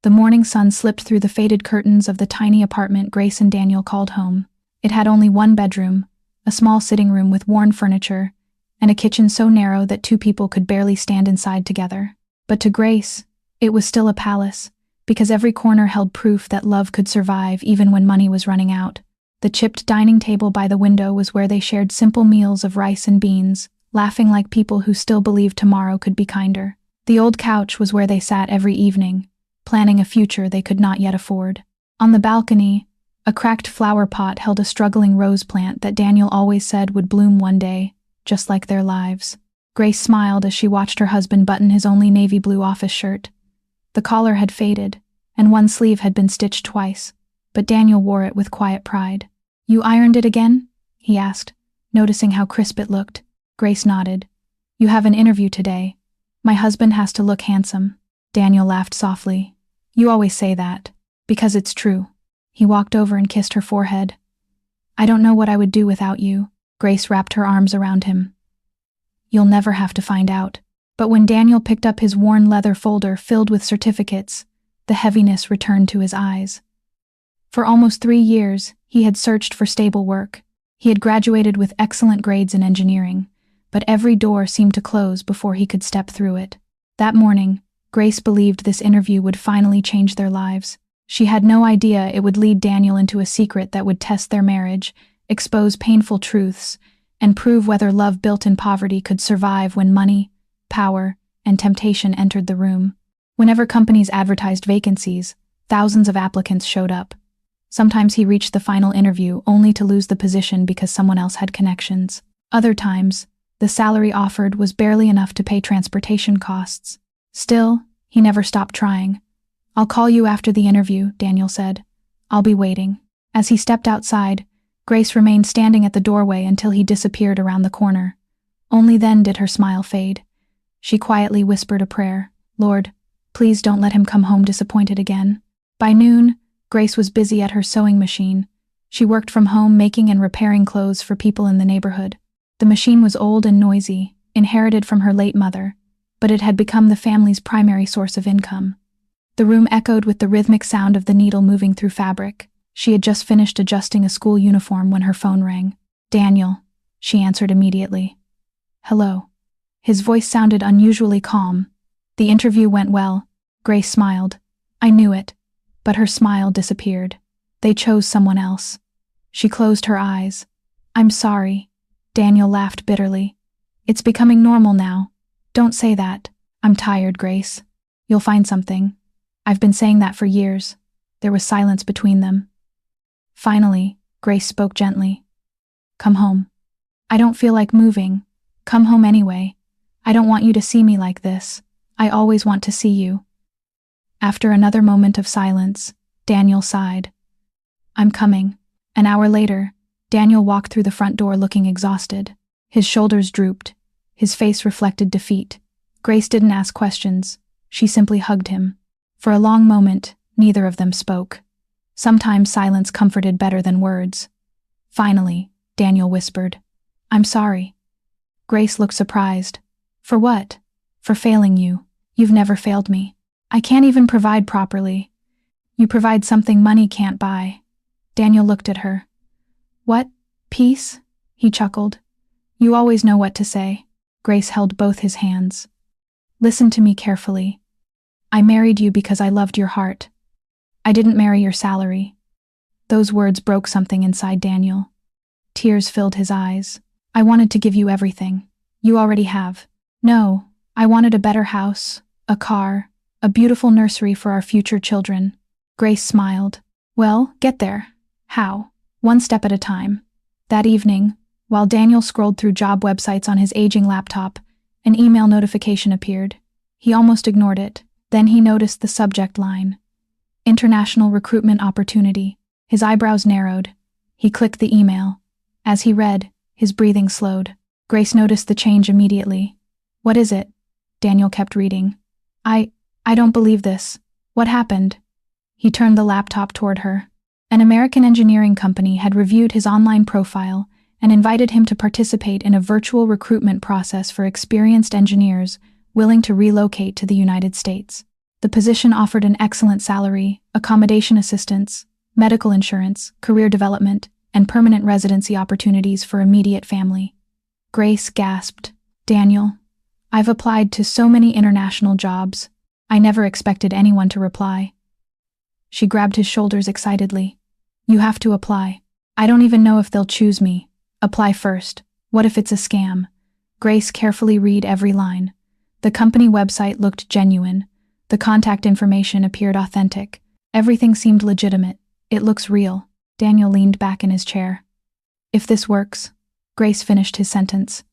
The morning sun slipped through the faded curtains of the tiny apartment Grace and Daniel called home. It had only one bedroom, a small sitting room with worn furniture, and a kitchen so narrow that two people could barely stand inside together. But to Grace, it was still a palace, because every corner held proof that love could survive even when money was running out. The chipped dining table by the window was where they shared simple meals of rice and beans, laughing like people who still believed tomorrow could be kinder. The old couch was where they sat every evening, planning a future they could not yet afford. On the balcony, a cracked flower pot held a struggling rose plant that Daniel always said would bloom one day, just like their lives. Grace smiled as she watched her husband button his only navy blue office shirt. The collar had faded, and one sleeve had been stitched twice, but Daniel wore it with quiet pride. "You ironed it again?" he asked, noticing how crisp it looked. Grace nodded. "You have an interview today. My husband has to look handsome." Daniel laughed softly. "You always say that, because it's true." He walked over and kissed her forehead. "I don't know what I would do without you." Grace wrapped her arms around him. "You'll never have to find out." But when Daniel picked up his worn leather folder filled with certificates, the heaviness returned to his eyes. For almost 3 years, he had searched for stable work. He had graduated with excellent grades in engineering, but every door seemed to close before he could step through it. That morning, Grace believed this interview would finally change their lives. She had no idea it would lead Daniel into a secret that would test their marriage, expose painful truths, and prove whether love built in poverty could survive when money, power, and temptation entered the room. Whenever companies advertised vacancies, thousands of applicants showed up. Sometimes he reached the final interview only to lose the position because someone else had connections. Other times, the salary offered was barely enough to pay transportation costs. Still, he never stopped trying. "I'll call you after the interview," Daniel said. "I'll be waiting." As he stepped outside, Grace remained standing at the doorway until he disappeared around the corner. Only then did her smile fade. She quietly whispered a prayer. "Lord, please don't let him come home disappointed again." By noon, Grace was busy at her sewing machine. She worked from home making and repairing clothes for people in the neighborhood. The machine was old and noisy, inherited from her late mother, but it had become the family's primary source of income. The room echoed with the rhythmic sound of the needle moving through fabric. She had just finished adjusting a school uniform when her phone rang. "Daniel," she answered immediately. "Hello." His voice sounded unusually calm. "The interview went well." Grace smiled. "I knew it." But her smile disappeared. "They chose someone else." She closed her eyes. "I'm sorry." Daniel laughed bitterly. "It's becoming normal now." "Don't say that." "I'm tired, Grace." "You'll find something." "I've been saying that for years." There was silence between them. Finally, Grace spoke gently. "Come home." "I don't feel like moving." "Come home anyway. I don't want you to see me like this. I always want to see you." After another moment of silence, Daniel sighed. "I'm coming." An hour later, Daniel walked through the front door looking exhausted. His shoulders drooped. His face reflected defeat. Grace didn't ask questions. She simply hugged him. For a long moment, neither of them spoke. Sometimes silence comforted better than words. Finally, Daniel whispered, "I'm sorry." Grace looked surprised. "For what?" "For failing you. You've never failed me. I can't even provide properly. You provide something money can't buy." Daniel looked at her. "What? Peace?" He chuckled. "You always know what to say." Grace held both his hands. "Listen to me carefully. I married you because I loved your heart. I didn't marry your salary." Those words broke something inside Daniel. Tears filled his eyes. "I wanted to give you everything. You already have." "No, I wanted a better house, a car, a beautiful nursery for our future children." Grace smiled. "Well, get there. How?" "One step at a time." That evening, while Daniel scrolled through job websites on his aging laptop, an email notification appeared. He almost ignored it. Then he noticed the subject line. International Recruitment Opportunity. His eyebrows narrowed. He clicked the email. As he read, his breathing slowed. Grace noticed the change immediately. "What is it?" Daniel kept reading. I don't believe this. What happened?" He turned the laptop toward her. An American engineering company had reviewed his online profile and invited him to participate in a virtual recruitment process for experienced engineers willing to relocate to the United States. The position offered an excellent salary, accommodation assistance, medical insurance, career development, and permanent residency opportunities for immediate family. Grace gasped, "Daniel, I've applied to so many international jobs. I never expected anyone to reply." She grabbed his shoulders excitedly. "You have to apply. I don't even know if they'll choose me. Apply first. What if it's a scam?" Grace carefully read every line. The company website looked genuine. The contact information appeared authentic. Everything seemed legitimate. "It looks real." Daniel leaned back in his chair. "If this works," Grace finished his sentence,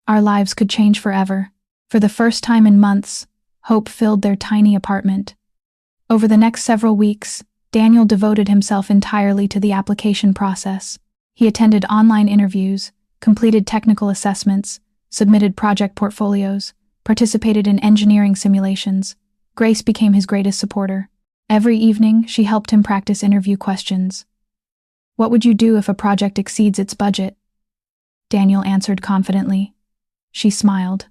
"our lives could change forever." For the first time in months, hope filled their tiny apartment. Over the next several weeks, Daniel devoted himself entirely to the application process. He attended online interviews, completed technical assessments, submitted project portfolios, participated in engineering simulations. Grace became his greatest supporter. Every evening, she helped him practice interview questions. "What would you do if a project exceeds its budget?" Daniel answered confidently. She smiled.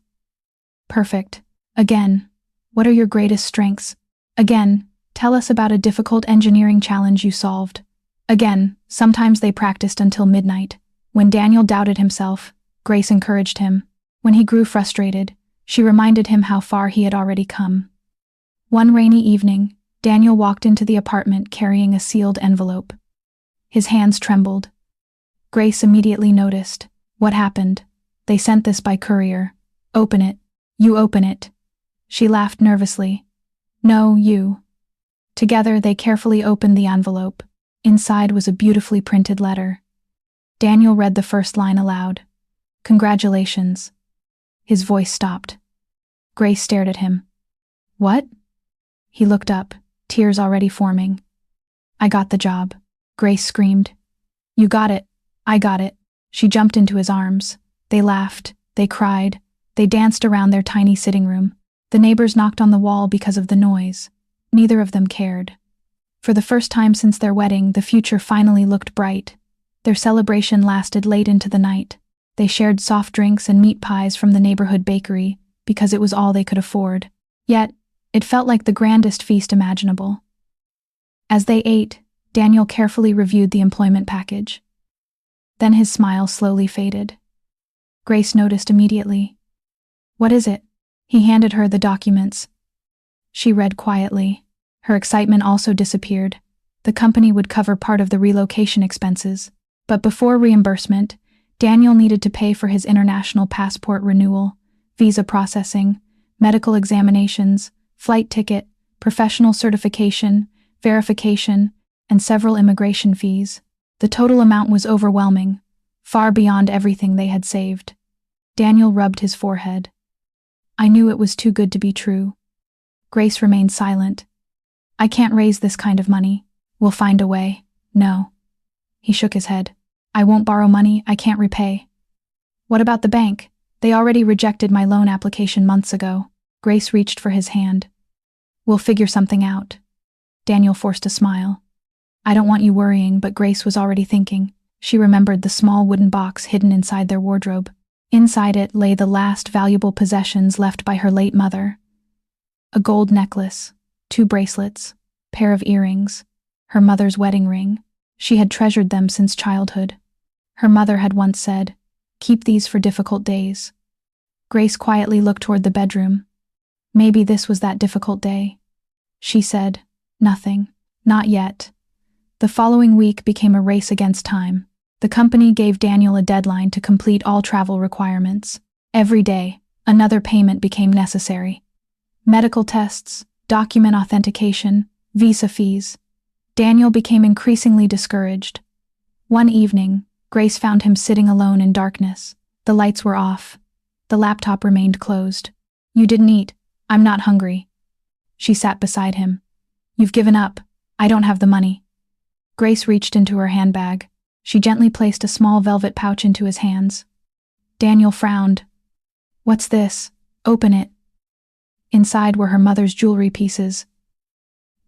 "Perfect. Again, what are your greatest strengths? Again, tell us about a difficult engineering challenge you solved." Again, sometimes they practiced until midnight. When Daniel doubted himself, Grace encouraged him. When he grew frustrated, she reminded him how far he had already come. One rainy evening, Daniel walked into the apartment carrying a sealed envelope. His hands trembled. Grace immediately noticed. "What happened? They sent this by courier. Open it. You open it." She laughed nervously. "No, you." Together, they carefully opened the envelope. Inside was a beautifully printed letter. Daniel read the first line aloud. "Congratulations." His voice stopped. Grace stared at him. "What?" He looked up, tears already forming. "I got the job." Grace screamed. "You got it. I got it." She jumped into his arms. They laughed, they cried, they danced around their tiny sitting room. The neighbors knocked on the wall because of the noise. Neither of them cared. For the first time since their wedding, the future finally looked bright. Their celebration lasted late into the night. They shared soft drinks and meat pies from the neighborhood bakery because it was all they could afford. Yet, it felt like the grandest feast imaginable. As they ate, Daniel carefully reviewed the employment package. Then his smile slowly faded. Grace noticed immediately. "What is it?" He handed her the documents. She read quietly. Her excitement also disappeared. The company would cover part of the relocation expenses. But before reimbursement, Daniel needed to pay for his international passport renewal, visa processing, medical examinations, flight ticket, professional certification, verification, and several immigration fees. The total amount was overwhelming, far beyond everything they had saved. Daniel rubbed his forehead. "I knew it was too good to be true." Grace remained silent. "I can't raise this kind of money. We'll find a way." "No." He shook his head. "I won't borrow money I can't repay." "What about the bank? They already rejected my loan application months ago." Grace reached for his hand. "We'll figure something out." Daniel forced a smile. "I don't want you worrying," but Grace was already thinking. She remembered the small wooden box hidden inside their wardrobe. Inside it lay the last valuable possessions left by her late mother. A gold necklace, 2 bracelets, pair of earrings, her mother's wedding ring. She had treasured them since childhood. Her mother had once said, "Keep these for difficult days." Grace quietly looked toward the bedroom. Maybe this was that difficult day. She said, "Nothing. Not yet." The following week became a race against time. The company gave Daniel a deadline to complete all travel requirements. Every day, another payment became necessary. Medical tests, document authentication, visa fees. Daniel became increasingly discouraged. One evening, Grace found him sitting alone in darkness. The lights were off. The laptop remained closed. "You didn't eat. I'm not hungry." She sat beside him. "You've given up. I don't have the money." Grace reached into her handbag. She gently placed a small velvet pouch into his hands. Daniel frowned. "What's this? Open it." Inside were her mother's jewelry pieces.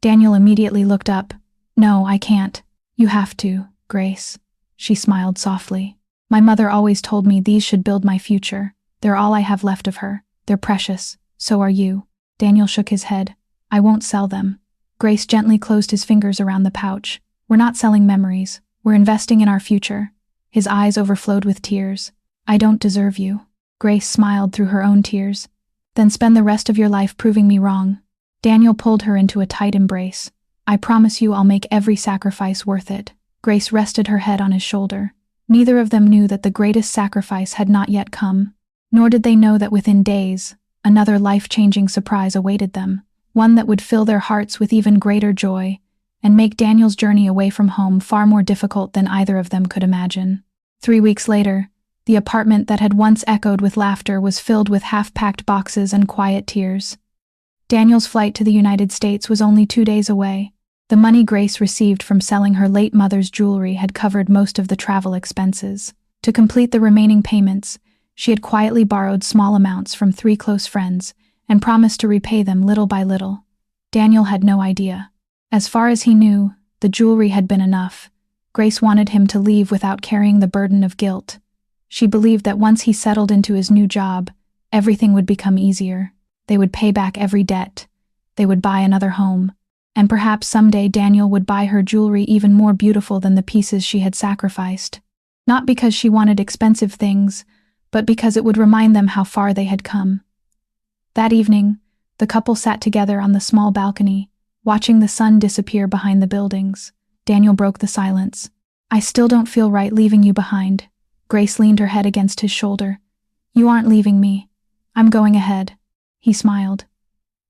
Daniel immediately looked up. "No, I can't. You have to, Grace." She smiled softly. "My mother always told me these should build my future. They're all I have left of her. They're precious. So are you." Daniel shook his head. I won't sell them. Grace gently closed his fingers around the pouch. We're not selling memories. We're investing in our future. His eyes overflowed with tears. I don't deserve you. Grace smiled through her own tears. Then spend the rest of your life proving me wrong. Daniel pulled her into a tight embrace. I promise you I'll make every sacrifice worth it. Grace rested her head on his shoulder. Neither of them knew that the greatest sacrifice had not yet come, nor did they know that within days, another life-changing surprise awaited them, one that would fill their hearts with even greater joy and make Daniel's journey away from home far more difficult than either of them could imagine. 3 weeks later, the apartment that had once echoed with laughter was filled with half-packed boxes and quiet tears. Daniel's flight to the United States was only 2 days away. The money Grace received from selling her late mother's jewelry had covered most of the travel expenses. To complete the remaining payments, she had quietly borrowed small amounts from 3 close friends and promised to repay them little by little. Daniel had no idea. As far as he knew, the jewelry had been enough. Grace wanted him to leave without carrying the burden of guilt. She believed that once he settled into his new job, everything would become easier. They would pay back every debt. They would buy another home. And perhaps someday Daniel would buy her jewelry even more beautiful than the pieces she had sacrificed. Not because she wanted expensive things, but because it would remind them how far they had come. That evening, the couple sat together on the small balcony, watching the sun disappear behind the buildings. Daniel broke the silence. I still don't feel right leaving you behind. Grace leaned her head against his shoulder. You aren't leaving me. I'm going ahead. He smiled.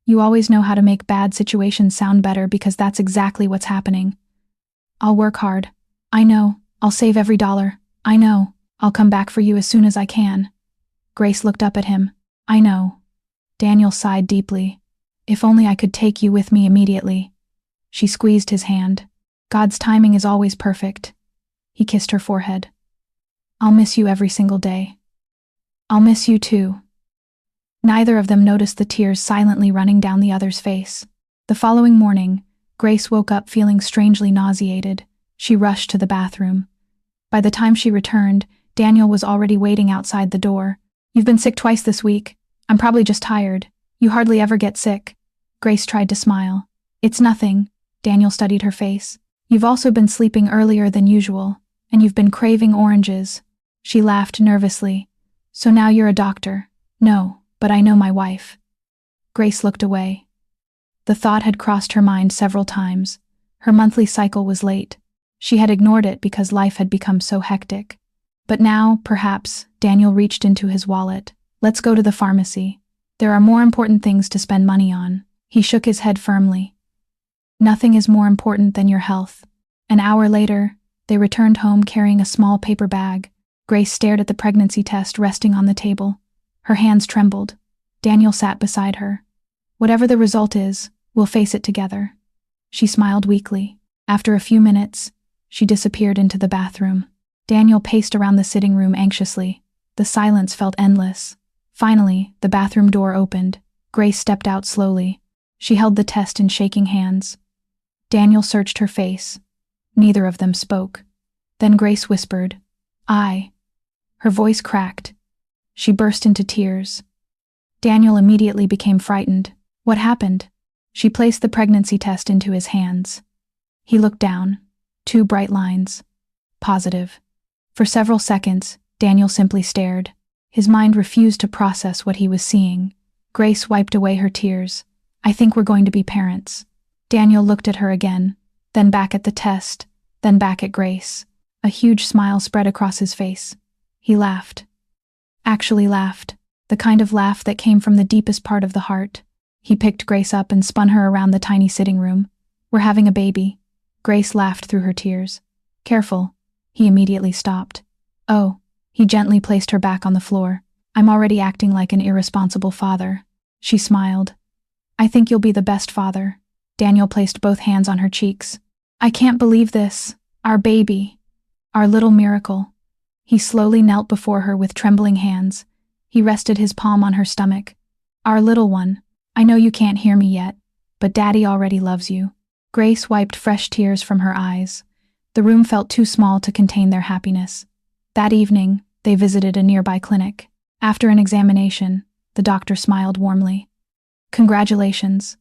You always know how to make bad situations sound better because that's exactly what's happening. I'll work hard. I know. I'll save every dollar. I know. I'll come back for you as soon as I can. Grace looked up at him. I know. Daniel sighed deeply. If only I could take you with me immediately. She squeezed his hand. God's timing is always perfect. He kissed her forehead. I'll miss you every single day. I'll miss you too. Neither of them noticed the tears silently running down the other's face. The following morning, Grace woke up feeling strangely nauseated. She rushed to the bathroom. By the time she returned, Daniel was already waiting outside the door. You've been sick twice this week. I'm probably just tired. You hardly ever get sick. Grace tried to smile. It's nothing. Daniel studied her face. You've also been sleeping earlier than usual, and you've been craving oranges. She laughed nervously. So now you're a doctor. No, but I know my wife. Grace looked away. The thought had crossed her mind several times. Her monthly cycle was late. She had ignored it because life had become so hectic. But now, perhaps, Daniel reached into his wallet. Let's go to the pharmacy. There are more important things to spend money on. He shook his head firmly. Nothing is more important than your health. An hour later, they returned home carrying a small paper bag. Grace stared at the pregnancy test resting on the table. Her hands trembled. Daniel sat beside her. Whatever the result is, we'll face it together. She smiled weakly. After a few minutes, she disappeared into the bathroom. Daniel paced around the sitting room anxiously. The silence felt endless. Finally, the bathroom door opened. Grace stepped out slowly. She held the test in shaking hands. Daniel searched her face. Neither of them spoke. Then Grace whispered, I. Her voice cracked. She burst into tears. Daniel immediately became frightened. What happened? She placed the pregnancy test into his hands. He looked down. 2 bright lines. Positive. For several seconds, Daniel simply stared. His mind refused to process what he was seeing. Grace wiped away her tears. I think we're going to be parents. Daniel looked at her again, then back at the test, then back at Grace. A huge smile spread across his face. He laughed. Actually laughed. The kind of laugh that came from the deepest part of the heart. He picked Grace up and spun her around the tiny sitting room. We're having a baby. Grace laughed through her tears. Careful. He immediately stopped. Oh. He gently placed her back on the floor. I'm already acting like an irresponsible father. She smiled. I think you'll be the best father. Daniel placed both hands on her cheeks. I can't believe this. Our baby. Our little miracle. He slowly knelt before her with trembling hands. He rested his palm on her stomach. Our little one. I know you can't hear me yet, but Daddy already loves you. Grace wiped fresh tears from her eyes. The room felt too small to contain their happiness. That evening, they visited a nearby clinic. After an examination, the doctor smiled warmly. Congratulations.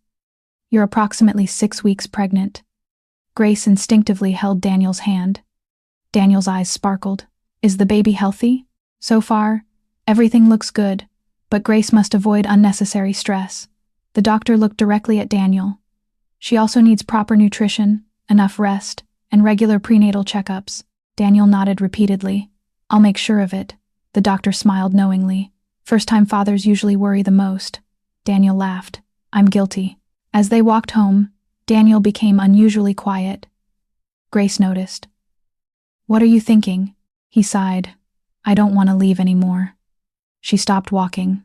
You're approximately 6 weeks pregnant. Grace instinctively held Daniel's hand. Daniel's eyes sparkled. Is the baby healthy? So far, everything looks good, but Grace must avoid unnecessary stress. The doctor looked directly at Daniel. She also needs proper nutrition, enough rest, and regular prenatal checkups. Daniel nodded repeatedly. I'll make sure of it. The doctor smiled knowingly. First-time fathers usually worry the most. Daniel laughed. I'm guilty. As they walked home, Daniel became unusually quiet. Grace noticed. What are you thinking? He sighed. I don't want to leave anymore. She stopped walking.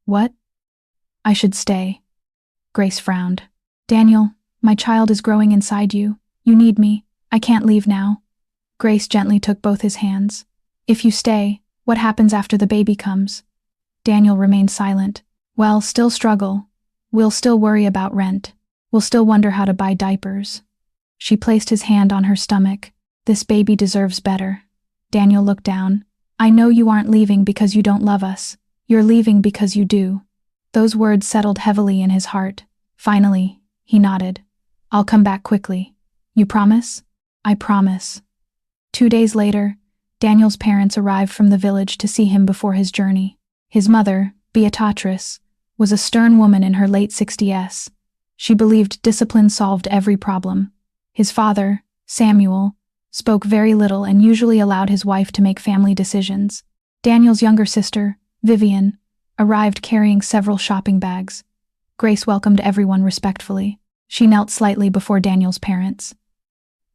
What? I should stay. Grace frowned. Daniel, my child is growing inside you. You need me. I can't leave now. Grace gently took both his hands. If you stay, what happens after the baby comes? Daniel remained silent. Well, still struggle. We'll still worry about rent. We'll still wonder how to buy diapers. She placed his hand on her stomach. This baby deserves better. Daniel looked down. I know you aren't leaving because you don't love us. You're leaving because you do. Those words settled heavily in his heart. Finally, he nodded. I'll come back quickly. You promise? I promise. 2 days later, Daniel's parents arrived from the village to see him before his journey. His mother, Waitress, was a stern woman in her late 60s. She believed discipline solved every problem. His father, Samuel, spoke very little and usually allowed his wife to make family decisions. Daniel's younger sister, Vivian, arrived carrying several shopping bags. Grace welcomed everyone respectfully. She knelt slightly before Daniel's parents.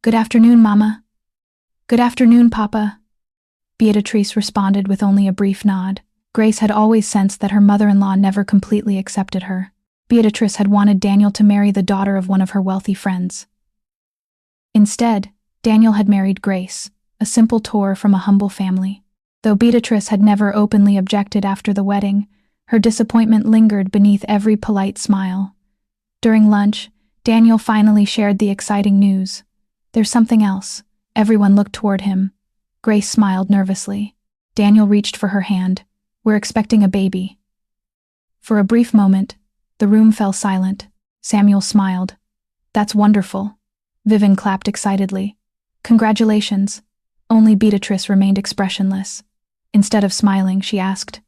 Good afternoon, Mama. Good afternoon, Papa. Beatrice responded with only a brief nod. Grace had always sensed that her mother-in-law never completely accepted her. Beatrice had wanted Daniel to marry the daughter of one of her wealthy friends. Instead, Daniel had married Grace, a simple tour from a humble family. Though Beatrice had never openly objected after the wedding, her disappointment lingered beneath every polite smile. During lunch, Daniel finally shared the exciting news. There's something else. Everyone looked toward him. Grace smiled nervously. Daniel reached for her hand. We're expecting a baby. For a brief moment, the room fell silent. Samuel smiled. That's wonderful. Vivian clapped excitedly. Congratulations. Only Beatrice remained expressionless. Instead of smiling, she asked,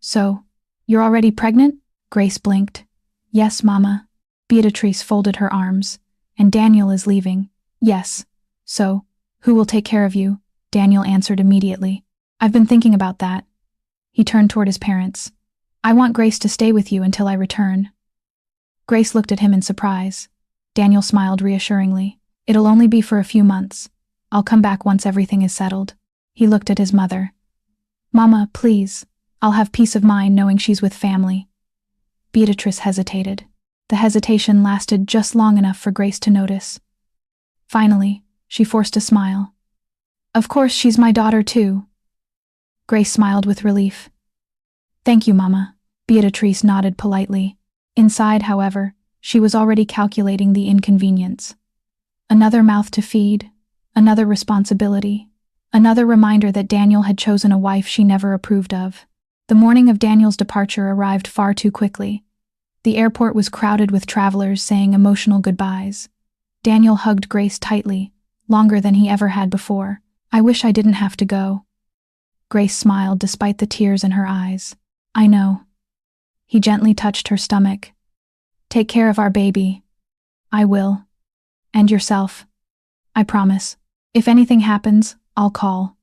So, you're already pregnant? Grace blinked. Yes, Mama. Beatrice folded her arms. And Daniel is leaving. Yes. So, who will take care of you? Daniel answered immediately. I've been thinking about that. He turned toward his parents. I want Grace to stay with you until I return. Grace looked at him in surprise. Daniel smiled reassuringly. It'll only be for a few months. I'll come back once everything is settled. He looked at his mother. Mama, please. I'll have peace of mind knowing she's with family. Beatrice hesitated. The hesitation lasted just long enough for Grace to notice. Finally, she forced a smile. Of course, she's my daughter too. Grace smiled with relief. Thank you, Mama. Beatrice nodded politely. Inside, however, she was already calculating the inconvenience. Another mouth to feed, another responsibility, another reminder that Daniel had chosen a wife she never approved of. The morning of Daniel's departure arrived far too quickly. The airport was crowded with travelers saying emotional goodbyes. Daniel hugged Grace tightly, longer than he ever had before. I wish I didn't have to go. Grace smiled despite the tears in her eyes. I know. He gently touched her stomach. Take care of our baby. I will. And yourself. I promise. If anything happens, I'll call.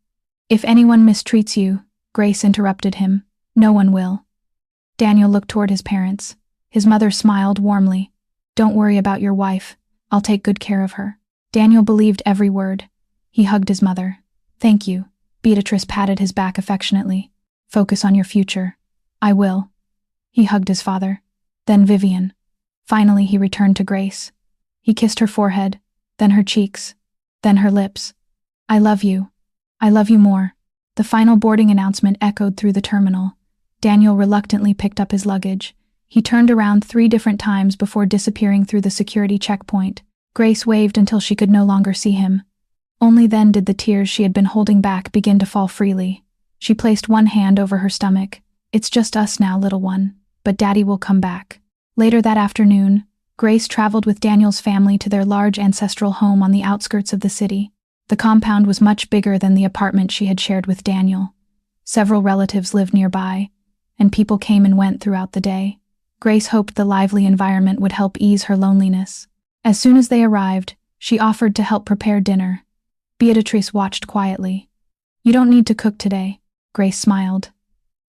If anyone mistreats you, Grace interrupted him. No one will. Daniel looked toward his parents. His mother smiled warmly. Don't worry about your wife. I'll take good care of her. Daniel believed every word. He hugged his mother. Thank you. Beatrice patted his back affectionately. Focus on your future. I will. He hugged his father. Then Vivian. Finally, he returned to Grace. He kissed her forehead, then her cheeks, then her lips. I love you. I love you more. The final boarding announcement echoed through the terminal. Daniel reluctantly picked up his luggage. He turned around 3 different times before disappearing through the security checkpoint. Grace waved until she could no longer see him. Only then did the tears she had been holding back begin to fall freely. She placed one hand over her stomach. It's just us now, little one, but Daddy will come back. Later that afternoon, Grace traveled with Daniel's family to their large ancestral home on the outskirts of the city. The compound was much bigger than the apartment she had shared with Daniel. Several relatives lived nearby, and people came and went throughout the day. Grace hoped the lively environment would help ease her loneliness. As soon as they arrived, she offered to help prepare dinner. Beatrice watched quietly. "You don't need to cook today," Grace smiled.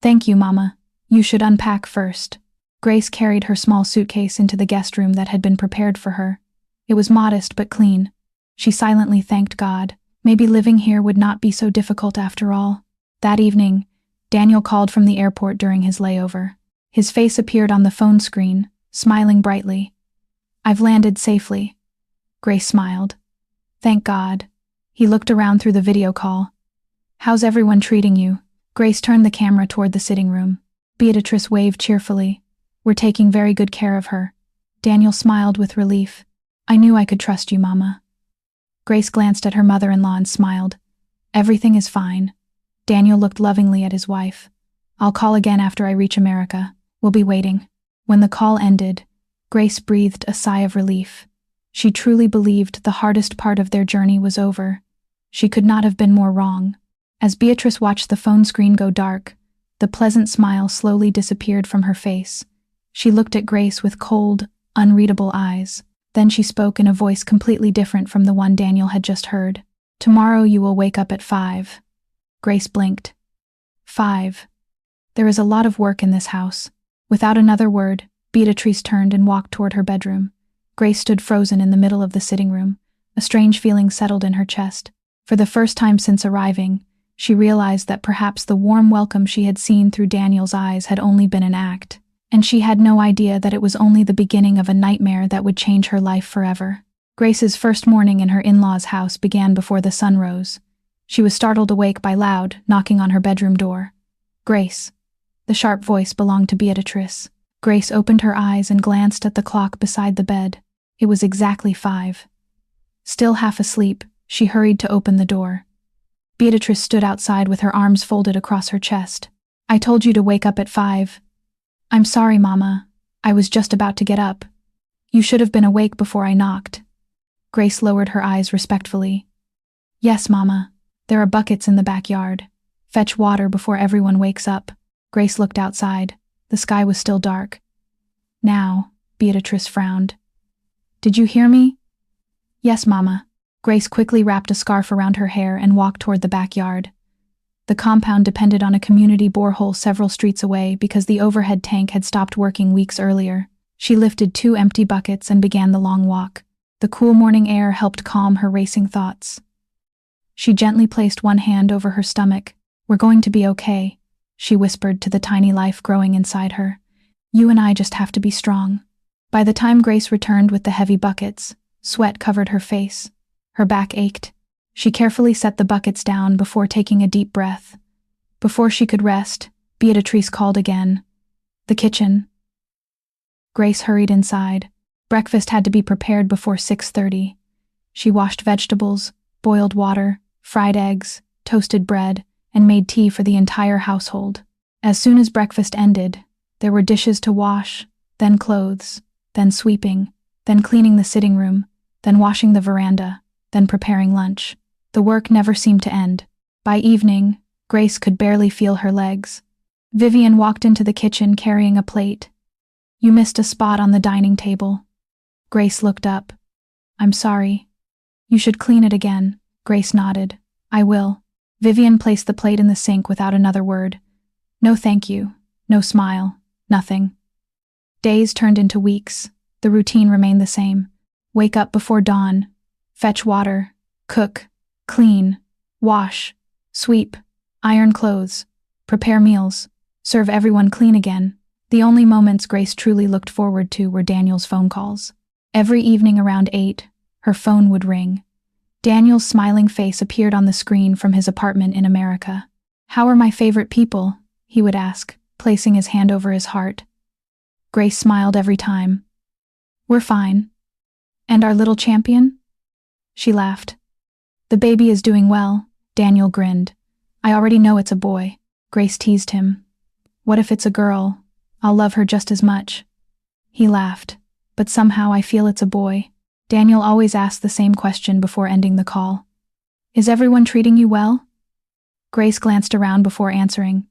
"Thank you, Mama. You should unpack first." Grace carried her small suitcase into the guest room that had been prepared for her. It was modest but clean. She silently thanked God. Maybe living here would not be so difficult after all. That evening, Daniel called from the airport during his layover. His face appeared on the phone screen, smiling brightly. "I've landed safely." Grace smiled. "Thank God." He looked around through the video call. "How's everyone treating you?" Grace turned the camera toward the sitting room. Beatrice waved cheerfully. "We're taking very good care of her." Daniel smiled with relief. "I knew I could trust you, Mama." Grace glanced at her mother-in-law and smiled. "Everything is fine." Daniel looked lovingly at his wife. "I'll call again after I reach America. We'll be waiting." When the call ended, Grace breathed a sigh of relief. She truly believed the hardest part of their journey was over. She could not have been more wrong. As Beatrice watched the phone screen go dark, the pleasant smile slowly disappeared from her face. She looked at Grace with cold, unreadable eyes. Then she spoke in a voice completely different from the one Daniel had just heard. "Tomorrow you will wake up at 5. Grace blinked. 5. There is a lot of work in this house. Without another word, Beatrice turned and walked toward her bedroom. Grace stood frozen in the middle of the sitting room. A strange feeling settled in her chest. For the first time since arriving, she realized that perhaps the warm welcome she had seen through Daniel's eyes had only been an act, and she had no idea that it was only the beginning of a nightmare that would change her life forever. Grace's first morning in her in-laws' house began before the sun rose. She was startled awake by loud knocking on her bedroom door. "Grace." The sharp voice belonged to Beatrice. Grace opened her eyes and glanced at the clock beside the bed. It was exactly 5. Still half asleep, she hurried to open the door. Beatrice stood outside with her arms folded across her chest. "I told you to wake up at 5. "I'm sorry, Mama. I was just about to get up. You should have been awake before I knocked." Grace lowered her eyes respectfully. "Yes, Mama. There are buckets in the backyard. Fetch water before everyone wakes up." Grace looked outside. The sky was still dark. "Now," Beatrice frowned. "Did you hear me?" "Yes, Mama." Grace quickly wrapped a scarf around her hair and walked toward the backyard. The compound depended on a community borehole several streets away because the overhead tank had stopped working weeks earlier. She lifted 2 empty buckets and began the long walk. The cool morning air helped calm her racing thoughts. She gently placed one hand over her stomach. "We're going to be okay," she whispered to the tiny life growing inside her. "You and I just have to be strong." By the time Grace returned with the heavy buckets, sweat covered her face. Her back ached. She carefully set the buckets down before taking a deep breath. Before she could rest, Beatrice called again. "The kitchen." Grace hurried inside. Breakfast had to be prepared before 6:30. She washed vegetables, boiled water, fried eggs, toasted bread, and made tea for the entire household. As soon as breakfast ended, there were dishes to wash, then clothes, then sweeping, then cleaning the sitting room, then washing the veranda, then preparing lunch. The work never seemed to end. By evening, Grace could barely feel her legs. Vivian walked into the kitchen carrying a plate. "You missed a spot on the dining table." Grace looked up. "I'm sorry." "You should clean it again." Grace nodded. "I will." Vivian placed the plate in the sink without another word. No thank you, no smile, nothing. Days turned into weeks. The routine remained the same. Wake up before dawn, fetch water, cook, clean, wash, sweep, iron clothes, prepare meals, serve everyone clean again. The only moments Grace truly looked forward to were Daniel's phone calls. Every evening around 8, her phone would ring. Daniel's smiling face appeared on the screen from his apartment in America. "How are my favorite people?" he would ask, placing his hand over his heart. Grace smiled every time. "We're fine." "And our little champion?" She laughed. "The baby is doing well." Daniel grinned. "I already know it's a boy." Grace teased him. "What if it's a girl? I'll love her just as much." He laughed. but somehow I feel it's a boy. Daniel always asked the same question before ending the call. Is everyone treating you well? Grace glanced around before answering.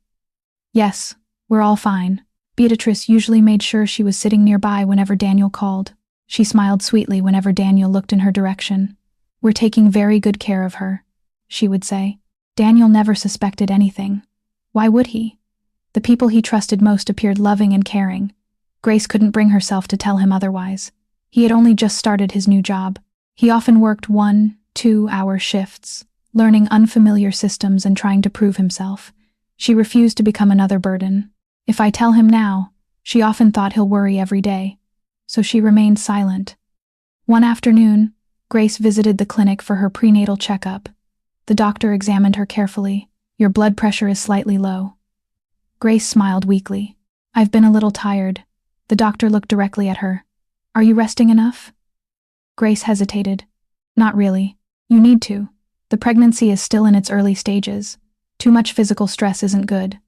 Yes, we're all fine. Beatrice usually made sure she was sitting nearby whenever Daniel called. She smiled sweetly whenever Daniel looked in her direction. We're taking very good care of her, she would say. Daniel never suspected anything. Why would he? The people he trusted most appeared loving and caring. Grace couldn't bring herself to tell him otherwise. He had only just started his new job. He often worked 1-2-hour shifts, learning unfamiliar systems and trying to prove himself. She refused to become another burden. If I tell him now, she often thought he'll worry every day. So she remained silent. One afternoon, Grace visited the clinic for her prenatal checkup. The doctor examined her carefully. Your blood pressure is slightly low. Grace smiled weakly. I've been a little tired. The doctor looked directly at her. Are you resting enough? Grace hesitated. Not really. You need to. The pregnancy is still in its early stages. Too much physical stress isn't good.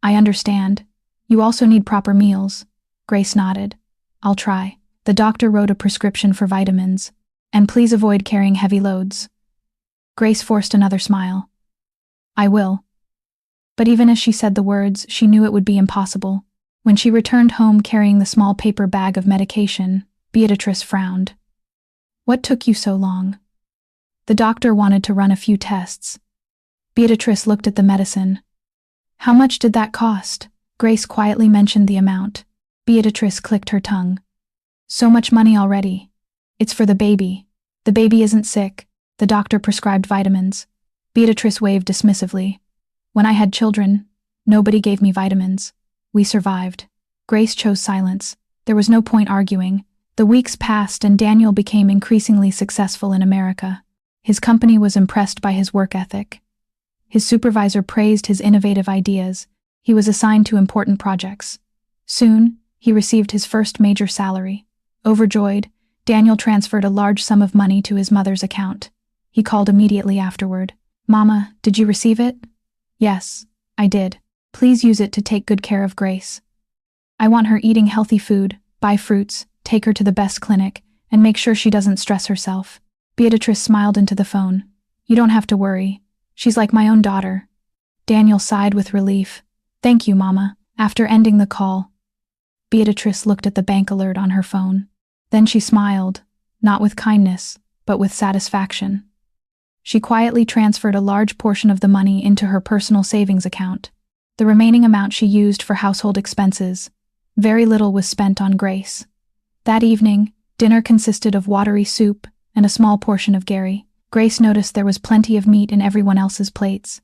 I understand. You also need proper meals. Grace nodded. I'll try. The doctor wrote a prescription for vitamins. And please avoid carrying heavy loads. Grace forced another smile. I will. But even as she said the words, she knew it would be impossible. When she returned home carrying the small paper bag of medication, Beatrice frowned. What took you so long? The doctor wanted to run a few tests. Beatrice looked at the medicine. How much did that cost? Grace quietly mentioned the amount. Beatrice clicked her tongue. So much money already. It's for the baby. The baby isn't sick. The doctor prescribed vitamins. Beatrice waved dismissively. When I had children, nobody gave me vitamins. We survived. Grace chose silence. There was no point arguing. The weeks passed and Daniel became increasingly successful in America. His company was impressed by his work ethic. His supervisor praised his innovative ideas. He was assigned to important projects. Soon, he received his first major salary. Overjoyed, Daniel transferred a large sum of money to his mother's account. He called immediately afterward. Mama, did you receive it? Yes, I did. Please use it to take good care of Grace. I want her eating healthy food, buy fruits, take her to the best clinic, and make sure she doesn't stress herself. Beatrice smiled into the phone. You don't have to worry. She's like my own daughter. Daniel sighed with relief. Thank you, Mama. After ending the call, Beatrice looked at the bank alert on her phone. Then she smiled, not with kindness, but with satisfaction. She quietly transferred a large portion of the money into her personal savings account. The remaining amount she used for household expenses. Very little was spent on Grace. That evening, dinner consisted of watery soup and a small portion of Gary. Grace noticed there was plenty of meat in everyone else's plates.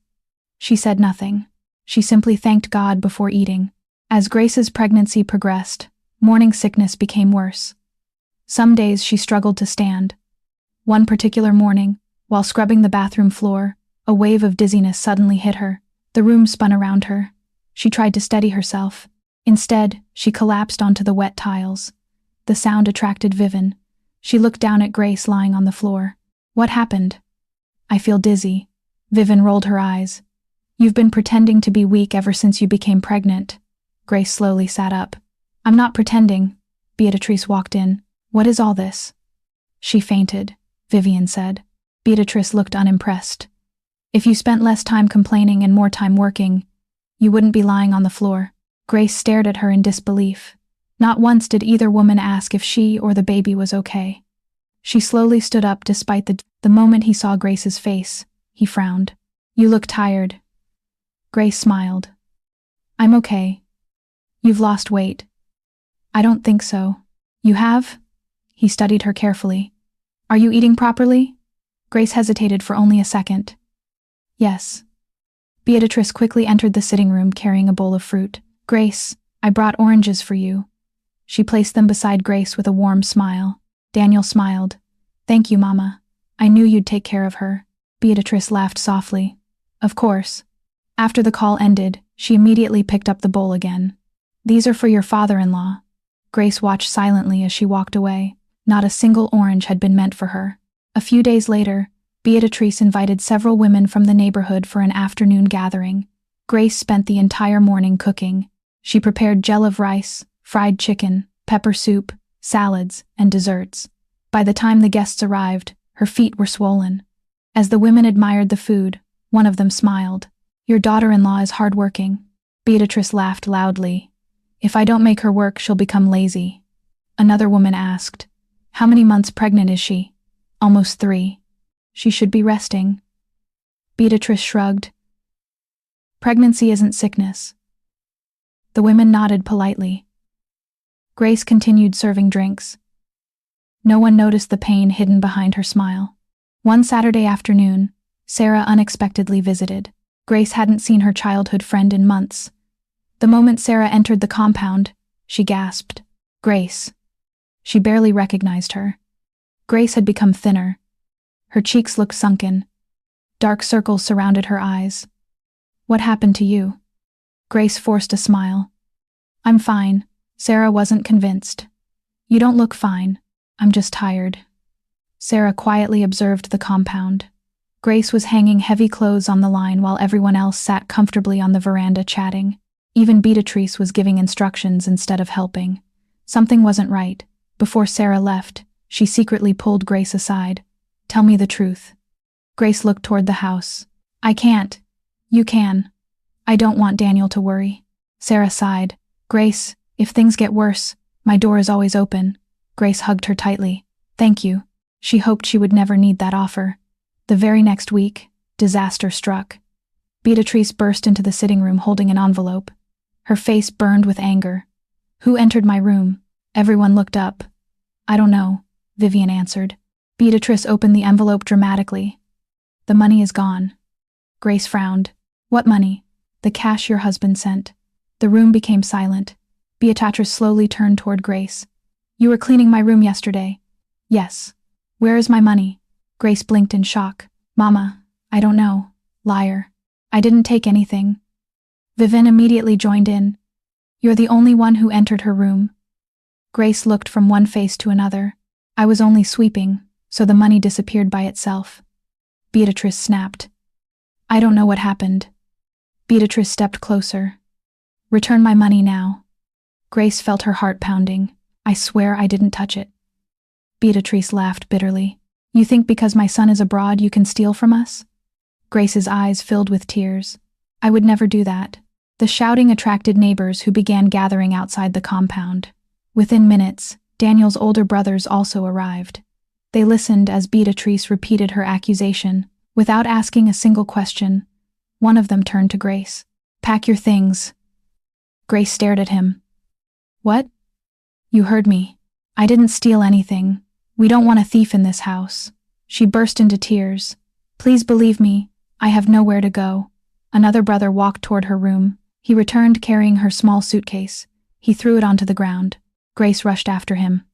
She said nothing. She simply thanked God before eating. As Grace's pregnancy progressed, morning sickness became worse. Some days she struggled to stand. One particular morning, while scrubbing the bathroom floor, a wave of dizziness suddenly hit her. The room spun around her. She tried to steady herself. Instead, she collapsed onto the wet tiles. The sound attracted Vivian. She looked down at Grace lying on the floor. What happened? I feel dizzy. Vivian rolled her eyes. You've been pretending to be weak ever since you became pregnant. Grace slowly sat up. I'm not pretending. Beatrice walked in. What is all this? She fainted, Vivian said. Beatrice looked unimpressed. If you spent less time complaining and more time working, you wouldn't be lying on the floor. Grace stared at her in disbelief. Not once did either woman ask if she or the baby was okay. She slowly stood up despite the moment he saw Grace's face. He frowned. You look tired. Grace smiled. I'm okay. You've lost weight. I don't think so. You have? He studied her carefully. Are you eating properly? Grace hesitated for only a second. Yes. Beatrice quickly entered the sitting room carrying a bowl of fruit. Grace, I brought oranges for you. She placed them beside Grace with a warm smile. Daniel smiled. Thank you, Mama. I knew you'd take care of her. Beatrice laughed softly. Of course. After the call ended, she immediately picked up the bowl again. These are for your father-in-law. Grace watched silently as she walked away. Not a single orange had been meant for her. A few days later, Beatrice invited several women from the neighborhood for an afternoon gathering. Grace spent the entire morning cooking. She prepared jell of rice, fried chicken, pepper soup, salads, and desserts. By the time the guests arrived, her feet were swollen. As the women admired the food, one of them smiled. "Your daughter-in-law is hardworking." Beatrice laughed loudly. "If I don't make her work, she'll become lazy." Another woman asked, "How many months pregnant is she?" "Almost 3. She should be resting." Beatrice shrugged. "Pregnancy isn't sickness." The women nodded politely. Grace continued serving drinks. No one noticed the pain hidden behind her smile. One Saturday afternoon, Sarah unexpectedly visited. Grace hadn't seen her childhood friend in months. The moment Sarah entered the compound, she gasped, "Grace." She barely recognized her. Grace had become thinner. Her cheeks looked sunken. Dark circles surrounded her eyes. "What happened to you?" Grace forced a smile. "I'm fine." Sarah wasn't convinced. "You don't look fine. I'm just tired." Sarah quietly observed the compound. Grace was hanging heavy clothes on the line while everyone else sat comfortably on the veranda chatting. Even Beatrice was giving instructions instead of helping. Something wasn't right. Before Sarah left, she secretly pulled Grace aside. "Tell me the truth." Grace looked toward the house. "I can't." "You can." "I don't want Daniel to worry." Sarah sighed. "Grace, if things get worse, my door is always open." Grace hugged her tightly. "Thank you." She hoped she would never need that offer. The very next week, disaster struck. Beatrice burst into the sitting room holding an envelope. Her face burned with anger. "Who entered my room?" Everyone looked up. "I don't know," Vivian answered. Beatrice opened the envelope dramatically. "The money is gone." Grace frowned. "What money?" "The cash your husband sent." The room became silent. Beatrice slowly turned toward Grace. "You were cleaning my room yesterday." "Yes." "Where is my money?" Grace blinked in shock. "Mama, I don't know." "Liar." "I didn't take anything." Vivian immediately joined in. "You're the only one who entered her room." Grace looked from one face to another. "I was only sweeping, so the money disappeared by itself." Beatrice snapped. "I don't know what happened." Beatrice stepped closer. "Return my money now." Grace felt her heart pounding. "I swear I didn't touch it." Beatrice laughed bitterly. "You think because my son is abroad you can steal from us?" Grace's eyes filled with tears. "I would never do that." The shouting attracted neighbors who began gathering outside the compound. Within minutes, Daniel's older brothers also arrived. They listened as Beatrice repeated her accusation. Without asking a single question, one of them turned to Grace. "Pack your things." Grace stared at him. "What?" "You heard me. I didn't steal anything. We don't want a thief in this house." She burst into tears. "Please believe me, I have nowhere to go." Another brother walked toward her room. He returned carrying her small suitcase. He threw it onto the ground. Grace rushed after him.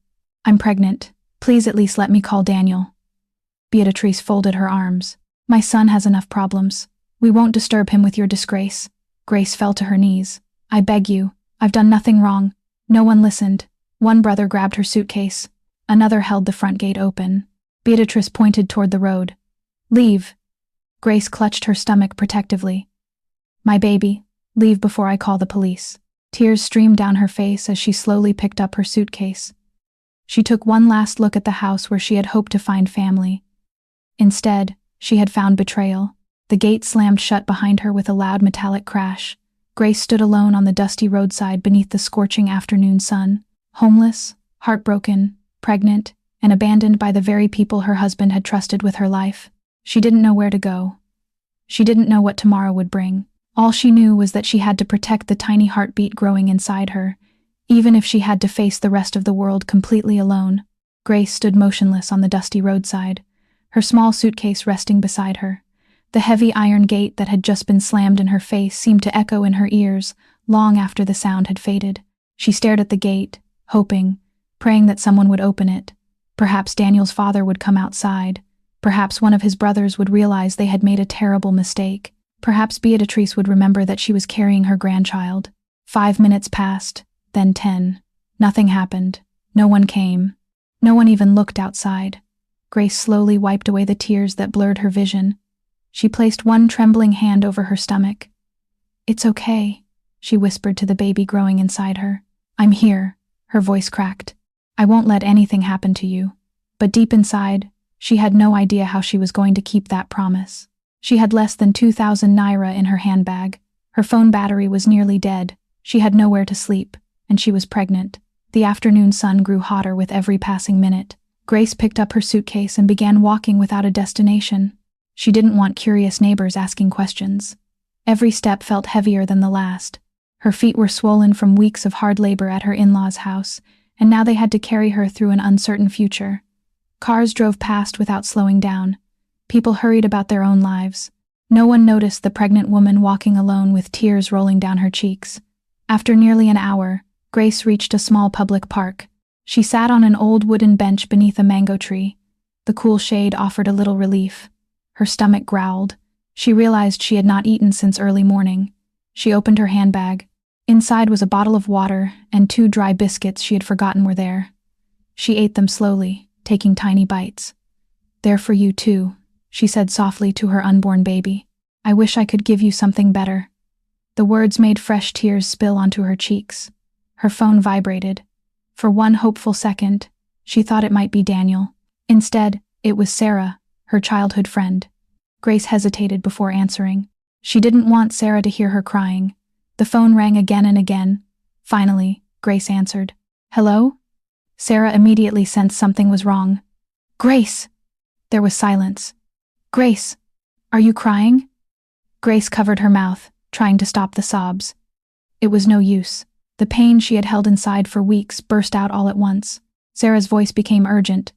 "I'm pregnant. Please at least let me call Daniel." Beatrice folded her arms. "My son has enough problems. We won't disturb him with your disgrace." Grace fell to her knees. "I beg you. I've done nothing wrong." No one listened. One brother grabbed her suitcase. Another held the front gate open. Beatrice pointed toward the road. "Leave." Grace clutched her stomach protectively. "My baby, leave before I call the police." Tears streamed down her face as she slowly picked up her suitcase. She took one last look at the house where she had hoped to find family. Instead, she had found betrayal. The gate slammed shut behind her with a loud metallic crash. Grace stood alone on the dusty roadside beneath the scorching afternoon sun, homeless, heartbroken, pregnant, and abandoned by the very people her husband had trusted with her life. She didn't know where to go. She didn't know what tomorrow would bring. All she knew was that she had to protect the tiny heartbeat growing inside her, even if she had to face the rest of the world completely alone. Grace stood motionless on the dusty roadside, her small suitcase resting beside her. The heavy iron gate that had just been slammed in her face seemed to echo in her ears long after the sound had faded. She stared at the gate, hoping, praying that someone would open it. Perhaps Daniel's father would come outside. Perhaps one of his brothers would realize they had made a terrible mistake. Perhaps Beatrice would remember that she was carrying her grandchild. 5 minutes passed, then 10. Nothing happened. No one came. No one even looked outside. Grace slowly wiped away the tears that blurred her vision. She placed one trembling hand over her stomach. "It's okay," she whispered to the baby growing inside her. "I'm here," her voice cracked. I won't let anything happen to you. But deep inside, she had no idea how she was going to keep that promise. She had less than 2,000 naira in her handbag. Her phone battery was nearly dead. She had nowhere to sleep, and she was pregnant. The afternoon sun grew hotter with every passing minute. Grace picked up her suitcase and began walking without a destination. She didn't want curious neighbors asking questions. Every step felt heavier than the last. Her feet were swollen from weeks of hard labor at her in-laws' house, and now they had to carry her through an uncertain future. Cars drove past without slowing down. People hurried about their own lives. No one noticed the pregnant woman walking alone with tears rolling down her cheeks. After nearly an hour, Grace reached a small public park. She sat on an old wooden bench beneath a mango tree. The cool shade offered a little relief. Her stomach growled. She realized she had not eaten since early morning. She opened her handbag. Inside was a bottle of water and 2 dry biscuits she had forgotten were there. She ate them slowly, taking tiny bites. "They're for you too," she said softly to her unborn baby. "I wish I could give you something better." The words made fresh tears spill onto her cheeks. Her phone vibrated. For one hopeful second, she thought it might be Daniel. Instead, it was Sarah, her childhood friend. Grace hesitated before answering. She didn't want Sarah to hear her crying. The phone rang again and again. Finally, Grace answered. "Hello?" Sarah immediately sensed something was wrong. "Grace!" There was silence. "Grace, are you crying?" Grace covered her mouth, trying to stop the sobs. It was no use. The pain she had held inside for weeks burst out all at once. Sarah's voice became urgent.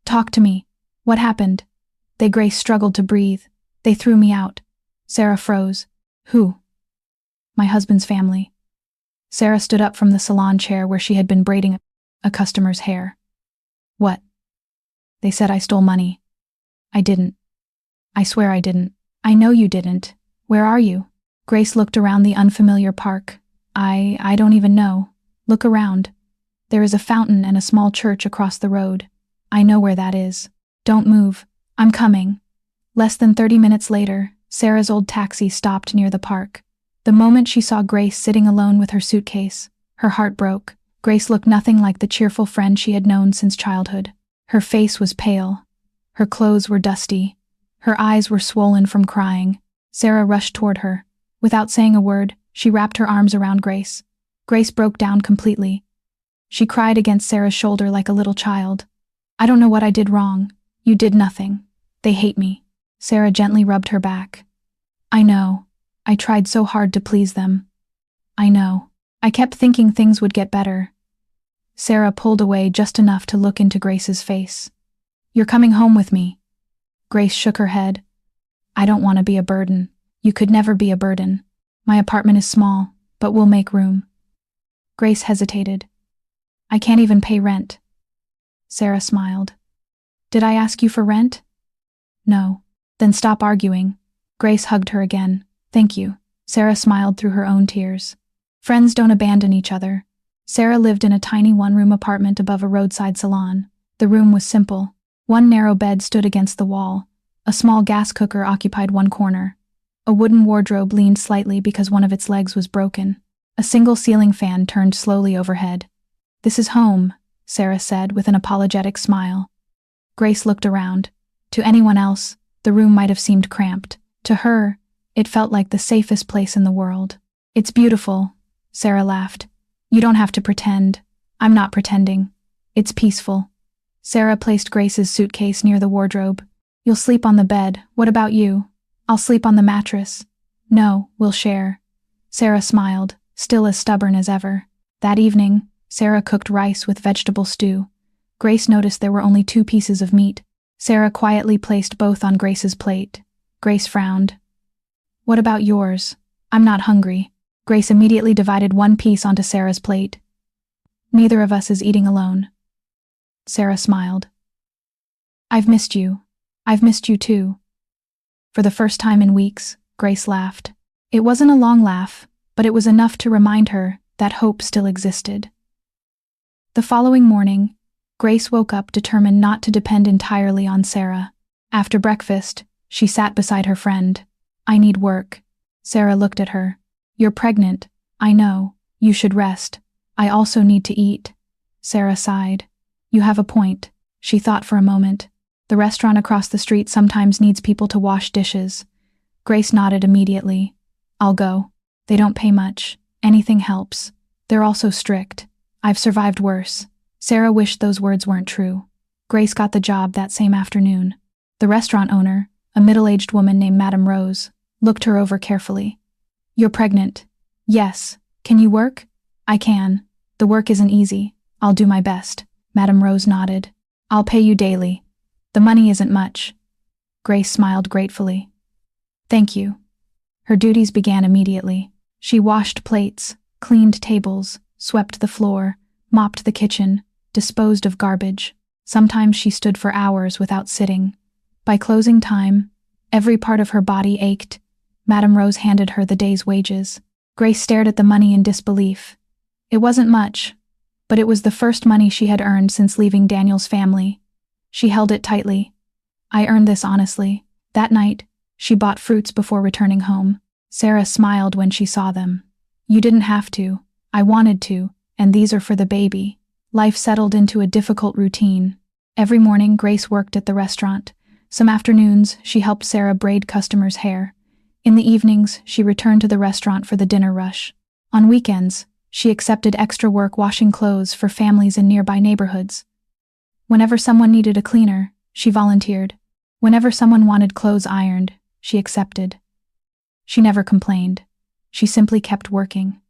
"Talk to me. What happened?" Grace struggled to breathe. "They threw me out." Sarah froze. "Who?" "My husband's family." Sarah stood up from the salon chair where she had been braiding a customer's hair. "What?" "They said I stole money." "I didn't. I swear I didn't." "I know you didn't. Where are you?" Grace looked around the unfamiliar park. I don't even know. Look around. There is a fountain and a small church across the road. I know where that is. Don't move. I'm coming." Less than 30 minutes later, Sarah's old taxi stopped near the park. The moment she saw Grace sitting alone with her suitcase, her heart broke. Grace looked nothing like the cheerful friend she had known since childhood. Her face was pale. Her clothes were dusty. Her eyes were swollen from crying. Sarah rushed toward her. Without saying a word, she wrapped her arms around Grace. Grace broke down completely. She cried against Sarah's shoulder like a little child. "I don't know what I did wrong. You did nothing. They hate me." Sarah gently rubbed her back. "I know. I tried so hard to please them. I know. I kept thinking things would get better." Sarah pulled away just enough to look into Grace's face. "You're coming home with me." Grace shook her head. "I don't want to be a burden." "You could never be a burden. My apartment is small, but we'll make room." Grace hesitated. "I can't even pay rent." Sarah smiled. "Did I ask you for rent?" "No." "Then stop arguing." Grace hugged her again. "Thank you." Sarah smiled through her own tears. Friends don't abandon each other. Sarah lived in a tiny one-room apartment above a roadside salon. The room was simple. One narrow bed stood against the wall. A small gas cooker occupied one corner. A wooden wardrobe leaned slightly because one of its legs was broken. A single ceiling fan turned slowly overhead. "This is home," Sarah said with an apologetic smile. Grace looked around. To anyone else, the room might have seemed cramped. To her, it felt like the safest place in the world. "It's beautiful," Sarah laughed. "You don't have to pretend. I'm not pretending. It's peaceful." Sarah placed Grace's suitcase near the wardrobe. "You'll sleep on the bed. What about you?" "I'll sleep on the mattress." "No, we'll share." Sarah smiled, still as stubborn as ever. That evening, Sarah cooked rice with vegetable stew. Grace noticed there were only 2 pieces of meat. Sarah quietly placed both on Grace's plate. Grace frowned. "What about yours?" "I'm not hungry." Grace immediately divided 1 piece onto Sarah's plate. "Neither of us is eating alone." Sarah smiled. "I've missed you. I've missed you too." For the first time in weeks, Grace laughed. It wasn't a long laugh, but it was enough to remind her that hope still existed. The following morning, Grace woke up determined not to depend entirely on Sarah. After breakfast, she sat beside her friend. "I need work." Sarah looked at her. "You're pregnant. I know. You should rest. I also need to eat." Sarah sighed. You have a point. She thought for a moment. The restaurant across the street sometimes needs people to wash dishes. Grace nodded immediately. I'll go. They don't pay much. Anything helps. They're also strict. I've survived worse. Sarah wished those words weren't true. Grace got the job that same afternoon. The restaurant owner, a middle-aged woman named Madame Rose, looked her over carefully. You're pregnant. Yes. Can you work? I can. The work isn't easy. I'll do my best. Madame Rose nodded. I'll pay you daily. The money isn't much. Grace smiled gratefully. Thank you. Her duties began immediately. She washed plates, cleaned tables, swept the floor, mopped the kitchen, disposed of garbage. Sometimes she stood for hours without sitting. By closing time, every part of her body ached. Madame Rose handed her the day's wages. Grace stared at the money in disbelief. It wasn't much, but it was the first money she had earned since leaving Daniel's family. She held it tightly. I earned this honestly. That night, she bought fruits before returning home. Sarah smiled when she saw them. You didn't have to. I wanted to, and these are for the baby. Life settled into a difficult routine. Every morning, Grace worked at the restaurant. Some afternoons, she helped Sarah braid customers' hair. In the evenings, she returned to the restaurant for the dinner rush. On weekends, she accepted extra work washing clothes for families in nearby neighborhoods. Whenever someone needed a cleaner, she volunteered. Whenever someone wanted clothes ironed, she accepted. She never complained. She simply kept working.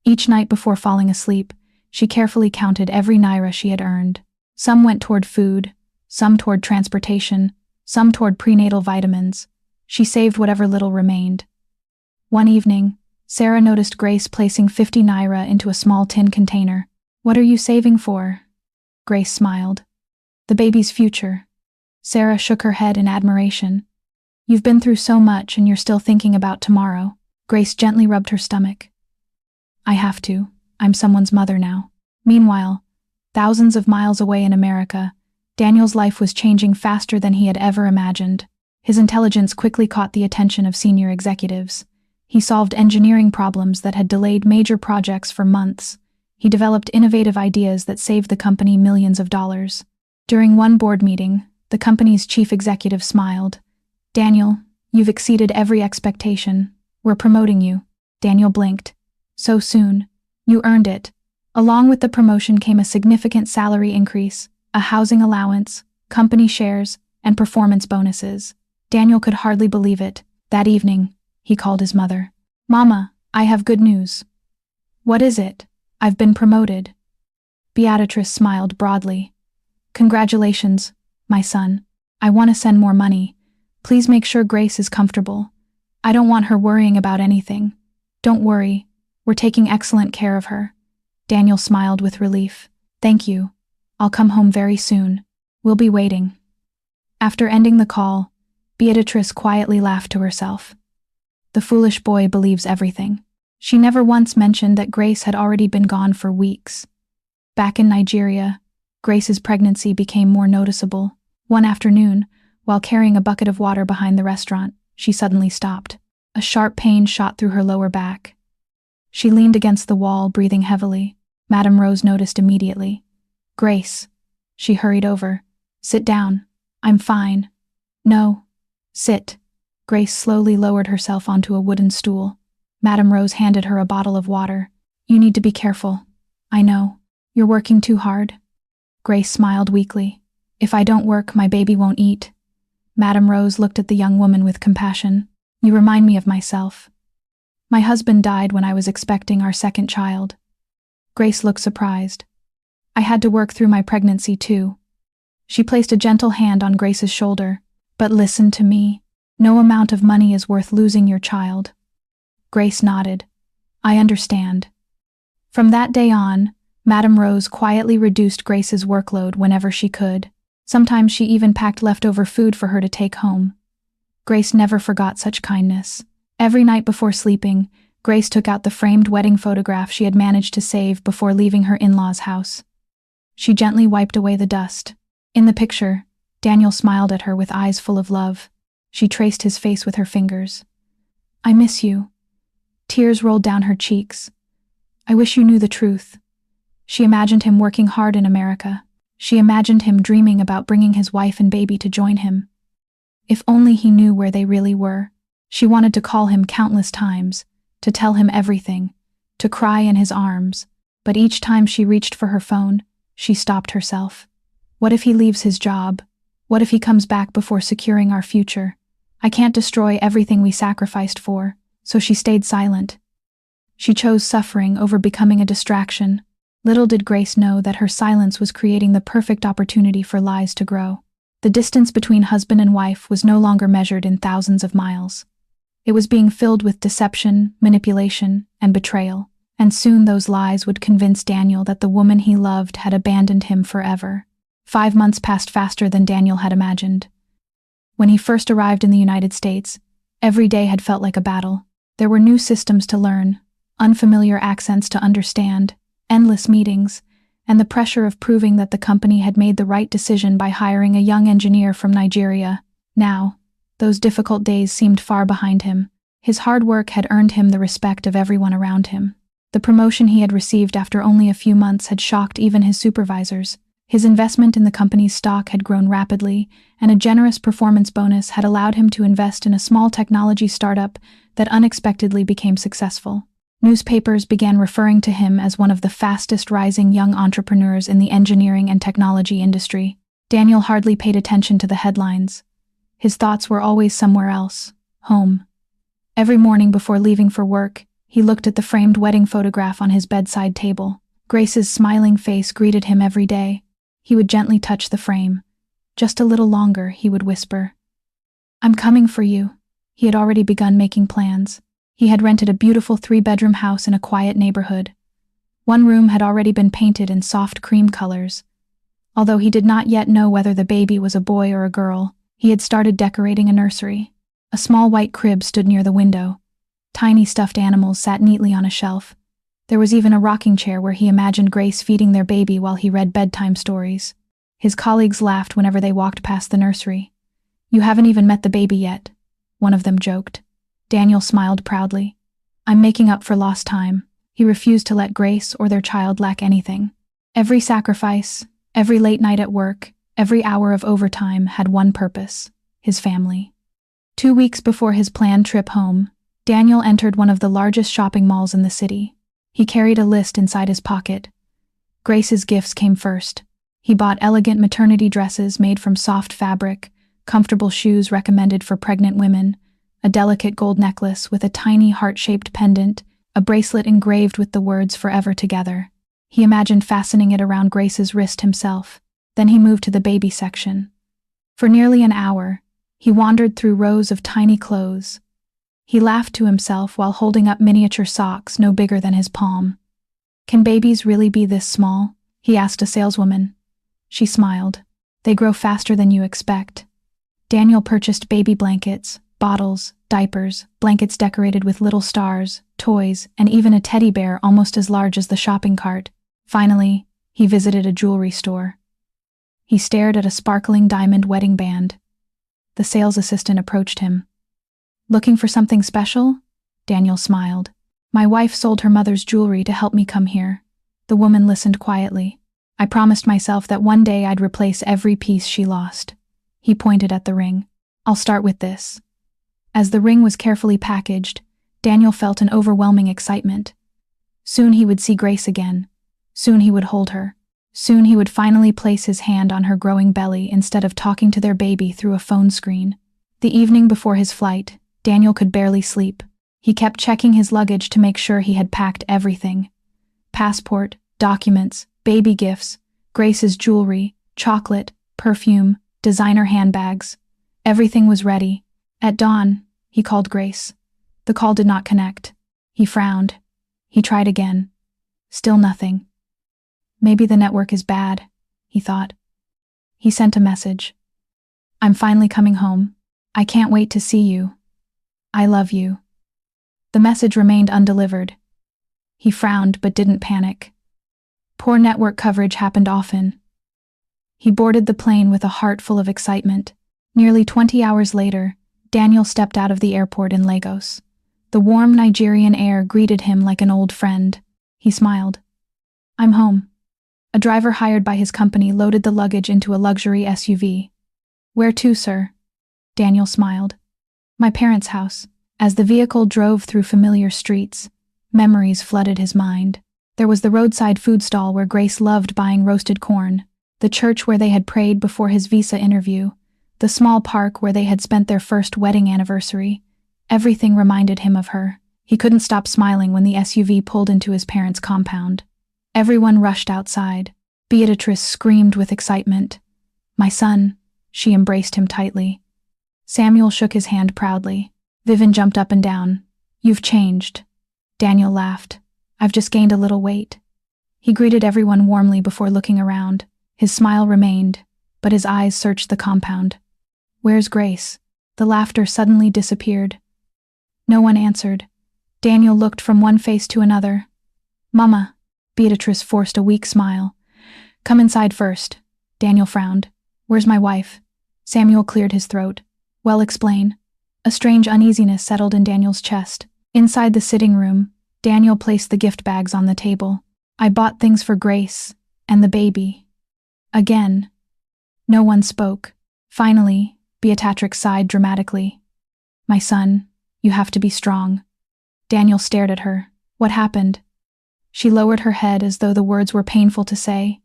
Each night before falling asleep, she carefully counted every naira she had earned. Some went toward food, some toward transportation, some toward prenatal vitamins. She saved whatever little remained. One evening, Sarah noticed Grace placing 50 naira into a small tin container. What are you saving for? Grace smiled. The baby's future. Sarah shook her head in admiration. You've been through so much and you're still thinking about tomorrow. Grace gently rubbed her stomach. I have to. I'm someone's mother now. Meanwhile, thousands of miles away in America, Daniel's life was changing faster than he had ever imagined. His intelligence quickly caught the attention of senior executives. He solved engineering problems that had delayed major projects for months. He developed innovative ideas that saved the company millions of dollars. During one board meeting, the company's chief executive smiled. Daniel, you've exceeded every expectation. We're promoting you. Daniel blinked. So soon. You earned it. Along with the promotion came a significant salary increase, a housing allowance, company shares, and performance bonuses. Daniel could hardly believe it. That evening, he called his mother. Mama, I have good news. What is it? I've been promoted. Beatrice smiled broadly. Congratulations, my son. I want to send more money. Please make sure Grace is comfortable. I don't want her worrying about anything. Don't worry. We're taking excellent care of her. Daniel smiled with relief. Thank you. I'll come home very soon. We'll be waiting. After ending the call, Beatrice quietly laughed to herself. The foolish boy believes everything. She never once mentioned that Grace had already been gone for weeks. Back in Nigeria, Grace's pregnancy became more noticeable. One afternoon, while carrying a bucket of water behind the restaurant, she suddenly stopped. A sharp pain shot through her lower back. She leaned against the wall, breathing heavily. Madame Rose noticed immediately. Grace. She hurried over. Sit down. I'm fine. No. Sit. Grace slowly lowered herself onto a wooden stool. Madame Rose handed her a bottle of water. You need to be careful. I know. You're working too hard. Grace smiled weakly. If I don't work, my baby won't eat. Madame Rose looked at the young woman with compassion. You remind me of myself. My husband died when I was expecting our second child. Grace looked surprised. I had to work through my pregnancy too. She placed a gentle hand on Grace's shoulder. But listen to me. No amount of money is worth losing your child. Grace nodded. I understand. From that day on, Madame Rose quietly reduced Grace's workload whenever she could. Sometimes she even packed leftover food for her to take home. Grace never forgot such kindness. Every night before sleeping, Grace took out the framed wedding photograph she had managed to save before leaving her in-laws' house. She gently wiped away the dust. In the picture, Daniel smiled at her with eyes full of love. She traced his face with her fingers. I miss you. Tears rolled down her cheeks. I wish you knew the truth. She imagined him working hard in America. She imagined him dreaming about bringing his wife and baby to join him. If only he knew where they really were. She wanted to call him countless times, to tell him everything, to cry in his arms, but each time she reached for her phone, she stopped herself. What if he leaves his job? What if he comes back before securing our future? I can't destroy everything we sacrificed for, so she stayed silent. She chose suffering over becoming a distraction. Little did Grace know that her silence was creating the perfect opportunity for lies to grow. The distance between husband and wife was no longer measured in thousands of miles. It was being filled with deception, manipulation, and betrayal, and soon those lies would convince Daniel that the woman he loved had abandoned him forever. 5 months passed faster than Daniel had imagined. When he first arrived in the United States, every day had felt like a battle. There were new systems to learn, unfamiliar accents to understand, endless meetings, and the pressure of proving that the company had made the right decision by hiring a young engineer from Nigeria. Now, those difficult days seemed far behind him. His hard work had earned him the respect of everyone around him. The promotion he had received after only a few months had shocked even his supervisors. His investment in the company's stock had grown rapidly, and a generous performance bonus had allowed him to invest in a small technology startup that unexpectedly became successful. Newspapers began referring to him as one of the fastest-rising young entrepreneurs in the engineering and technology industry. Daniel hardly paid attention to the headlines. His thoughts were always somewhere else, home. Every morning before leaving for work, he looked at the framed wedding photograph on his bedside table. Grace's smiling face greeted him every day. He would gently touch the frame. Just a little longer, he would whisper. "I'm coming for you." He had already begun making plans. He had rented a beautiful 3-bedroom house in a quiet neighborhood. One room had already been painted in soft cream colors. Although he did not yet know whether the baby was a boy or a girl, he had started decorating a nursery. A small white crib stood near the window. Tiny stuffed animals sat neatly on a shelf. There was even a rocking chair where he imagined Grace feeding their baby while he read bedtime stories. His colleagues laughed whenever they walked past the nursery. "You haven't even met the baby yet," one of them joked. Daniel smiled proudly. "I'm making up for lost time." He refused to let Grace or their child lack anything. Every sacrifice, every late night at work, every hour of overtime had one purpose: his family. 2 weeks before his planned trip home, Daniel entered one of the largest shopping malls in the city. He carried a list inside his pocket. Grace's gifts came first. He bought elegant maternity dresses made from soft fabric, comfortable shoes recommended for pregnant women, a delicate gold necklace with a tiny heart-shaped pendant, a bracelet engraved with the words "Forever Together." He imagined fastening it around Grace's wrist himself. Then he moved to the baby section. For nearly an hour, he wandered through rows of tiny clothes. He laughed to himself while holding up miniature socks no bigger than his palm. "Can babies really be this small?" he asked a saleswoman. She smiled. "They grow faster than you expect." Daniel purchased baby blankets, bottles, diapers, blankets decorated with little stars, toys, and even a teddy bear almost as large as the shopping cart. Finally, he visited a jewelry store. He stared at a sparkling diamond wedding band. The sales assistant approached him. "Looking for something special?" Daniel smiled. "My wife sold her mother's jewelry to help me come here." The woman listened quietly. "I promised myself that one day I'd replace every piece she lost." He pointed at the ring. "I'll start with this." As the ring was carefully packaged, Daniel felt an overwhelming excitement. Soon he would see Grace again. Soon he would hold her. Soon he would finally place his hand on her growing belly instead of talking to their baby through a phone screen. The evening before his flight, Daniel could barely sleep. He kept checking his luggage to make sure he had packed everything. Passport, documents, baby gifts, Grace's jewelry, chocolate, perfume, designer handbags. Everything was ready. At dawn, he called Grace. The call did not connect. He frowned. He tried again. Still nothing. "Maybe the network is bad," he thought. He sent a message. "I'm finally coming home. I can't wait to see you. I love you." The message remained undelivered. He frowned but didn't panic. Poor network coverage happened often. He boarded the plane with a heart full of excitement. Nearly 20 hours later, Daniel stepped out of the airport in Lagos. The warm Nigerian air greeted him like an old friend. He smiled. "I'm home." A driver hired by his company loaded the luggage into a luxury SUV. "Where to, sir?" Daniel smiled. "My parents' house." As the vehicle drove through familiar streets, memories flooded his mind. There was the roadside food stall where Grace loved buying roasted corn, the church where they had prayed before his visa interview, the small park where they had spent their first wedding anniversary. Everything reminded him of her. He couldn't stop smiling when the SUV pulled into his parents' compound. Everyone rushed outside. Beatrice screamed with excitement. "My son." She embraced him tightly. Samuel shook his hand proudly. Vivian jumped up and down. "You've changed." Daniel laughed. "I've just gained a little weight." He greeted everyone warmly before looking around. His smile remained, but his eyes searched the compound. "Where's Grace?" The laughter suddenly disappeared. No one answered. Daniel looked from one face to another. "Mama." Beatrice forced a weak smile. "Come inside first." Daniel frowned. "Where's my wife?" Samuel cleared his throat. "Well, explain." A strange uneasiness settled in Daniel's chest. Inside the sitting room, Daniel placed the gift bags on the table. "I bought things for Grace and the baby." Again. No one spoke. Finally, Beatrix sighed dramatically. "My son, you have to be strong." Daniel stared at her. "What happened?" She lowered her head as though the words were painful to say.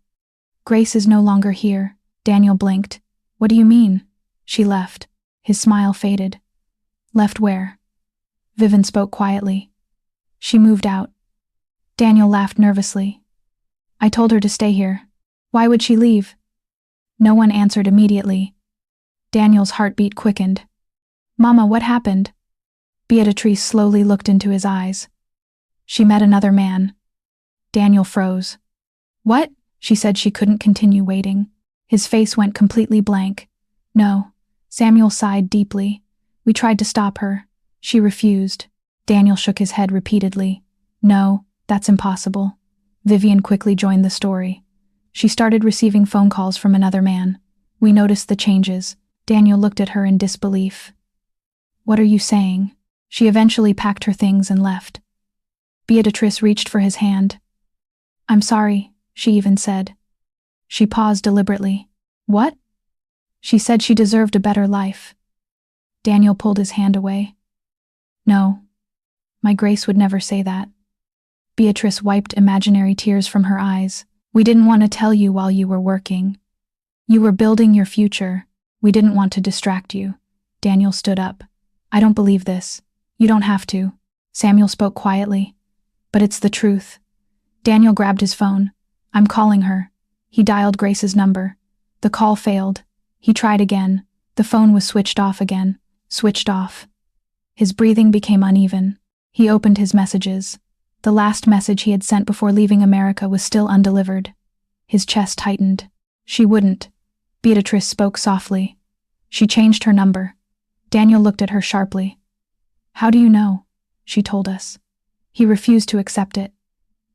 "Grace is no longer here." Daniel blinked. "What do you mean?" "She left." His smile faded. "Left where?" Vivian spoke quietly. "She moved out." Daniel laughed nervously. "I told her to stay here." "Why would she leave?" No one answered immediately. Daniel's heartbeat quickened. "Mama, what happened?" Beatrice slowly looked into his eyes. "She met another man." Daniel froze. "What?" She said she couldn't continue waiting. His face went completely blank. "No." Samuel sighed deeply. "We tried to stop her. She refused." Daniel shook his head repeatedly. "No, that's impossible." Vivian quickly joined the story. "She started receiving phone calls from another man. We noticed the changes." Daniel looked at her in disbelief. "What are you saying?" She eventually packed her things and left. Beatrice reached for his hand. "I'm sorry," she even said. She paused deliberately. "What?" "She said she deserved a better life." Daniel pulled his hand away. "No, my Grace would never say that." Beatrice wiped imaginary tears from her eyes. "We didn't want to tell you while you were working. You were building your future. We didn't want to distract you." Daniel stood up. "I don't believe this." "You don't have to." Samuel spoke quietly. "But it's the truth." Daniel grabbed his phone. "I'm calling her." He dialed Grace's number. The call failed. He tried again. The phone was switched off again. Switched off. His breathing became uneven. He opened his messages. The last message he had sent before leaving America was still undelivered. His chest tightened. "She wouldn't." Beatrice spoke softly. "She changed her number." Daniel looked at her sharply. "How do you know?" "She told us." He refused to accept it.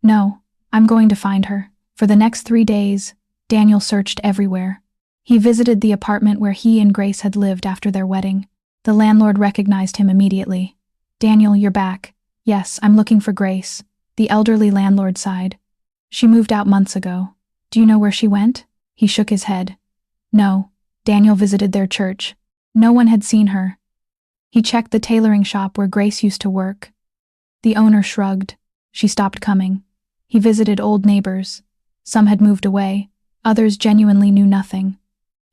"No, I'm going to find her." For the next 3 days, Daniel searched everywhere. He visited the apartment where he and Grace had lived after their wedding. The landlord recognized him immediately. "Daniel, you're back." "Yes, I'm looking for Grace." The elderly landlord sighed. "She moved out months ago." "Do you know where she went?" He shook his head. "No." Daniel visited their church. No one had seen her. He checked the tailoring shop where Grace used to work. The owner shrugged. She stopped coming. He visited old neighbors. Some had moved away. Others genuinely knew nothing.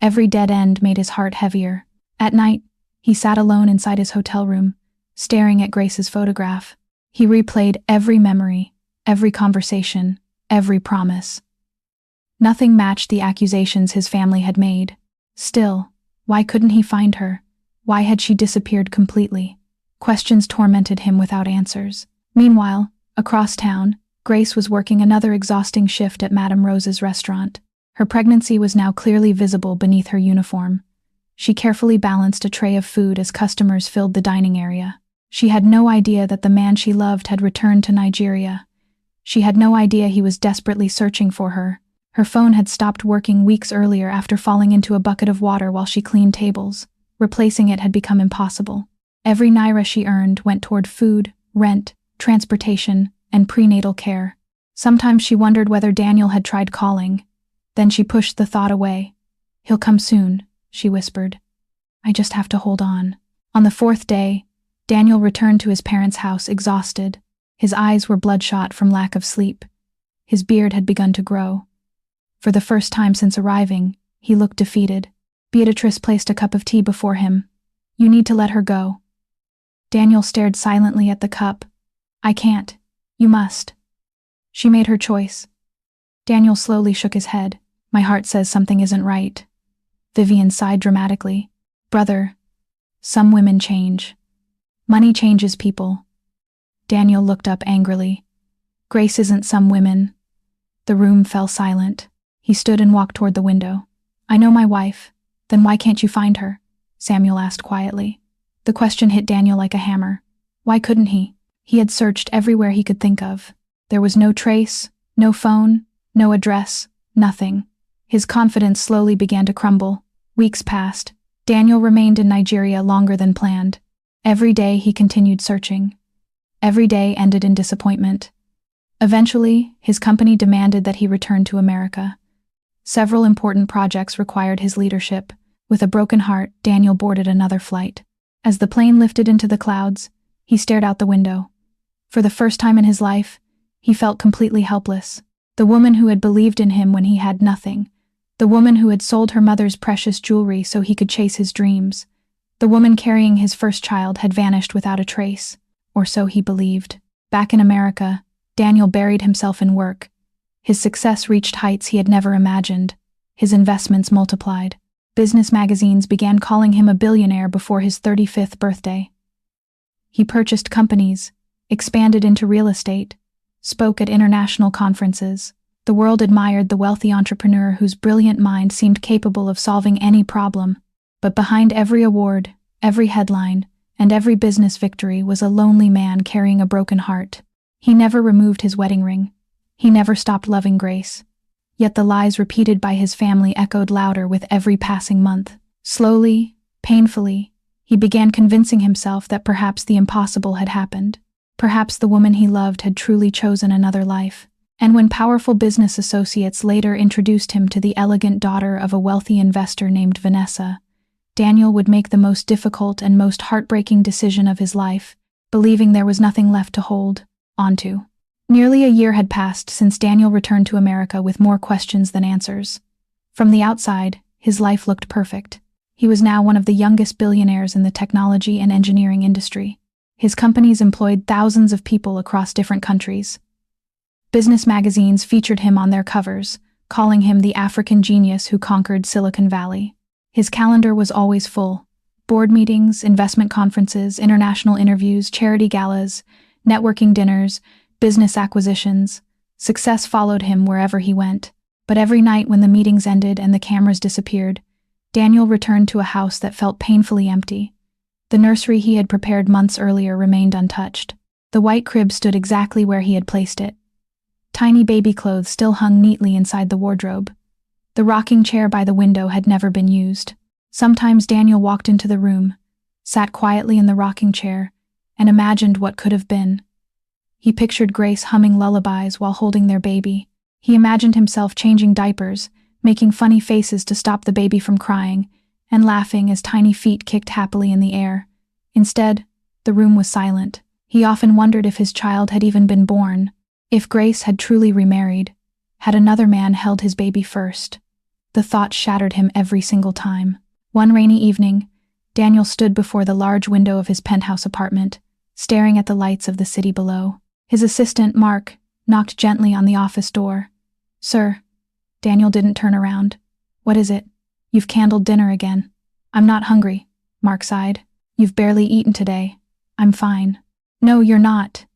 Every dead end made his heart heavier. At night, he sat alone inside his hotel room, staring at Grace's photograph. He replayed every memory, every conversation, every promise. Nothing matched the accusations his family had made. Still, why couldn't he find her? Why had she disappeared completely? Questions tormented him without answers. Meanwhile, across town, Grace was working another exhausting shift at Madame Rose's restaurant. Her pregnancy was now clearly visible beneath her uniform. She carefully balanced a tray of food as customers filled the dining area. She had no idea that the man she loved had returned to Nigeria. She had no idea he was desperately searching for her. Her phone had stopped working weeks earlier after falling into a bucket of water while she cleaned tables. Replacing it had become impossible. Every naira she earned went toward food, rent, transportation, and prenatal care. Sometimes she wondered whether Daniel had tried calling. Then she pushed the thought away. "He'll come soon," she whispered. "I just have to hold on." On the fourth day, Daniel returned to his parents' house exhausted. His eyes were bloodshot from lack of sleep. His beard had begun to grow. For the first time since arriving, he looked defeated. Beatrice placed a cup of tea before him. "You need to let her go." Daniel stared silently at the cup. "I can't. You must." She made her choice. Daniel slowly shook his head. "My heart says something isn't right." Vivian sighed dramatically. "Brother, some women change. Money changes people." Daniel looked up angrily. "Grace isn't some women." The room fell silent. He stood and walked toward the window. "I know my wife. Then why can't you find her?" Samuel asked quietly. The question hit Daniel like a hammer. Why couldn't he? He had searched everywhere he could think of. There was no trace, no phone, no address, nothing. His confidence slowly began to crumble. Weeks passed. Daniel remained in Nigeria longer than planned. Every day he continued searching. Every day ended in disappointment. Eventually, his company demanded that he return to America. Several important projects required his leadership. With a broken heart, Daniel boarded another flight. As the plane lifted into the clouds, he stared out the window. For the first time in his life, he felt completely helpless. The woman who had believed in him when he had nothing. The woman who had sold her mother's precious jewelry so he could chase his dreams. The woman carrying his first child had vanished without a trace, or so he believed. Back in America, Daniel buried himself in work. His success reached heights he had never imagined. His investments multiplied. Business magazines began calling him a billionaire before his 35th birthday. He purchased companies, expanded into real estate, spoke at international conferences. The world admired the wealthy entrepreneur whose brilliant mind seemed capable of solving any problem. But behind every award, every headline, and every business victory was a lonely man carrying a broken heart. He never removed his wedding ring. He never stopped loving Grace. Yet the lies repeated by his family echoed louder with every passing month. Slowly, painfully, he began convincing himself that perhaps the impossible had happened. Perhaps the woman he loved had truly chosen another life. And when powerful business associates later introduced him to the elegant daughter of a wealthy investor named Vanessa, Daniel would make the most difficult and most heartbreaking decision of his life, believing there was nothing left to hold onto. Nearly a year had passed since Daniel returned to America with more questions than answers. From the outside, his life looked perfect. He was now one of the youngest billionaires in the technology and engineering industry. His companies employed thousands of people across different countries. Business magazines featured him on their covers, calling him the African genius who conquered Silicon Valley. His calendar was always full. Board meetings, investment conferences, international interviews, charity galas, networking dinners, business acquisitions. Success followed him wherever he went. But every night when the meetings ended and the cameras disappeared, Daniel returned to a house that felt painfully empty. The nursery he had prepared months earlier remained untouched. The white crib stood exactly where he had placed it. Tiny baby clothes still hung neatly inside the wardrobe. The rocking chair by the window had never been used. Sometimes Daniel walked into the room, sat quietly in the rocking chair, and imagined what could have been. He pictured Grace humming lullabies while holding their baby. He imagined himself changing diapers, making funny faces to stop the baby from crying, and laughing as tiny feet kicked happily in the air. Instead, the room was silent. He often wondered if his child had even been born, if Grace had truly remarried, had another man held his baby first. The thought shattered him every single time. One rainy evening, Daniel stood before the large window of his penthouse apartment, staring at the lights of the city below. His assistant, Mark, knocked gently on the office door. "Sir." Daniel didn't turn around. "What is it?" "You've candled dinner again." "I'm not hungry," Mark sighed. "You've barely eaten today." "I'm fine." "No, you're not."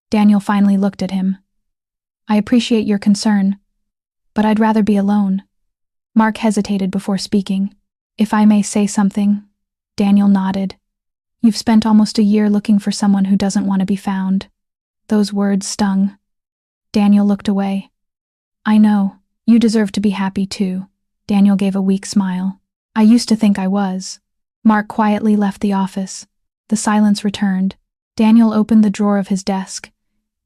Daniel finally looked at him. "I appreciate your concern, but I'd rather be alone." Mark hesitated before speaking. "If I may say something." Daniel nodded. "You've spent almost a year looking for someone who doesn't want to be found." Those words stung. Daniel looked away. "I know. You deserve to be happy too." Daniel gave a weak smile. "I used to think I was." Mark quietly left the office. The silence returned. Daniel opened the drawer of his desk.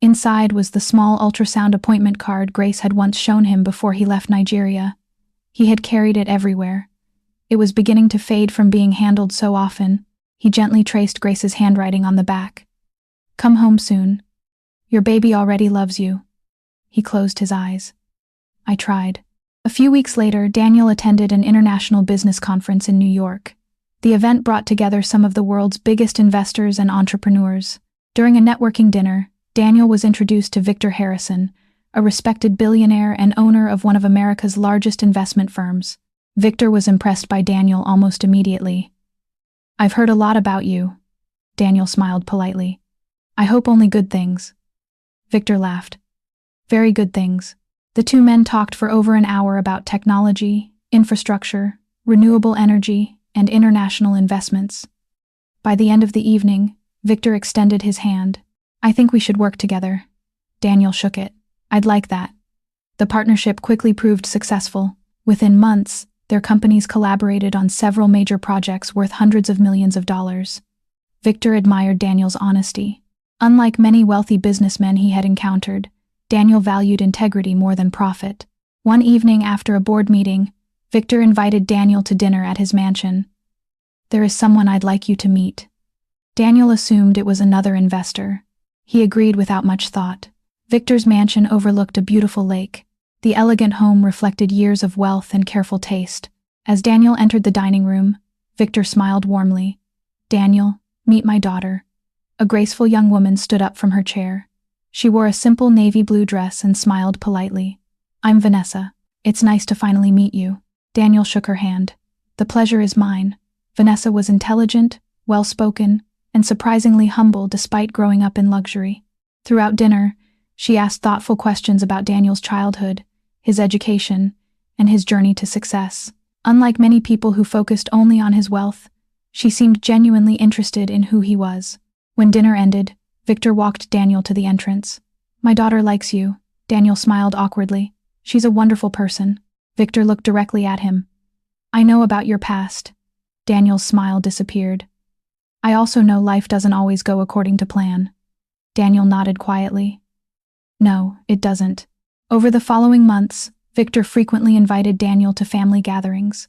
Inside was the small ultrasound appointment card Grace had once shown him before he left Nigeria. He had carried it everywhere. It was beginning to fade from being handled so often. He gently traced Grace's handwriting on the back. "Come home soon. Your baby already loves you." He closed his eyes. "I tried." A few weeks later, Daniel attended an international business conference in New York. The event brought together some of the world's biggest investors and entrepreneurs. During a networking dinner, Daniel was introduced to Victor Harrison, a respected billionaire and owner of one of America's largest investment firms. Victor was impressed by Daniel almost immediately. "I've heard a lot about you." Daniel smiled politely. "I hope only good things." Victor laughed. "Very good things." The two men talked for over an hour about technology, infrastructure, renewable energy, and international investments. By the end of the evening, Victor extended his hand. "I think we should work together." Daniel shook it. "I'd like that." The partnership quickly proved successful. Within months, their companies collaborated on several major projects worth hundreds of millions of dollars. Victor admired Daniel's honesty. Unlike many wealthy businessmen he had encountered, Daniel valued integrity more than profit. One evening after a board meeting, Victor invited Daniel to dinner at his mansion. "There is someone I'd like you to meet." Daniel assumed it was another investor. He agreed without much thought. Victor's mansion overlooked a beautiful lake. The elegant home reflected years of wealth and careful taste. As Daniel entered the dining room, Victor smiled warmly. "Daniel, meet my daughter." A graceful young woman stood up from her chair. She wore a simple navy blue dress and smiled politely. "I'm Vanessa. It's nice to finally meet you." Daniel shook her hand. "The pleasure is mine." Vanessa was intelligent, well-spoken, and surprisingly humble despite growing up in luxury. Throughout dinner, she asked thoughtful questions about Daniel's childhood, his education, and his journey to success. Unlike many people who focused only on his wealth, she seemed genuinely interested in who he was. When dinner ended, Victor walked Daniel to the entrance. "My daughter likes you." Daniel smiled awkwardly. "She's a wonderful person." Victor looked directly at him. "I know about your past." Daniel's smile disappeared. "I also know life doesn't always go according to plan." Daniel nodded quietly. "No, it doesn't." Over the following months, Victor frequently invited Daniel to family gatherings.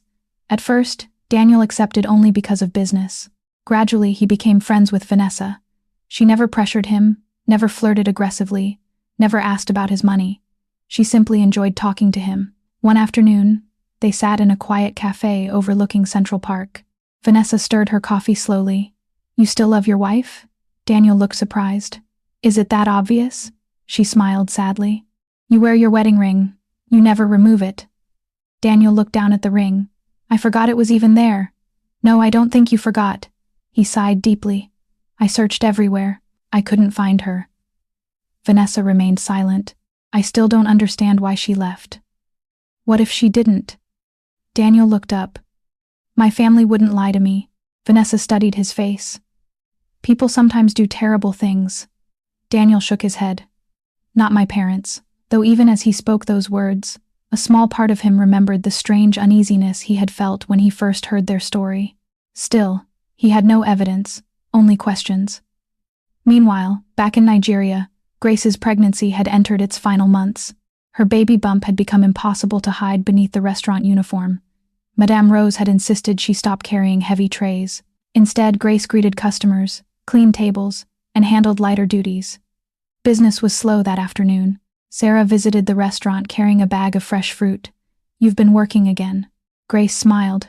At first, Daniel accepted only because of business. Gradually, he became friends with Vanessa. She never pressured him, never flirted aggressively, never asked about his money. She simply enjoyed talking to him. One afternoon, they sat in a quiet cafe overlooking Central Park. Vanessa stirred her coffee slowly. "You still love your wife?" Daniel looked surprised. "Is it that obvious?" She smiled sadly. "You wear your wedding ring. You never remove it." Daniel looked down at the ring. "I forgot it was even there." "No, I don't think you forgot." He sighed deeply. "I searched everywhere. I couldn't find her." Vanessa remained silent. "I still don't understand why she left." "What if she didn't?" Daniel looked up. "My family wouldn't lie to me." Vanessa studied his face. "People sometimes do terrible things." Daniel shook his head. "Not my parents." Though even as he spoke those words, a small part of him remembered the strange uneasiness he had felt when he first heard their story. Still, he had no evidence, only questions. Meanwhile, back in Nigeria, Grace's pregnancy had entered its final months. Her baby bump had become impossible to hide beneath the restaurant uniform. Madame Rose had insisted she stop carrying heavy trays. Instead, Grace greeted customers, cleaned tables, and handled lighter duties. Business was slow that afternoon. Sarah visited the restaurant carrying a bag of fresh fruit. "You've been working again." Grace smiled.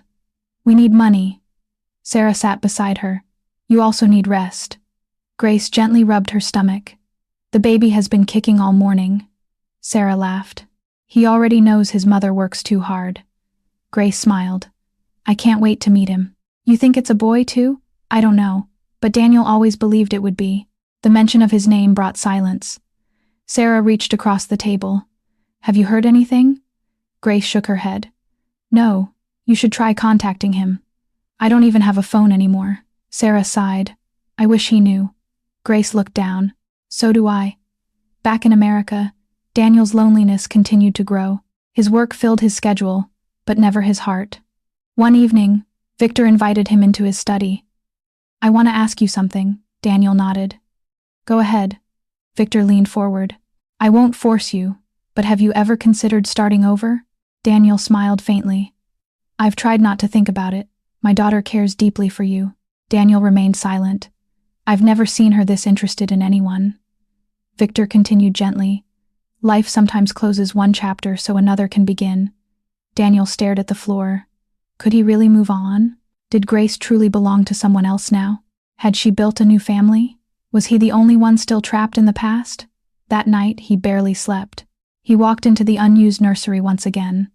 "We need money." Sarah sat beside her. "You also need rest." Grace gently rubbed her stomach. "The baby has been kicking all morning." Sarah laughed. "He already knows his mother works too hard." Grace smiled. "I can't wait to meet him." "You think it's a boy too?" "I don't know, but Daniel always believed it would be." The mention of his name brought silence. Sarah reached across the table. "Have you heard anything?" Grace shook her head. "No, you should try contacting him." "I don't even have a phone anymore." Sarah sighed. "I wish he knew." Grace looked down. "So do I." Back in America, Daniel's loneliness continued to grow. His work filled his schedule, but never his heart. One evening, Victor invited him into his study. "I want to ask you something," Daniel nodded. "Go ahead." Victor leaned forward. I won't force you, but have you ever considered starting over? Daniel smiled faintly. I've tried not to think about it. My daughter cares deeply for you. Daniel remained silent. I've never seen her this interested in anyone. Victor continued gently. Life sometimes closes one chapter so another can begin. Daniel stared at the floor. Could he really move on? Did Grace truly belong to someone else now? Had she built a new family? Was he the only one still trapped in the past? That night, he barely slept. He walked into the unused nursery once again.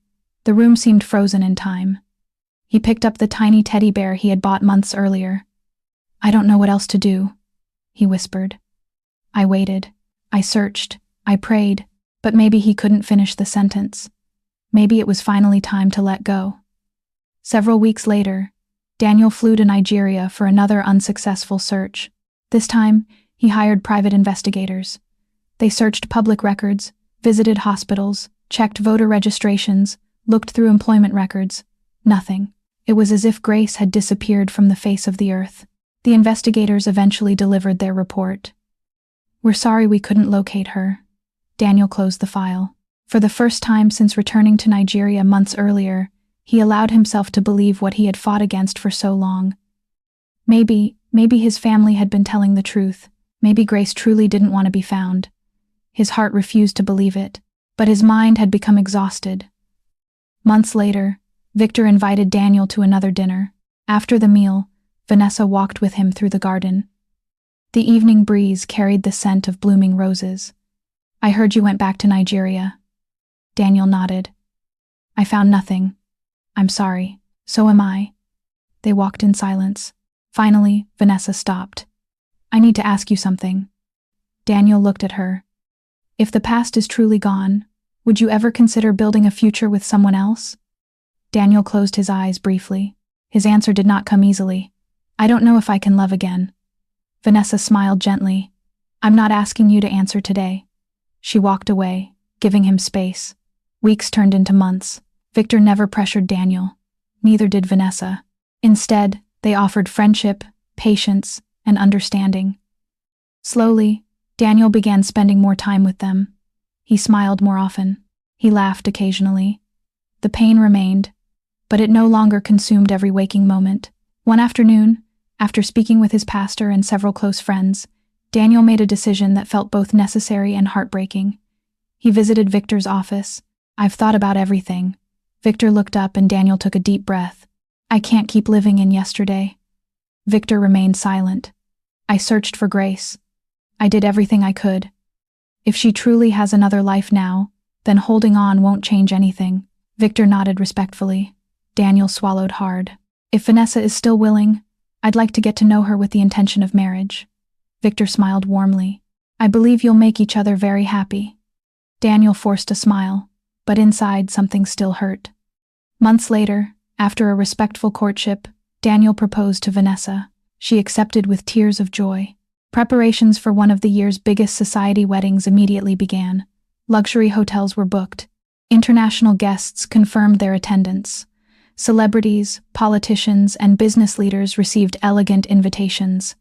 The room seemed frozen in time. He picked up the tiny teddy bear he had bought months earlier. I don't know what else to do, he whispered. I waited. I searched. I prayed. But maybe he couldn't finish the sentence. Maybe it was finally time to let go. Several weeks later, Daniel flew to Nigeria for another unsuccessful search. This time, he hired private investigators. They searched public records, visited hospitals, checked voter registrations, looked through employment records. Nothing. It was as if Grace had disappeared from the face of the earth. The investigators eventually delivered their report. We're sorry we couldn't locate her. Daniel closed the file. For the first time since returning to Nigeria months earlier, he allowed himself to believe what he had fought against for so long. Maybe his family had been telling the truth. Maybe Grace truly didn't want to be found. His heart refused to believe it, but his mind had become exhausted. Months later, Victor invited Daniel to another dinner. After the meal, Vanessa walked with him through the garden. The evening breeze carried the scent of blooming roses. I heard you went back to Nigeria. Daniel nodded. I found nothing. I'm sorry. So am I. They walked in silence. Finally, Vanessa stopped. I need to ask you something. Daniel looked at her. If the past is truly gone, would you ever consider building a future with someone else? Daniel closed his eyes briefly. His answer did not come easily. I don't know if I can love again. Vanessa smiled gently. I'm not asking you to answer today. She walked away, giving him space. Weeks turned into months. Victor never pressured Daniel. Neither did Vanessa. Instead, they offered friendship, patience, and understanding. Slowly, Daniel began spending more time with them. He smiled more often. He laughed occasionally. The pain remained, but it no longer consumed every waking moment. One afternoon, after speaking with his pastor and several close friends, Daniel made a decision that felt both necessary and heartbreaking. He visited Victor's office. I've thought about everything. Victor looked up and Daniel took a deep breath. I can't keep living in yesterday. Victor remained silent. I searched for Grace. I did everything I could. If she truly has another life now, then holding on won't change anything. Victor nodded respectfully. Daniel swallowed hard. If Vanessa is still willing, I'd like to get to know her with the intention of marriage. Victor smiled warmly. I believe you'll make each other very happy. Daniel forced a smile, but inside something still hurt. Months later, after a respectful courtship, Daniel proposed to Vanessa. She accepted with tears of joy. Preparations for one of the year's biggest society weddings immediately began. Luxury hotels were booked. International guests confirmed their attendance. Celebrities, politicians, and business leaders received elegant invitations.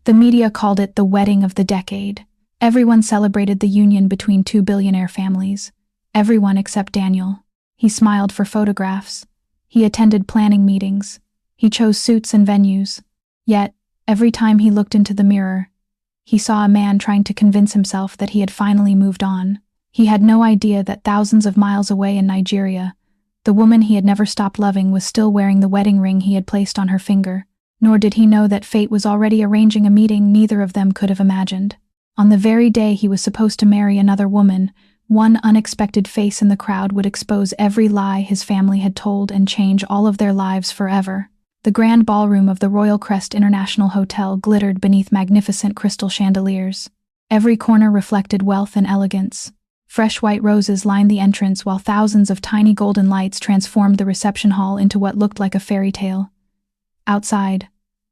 The media called it the wedding of the decade. Everyone celebrated the union between two billionaire families. Everyone except Daniel. He smiled for photographs. He attended planning meetings. He chose suits and venues. Yet, every time he looked into the mirror, he saw a man trying to convince himself that he had finally moved on. He had no idea that thousands of miles away in Nigeria, the woman he had never stopped loving was still wearing the wedding ring he had placed on her finger. Nor did he know that fate was already arranging a meeting neither of them could have imagined. On the very day he was supposed to marry another woman, one unexpected face in the crowd would expose every lie his family had told and change all of their lives forever. The grand ballroom of the Royal Crest International Hotel glittered beneath magnificent crystal chandeliers. Every corner reflected wealth and elegance. Fresh white roses lined the entrance while thousands of tiny golden lights transformed the reception hall into what looked like a fairy tale. Outside,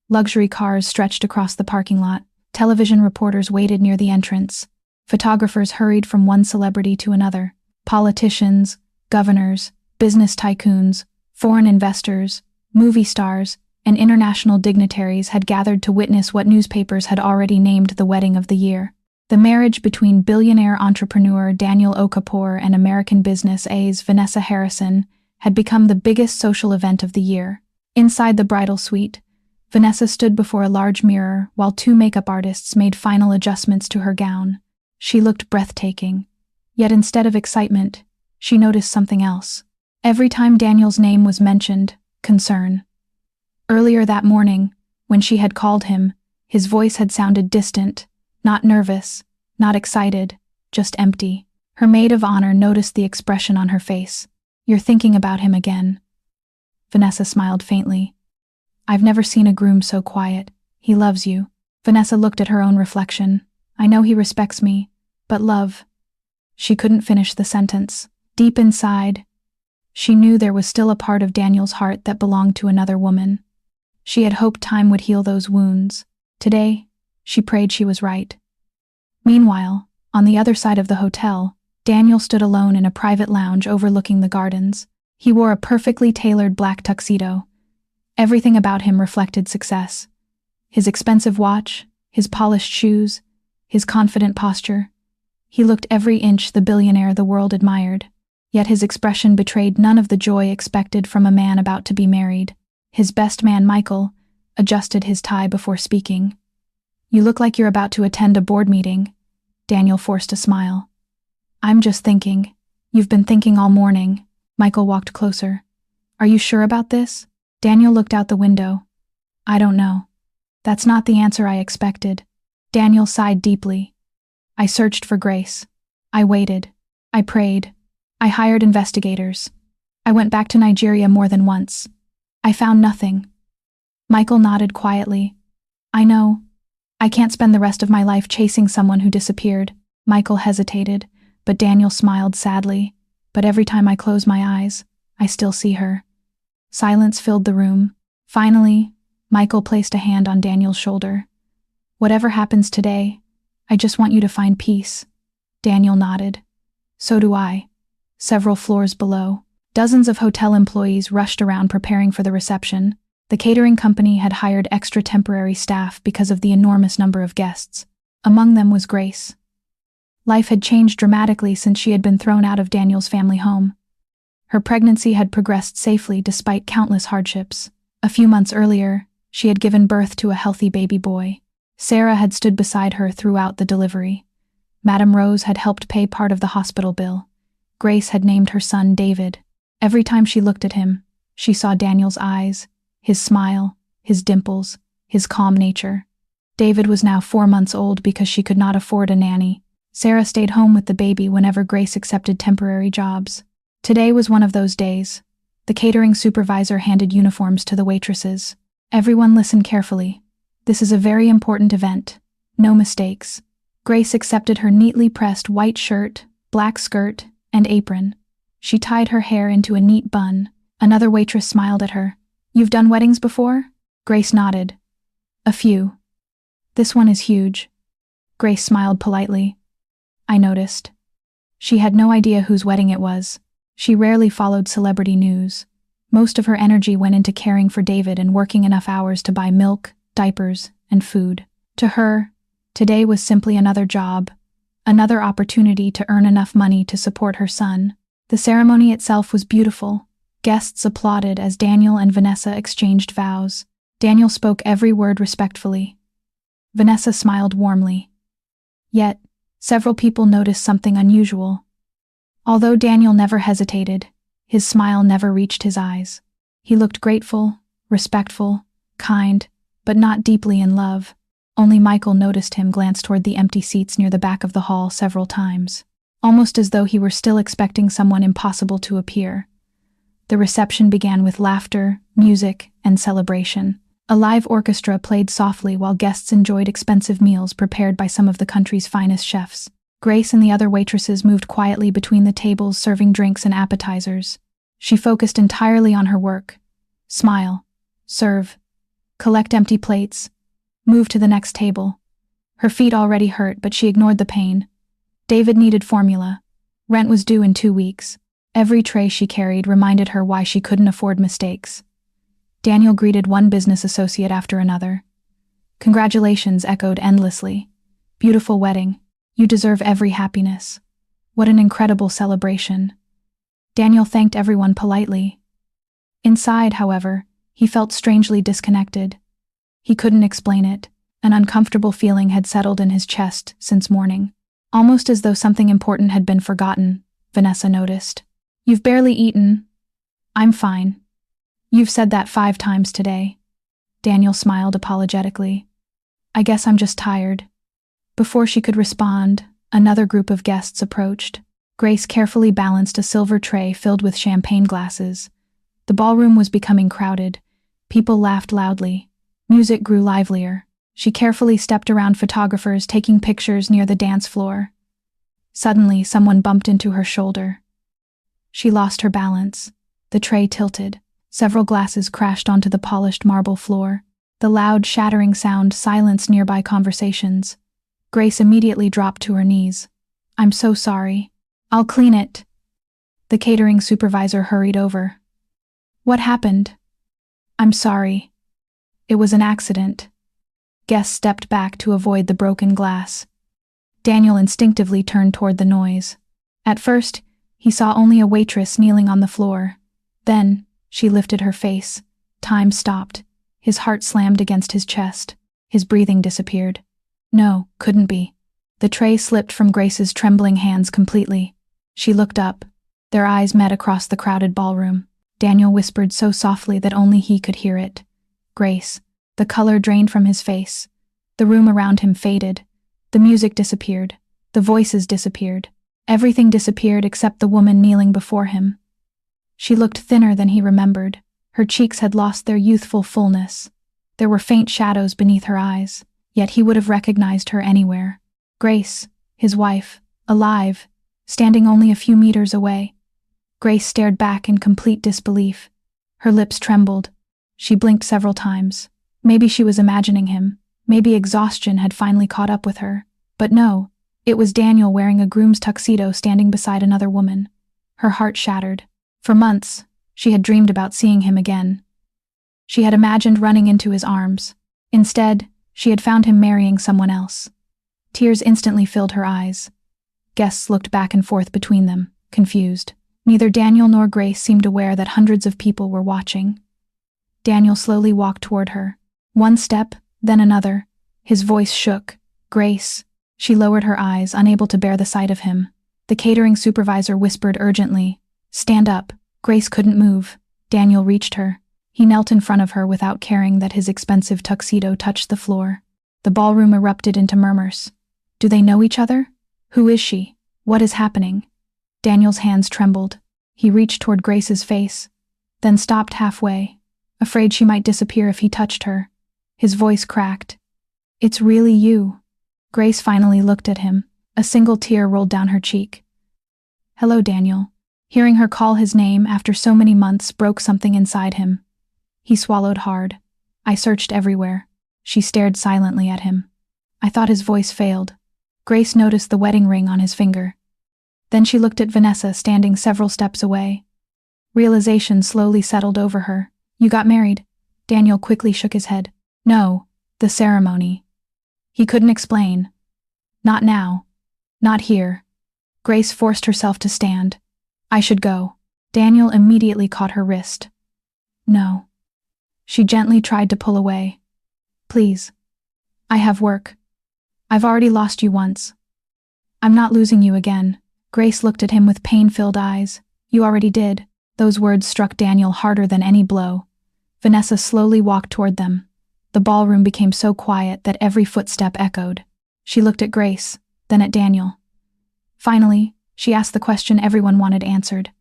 luxury cars stretched across the parking lot. Television reporters waited near the entrance. Photographers hurried from one celebrity to another. Politicians, governors, business tycoons, foreign investors, movie stars, and international dignitaries had gathered to witness what newspapers had already named the wedding of the year. The marriage between billionaire entrepreneur Daniel Okapoor and American business A's Vanessa Harrison had become the biggest social event of the year. Inside the bridal suite, Vanessa stood before a large mirror while two makeup artists made final adjustments to her gown. She looked breathtaking. Yet instead of excitement, she noticed something else. Every time Daniel's name was mentioned, concern. Earlier that morning, when she had called him, his voice had sounded distant, not nervous, not excited, just empty. Her maid of honor noticed the expression on her face. "You're thinking about him again." Vanessa smiled faintly. "I've never seen a groom so quiet. He loves you." Vanessa looked at her own reflection. "I know he respects me, but love..." She couldn't finish the sentence. Deep inside, she knew there was still a part of Daniel's heart that belonged to another woman. She had hoped time would heal those wounds. Today, she prayed she was right. Meanwhile, on the other side of the hotel, Daniel stood alone in a private lounge overlooking the gardens. He wore a perfectly tailored black tuxedo. Everything about him reflected success. His expensive watch, his polished shoes, his confident posture. He looked every inch the billionaire the world admired. Yet his expression betrayed none of the joy expected from a man about to be married. His best man, Michael, adjusted his tie before speaking. "You look like you're about to attend a board meeting." Daniel forced a smile. "I'm just thinking." "You've been thinking all morning." Michael walked closer. "Are you sure about this?" Daniel looked out the window. "I don't know." "That's not the answer I expected." Daniel sighed deeply. "I searched for Grace. I waited. I prayed. I hired investigators. I went back to Nigeria more than once. I found nothing." Michael nodded quietly. "I know. I can't spend the rest of my life chasing someone who disappeared." Michael hesitated, but Daniel smiled sadly. "But every time I close my eyes, I still see her." Silence filled the room. Finally, Michael placed a hand on Daniel's shoulder. "Whatever happens today, I just want you to find peace." Daniel nodded. "So do I." Several floors below, dozens of hotel employees rushed around preparing for the reception. The catering company had hired extra temporary staff because of the enormous number of guests. Among them was Grace. Life had changed dramatically since she had been thrown out of Daniel's family home. Her pregnancy had progressed safely despite countless hardships. A few months earlier, she had given birth to a healthy baby boy. Sarah had stood beside her throughout the delivery. Madame Rose had helped pay part of the hospital bill. Grace had named her son David. Every time she looked at him, she saw Daniel's eyes, his smile, his dimples, his calm nature. David was now 4 months old because she could not afford a nanny. Sarah stayed home with the baby whenever Grace accepted temporary jobs. Today was one of those days. The catering supervisor handed uniforms to the waitresses. "Everyone listen carefully. This is a very important event. No mistakes." Grace accepted her neatly pressed white shirt, black skirt, and apron. She tied her hair into a neat bun. Another waitress smiled at her. "You've done weddings before?" Grace nodded. "A few. This one is huge." Grace smiled politely. "I noticed." She had no idea whose wedding it was. She rarely followed celebrity news. Most of her energy went into caring for David and working enough hours to buy milk, diapers, and food. To her, today was simply another job, another opportunity to earn enough money to support her son. The ceremony itself was beautiful. Guests applauded as Daniel and Vanessa exchanged vows. Daniel spoke every word respectfully. Vanessa smiled warmly. Yet, several people noticed something unusual. Although Daniel never hesitated, his smile never reached his eyes. He looked grateful, respectful, kind, but not deeply in love. Only Michael noticed him glance toward the empty seats near the back of the hall several times, almost as though he were still expecting someone impossible to appear. The reception began with laughter, music, and celebration. A live orchestra played softly while guests enjoyed expensive meals prepared by some of the country's finest chefs. Grace and the other waitresses moved quietly between the tables serving drinks and appetizers. She focused entirely on her work. Smile, serve, collect empty plates, move to the next table. Her feet already hurt, but she ignored the pain. David needed formula. Rent was due in 2 weeks. Every tray she carried reminded her why she couldn't afford mistakes. Daniel greeted one business associate after another. Congratulations echoed endlessly. Beautiful wedding. You deserve every happiness. What an incredible celebration. Daniel thanked everyone politely. Inside, however, he felt strangely disconnected. He couldn't explain it. An uncomfortable feeling had settled in his chest since morning. Almost as though something important had been forgotten, Vanessa noticed. You've barely eaten. I'm fine. You've said that 5 times today. Daniel smiled apologetically. I guess I'm just tired. Before she could respond, another group of guests approached. Grace carefully balanced a silver tray filled with champagne glasses. The ballroom was becoming crowded. People laughed loudly. Music grew livelier. She carefully stepped around photographers taking pictures near the dance floor. Suddenly, someone bumped into her shoulder. She lost her balance. The tray tilted. Several glasses crashed onto the polished marble floor. The loud, shattering sound silenced nearby conversations. Grace immediately dropped to her knees. I'm so sorry. I'll clean it. The catering supervisor hurried over. What happened? I'm sorry. It was an accident. Guests stepped back to avoid the broken glass. Daniel instinctively turned toward the noise. At first, he saw only a waitress kneeling on the floor. Then, she lifted her face. Time stopped. His heart slammed against his chest. His breathing disappeared. No, couldn't be. The tray slipped from Grace's trembling hands completely. She looked up. Their eyes met across the crowded ballroom. Daniel whispered so softly that only he could hear it. Grace. The color drained from his face. The room around him faded. The music disappeared. The voices disappeared. Everything disappeared except the woman kneeling before him. She looked thinner than he remembered. Her cheeks had lost their youthful fullness. There were faint shadows beneath her eyes, yet he would have recognized her anywhere. Grace, his wife, alive, standing only a few meters away. Grace stared back in complete disbelief. Her lips trembled. She blinked several times. Maybe she was imagining him. Maybe exhaustion had finally caught up with her. But no, it was Daniel wearing a groom's tuxedo standing beside another woman. Her heart shattered. For months, she had dreamed about seeing him again. She had imagined running into his arms. Instead, she had found him marrying someone else. Tears instantly filled her eyes. Guests looked back and forth between them, confused. Neither Daniel nor Grace seemed aware that hundreds of people were watching. Daniel slowly walked toward her. One step, then another. His voice shook. Grace. She lowered her eyes, unable to bear the sight of him. The catering supervisor whispered urgently, Stand up. Grace couldn't move. Daniel reached her. He knelt in front of her without caring that his expensive tuxedo touched the floor. The ballroom erupted into murmurs. Do they know each other? Who is she? What is happening? Daniel's hands trembled. He reached toward Grace's face, then stopped halfway, afraid she might disappear if he touched her. His voice cracked. It's really you. Grace finally looked at him. A single tear rolled down her cheek. Hello, Daniel. Hearing her call his name after so many months broke something inside him. He swallowed hard. I searched everywhere. She stared silently at him. I thought his voice failed. Grace noticed the wedding ring on his finger. Then she looked at Vanessa standing several steps away. Realization slowly settled over her. You got married? Daniel quickly shook his head. No, the ceremony. He couldn't explain. Not now. Not here. Grace forced herself to stand. I should go. Daniel immediately caught her wrist. No. She gently tried to pull away. Please. I have work. I've already lost you once. I'm not losing you again. Grace looked at him with pain-filled eyes. You already did. Those words struck Daniel harder than any blow. Vanessa slowly walked toward them. The ballroom became so quiet that every footstep echoed. She looked at Grace, then at Daniel. Finally, she asked the question everyone wanted answered.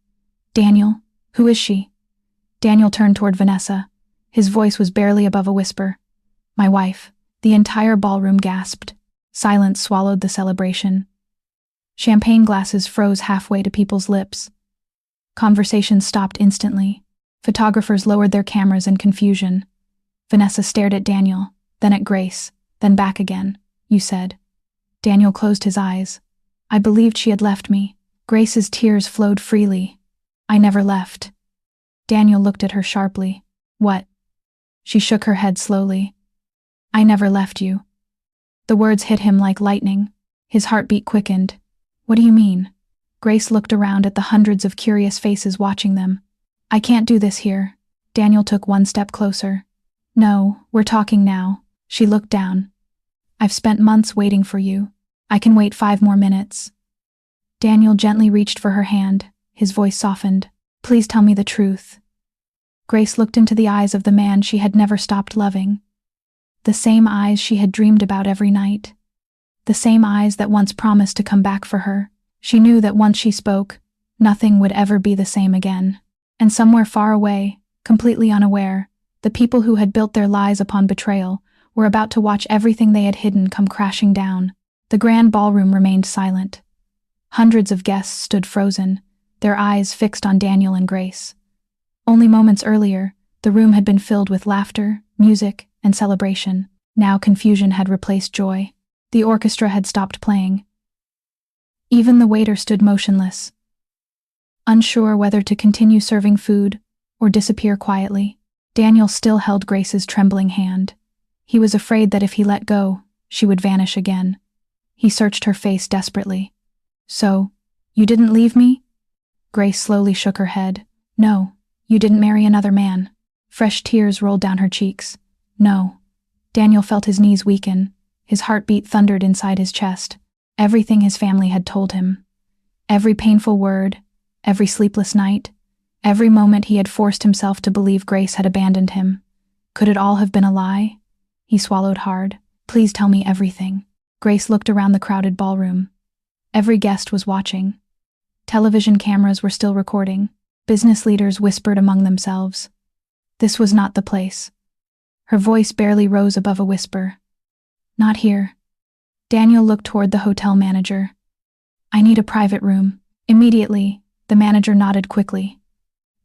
Daniel, who is she? Daniel turned toward Vanessa. His voice was barely above a whisper. My wife. The entire ballroom gasped. Silence swallowed the celebration. Champagne glasses froze halfway to people's lips. Conversation stopped instantly. Photographers lowered their cameras in confusion. Vanessa stared at Daniel, then at Grace, then back again. You said. Daniel closed his eyes. I believed she had left me. Grace's tears flowed freely. I never left. Daniel looked at her sharply. What? She shook her head slowly. I never left you. The words hit him like lightning. His heartbeat quickened. What do you mean? Grace looked around at the hundreds of curious faces watching them. I can't do this here. Daniel took one step closer. No, we're talking now. She looked down. I've spent months waiting for you. I can wait 5 more minutes. Daniel gently reached for her hand. His voice softened. Please tell me the truth. Grace looked into the eyes of the man she had never stopped loving. The same eyes she had dreamed about every night. The same eyes that once promised to come back for her. She knew that once she spoke, nothing would ever be the same again. And somewhere far away, completely unaware, the people who had built their lives upon betrayal were about to watch everything they had hidden come crashing down. The grand ballroom remained silent. Hundreds of guests stood frozen, their eyes fixed on Daniel and Grace. Only moments earlier, the room had been filled with laughter, music, and celebration. Now confusion had replaced joy. The orchestra had stopped playing. Even the waiter stood motionless, unsure whether to continue serving food or disappear quietly. Daniel still held Grace's trembling hand. He was afraid that if he let go, she would vanish again. He searched her face desperately. So, you didn't leave me? Grace slowly shook her head. No, you didn't marry another man. Fresh tears rolled down her cheeks. No. Daniel felt his knees weaken. His heartbeat thundered inside his chest. Everything his family had told him. Every painful word, every sleepless night, every moment he had forced himself to believe Grace had abandoned him. Could it all have been a lie? He swallowed hard. Please tell me everything. Grace looked around the crowded ballroom. Every guest was watching. Television cameras were still recording. Business leaders whispered among themselves. This was not the place. Her voice barely rose above a whisper. Not here. Daniel looked toward the hotel manager. I need a private room. Immediately, the manager nodded quickly.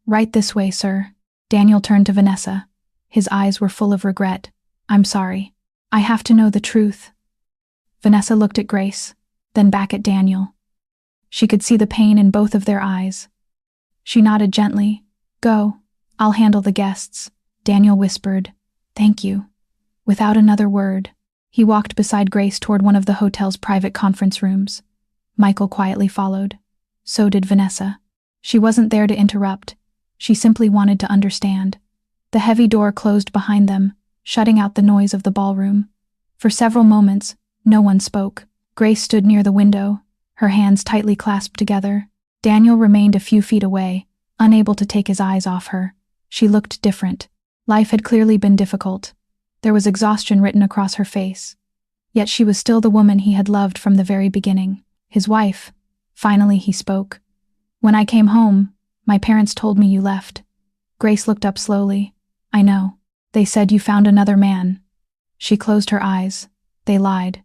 Right this way, sir. Daniel turned to Vanessa. His eyes were full of regret. I'm sorry. I have to know the truth. Vanessa looked at Grace, then back at Daniel. She could see the pain in both of their eyes. She nodded gently. Go. I'll handle the guests. Daniel whispered, Thank you. Without another word, he walked beside Grace toward one of the hotel's private conference rooms. Michael quietly followed. So did Vanessa. She wasn't there to interrupt. She simply wanted to understand. The heavy door closed behind them, shutting out the noise of the ballroom. For several moments, no one spoke. Grace stood near the window, her hands tightly clasped together. Daniel remained a few feet away, unable to take his eyes off her. She looked different. Life had clearly been difficult. There was exhaustion written across her face. Yet she was still the woman he had loved from the very beginning. His wife. Finally he spoke. When I came home, my parents told me you left. Grace looked up slowly. I know. They said you found another man. She closed her eyes. They lied.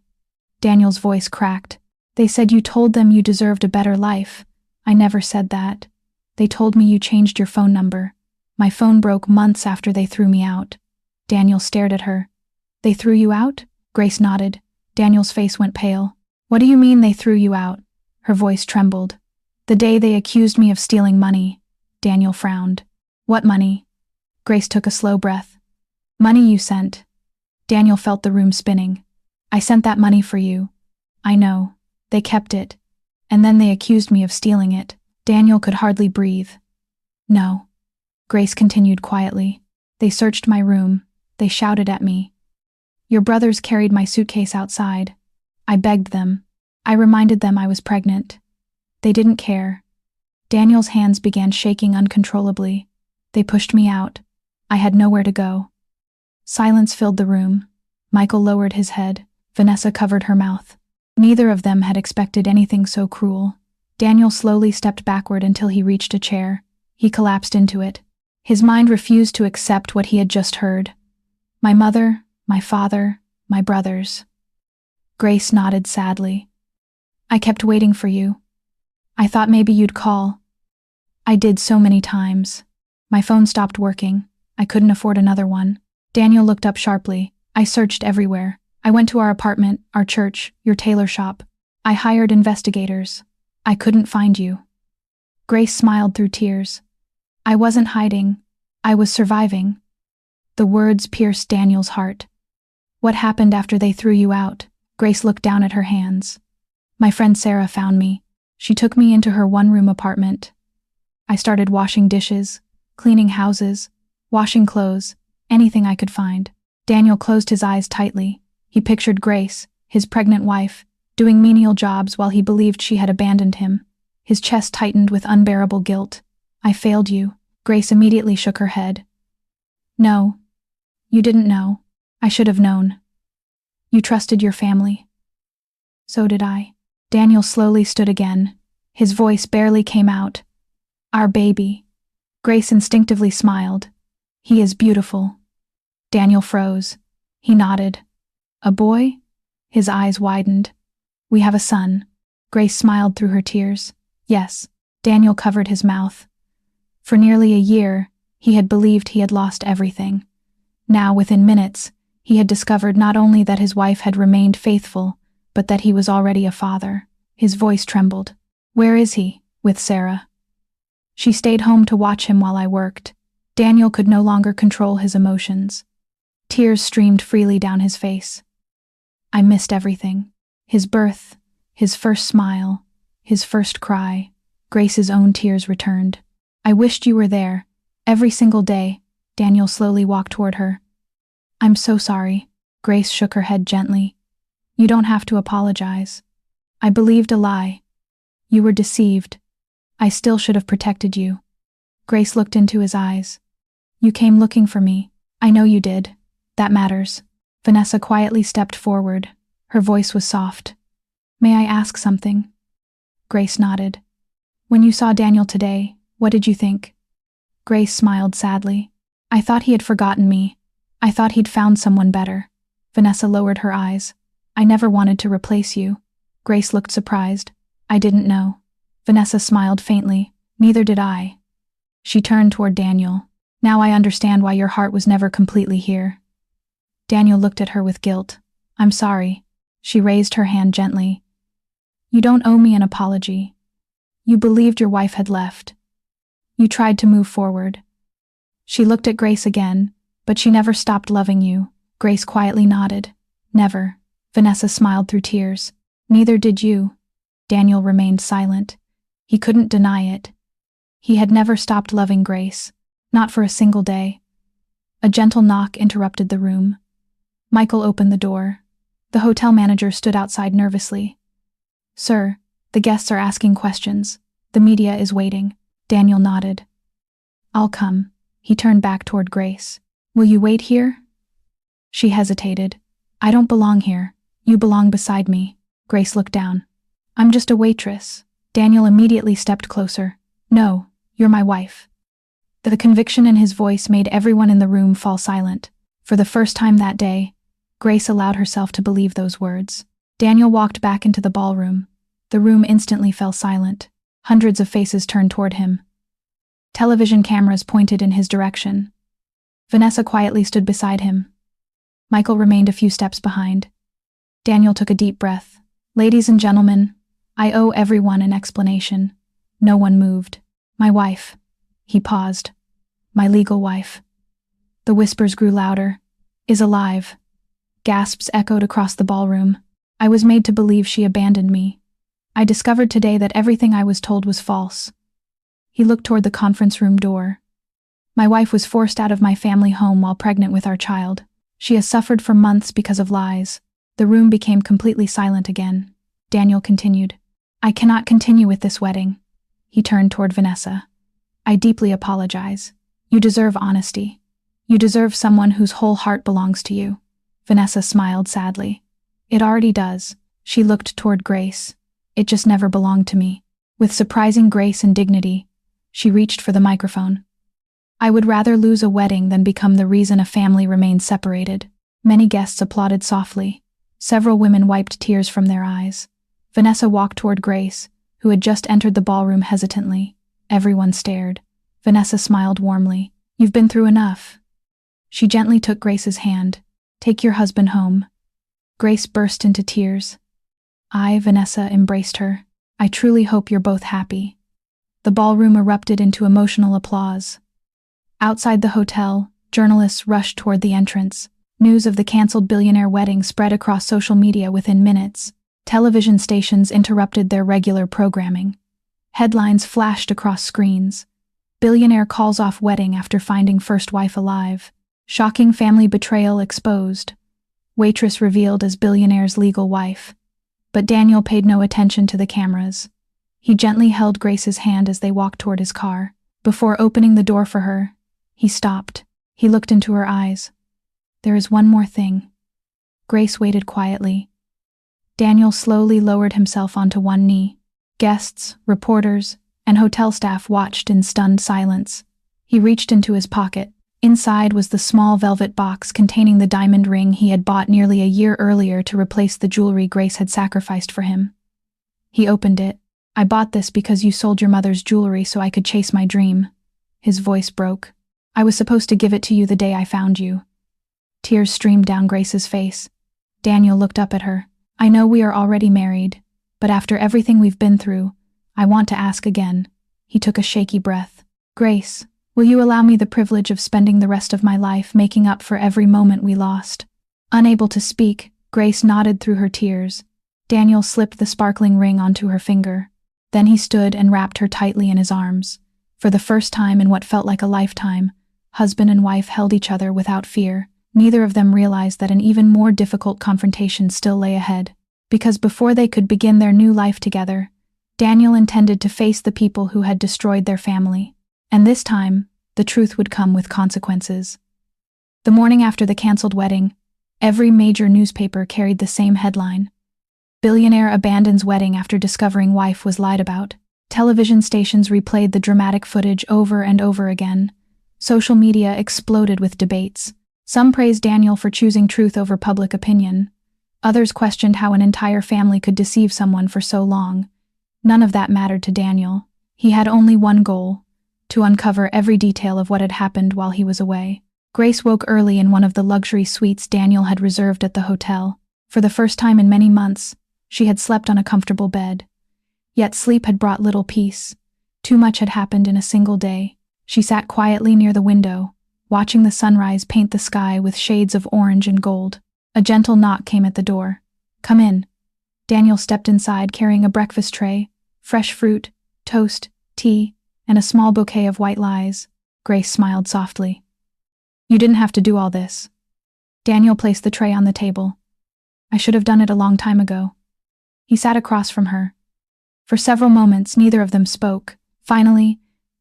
Daniel's voice cracked. They said you told them you deserved a better life. I never said that. They told me you changed your phone number. My phone broke months after they threw me out. Daniel stared at her. They threw you out? Grace nodded. Daniel's face went pale. What do you mean they threw you out? Her voice trembled. The day they accused me of stealing money. Daniel frowned. What money? Grace took a slow breath. Money you sent. Daniel felt the room spinning. I sent that money for you. I know. They kept it. And then they accused me of stealing it. Daniel could hardly breathe. No. Grace continued quietly. They searched my room. They shouted at me. Your brothers carried my suitcase outside. I begged them. I reminded them I was pregnant. They didn't care. Daniel's hands began shaking uncontrollably. They pushed me out. I had nowhere to go. Silence filled the room. Michael lowered his head. Vanessa covered her mouth. Neither of them had expected anything so cruel. Daniel slowly stepped backward until he reached a chair. He collapsed into it. His mind refused to accept what he had just heard. My mother, my father, my brothers. Grace nodded sadly. I kept waiting for you. I thought maybe you'd call. I did so many times. My phone stopped working. I couldn't afford another one. Daniel looked up sharply. I searched everywhere. I went to our apartment, our church, your tailor shop. I hired investigators. I couldn't find you. Grace smiled through tears. I wasn't hiding. I was surviving. The words pierced Daniel's heart. What happened after they threw you out? Grace looked down at her hands. My friend Sarah found me. She took me into her one-room apartment. I started washing dishes, cleaning houses, washing clothes, anything I could find. Daniel closed his eyes tightly. He pictured Grace, his pregnant wife, doing menial jobs while he believed she had abandoned him. His chest tightened with unbearable guilt. I failed you. Grace immediately shook her head. No. You didn't know. I should have known. You trusted your family. So did I. Daniel slowly stood again. His voice barely came out. Our baby. Grace instinctively smiled. He is beautiful. Daniel froze. He nodded. A boy? His eyes widened. We have a son. Grace smiled through her tears. Yes. Daniel covered his mouth. For nearly a year, he had believed he had lost everything. Now, within minutes, he had discovered not only that his wife had remained faithful, but that he was already a father. His voice trembled. Where is he? With Sarah. She stayed home to watch him while I worked. Daniel could no longer control his emotions. Tears streamed freely down his face. I missed everything. His birth, his first smile, his first cry. Grace's own tears returned. I wished you were there. Every single day. Daniel slowly walked toward her. I'm so sorry. Grace shook her head gently. You don't have to apologize. I believed a lie. You were deceived. I still should have protected you. Grace looked into his eyes. You came looking for me. I know you did. That matters. Vanessa quietly stepped forward. Her voice was soft. May I ask something? Grace nodded. When you saw Daniel today, what did you think? Grace smiled sadly. I thought he had forgotten me. I thought he'd found someone better. Vanessa lowered her eyes. I never wanted to replace you. Grace looked surprised. I didn't know. Vanessa smiled faintly. Neither did I. She turned toward Daniel. Now I understand why your heart was never completely here. Daniel looked at her with guilt. I'm sorry. She raised her hand gently. You don't owe me an apology. You believed your wife had left. You tried to move forward. She looked at Grace again, but she never stopped loving you. Grace quietly nodded. Never. Vanessa smiled through tears. Neither did you. Daniel remained silent. He couldn't deny it. He had never stopped loving Grace. Not for a single day. A gentle knock interrupted the room. Michael opened the door. The hotel manager stood outside nervously. Sir, the guests are asking questions. The media is waiting. Daniel nodded. I'll come. He turned back toward Grace. Will you wait here? She hesitated. I don't belong here. You belong beside me. Grace looked down. I'm just a waitress. Daniel immediately stepped closer. No, you're my wife. The conviction in his voice made everyone in the room fall silent. For the first time that day, Grace allowed herself to believe those words. Daniel walked back into the ballroom. The room instantly fell silent. Hundreds of faces turned toward him. Television cameras pointed in his direction. Vanessa quietly stood beside him. Michael remained a few steps behind. Daniel took a deep breath. Ladies and gentlemen, I owe everyone an explanation. No one moved. My wife. He paused. My legal wife. The whispers grew louder. Is alive. Gasps echoed across the ballroom. I was made to believe she abandoned me. I discovered today that everything I was told was false. He looked toward the conference room door. My wife was forced out of my family home while pregnant with our child. She has suffered for months because of lies. The room became completely silent again. Daniel continued. I cannot continue with this wedding. He turned toward Vanessa. I deeply apologize. You deserve honesty. You deserve someone whose whole heart belongs to you. Vanessa smiled sadly. It already does. She looked toward Grace. It just never belonged to me. With surprising grace and dignity, she reached for the microphone. I would rather lose a wedding than become the reason a family remains separated. Many guests applauded softly. Several women wiped tears from their eyes. Vanessa walked toward Grace, who had just entered the ballroom hesitantly. Everyone stared. Vanessa smiled warmly. You've been through enough. She gently took Grace's hand. Take your husband home. Grace burst into tears. Vanessa, embraced her. I truly hope you're both happy. The ballroom erupted into emotional applause. Outside the hotel, journalists rushed toward the entrance. News of the canceled Billionaire wedding spread across social media within minutes. Television stations interrupted their regular programming. Headlines flashed across screens. Billionaire calls off wedding after finding first wife alive. Shocking family betrayal exposed. Waitress revealed as billionaire's legal wife. But Daniel paid no attention to the cameras. He gently held Grace's hand as they walked toward his car. Before opening the door for her, he stopped. He looked into her eyes. "There is one more thing." Grace waited quietly. Daniel slowly lowered himself onto one knee. Guests, reporters, and hotel staff watched in stunned silence. He reached into his pocket. Inside was the small velvet box containing the diamond ring he had bought nearly a year earlier to replace the jewelry Grace had sacrificed for him. He opened it. "I bought this because you sold your mother's jewelry so I could chase my dream." His voice broke. "I was supposed to give it to you the day I found you." Tears streamed down Grace's face. Daniel looked up at her. "I know we are already married, but after everything we've been through, I want to ask again." He took a shaky breath. "Grace, will you allow me the privilege of spending the rest of my life making up for every moment we lost?" Unable to speak, Grace nodded through her tears. Daniel slipped the sparkling ring onto her finger. Then he stood and wrapped her tightly in his arms. For the first time in what felt like a lifetime, husband and wife held each other without fear. Neither of them realized that an even more difficult confrontation still lay ahead. Because before they could begin their new life together, Daniel intended to face the people who had destroyed their family. And this time, the truth would come with consequences. The morning after the canceled wedding, every major newspaper carried the same headline: "Billionaire abandons wedding after discovering wife was lied about." Television stations replayed the dramatic footage over and over again. Social media exploded with debates. Some praised Daniel for choosing truth over public opinion. Others questioned how an entire family could deceive someone for so long. None of that mattered to Daniel. He had only one goal: to uncover every detail of what had happened while he was away. Grace woke early in one of the luxury suites Daniel had reserved at the hotel. For the first time in many months, she had slept on a comfortable bed. Yet sleep had brought little peace. Too much had happened in a single day. She sat quietly near the window, watching the sunrise paint the sky with shades of orange and gold. A gentle knock came at the door. "Come in." Daniel stepped inside carrying a breakfast tray, fresh fruit, toast, tea, and a small bouquet of white lies. Grace smiled softly. "You didn't have to do all this." Daniel placed the tray on the table. "I should have done it a long time ago." He sat across from her. For several moments, neither of them spoke. Finally,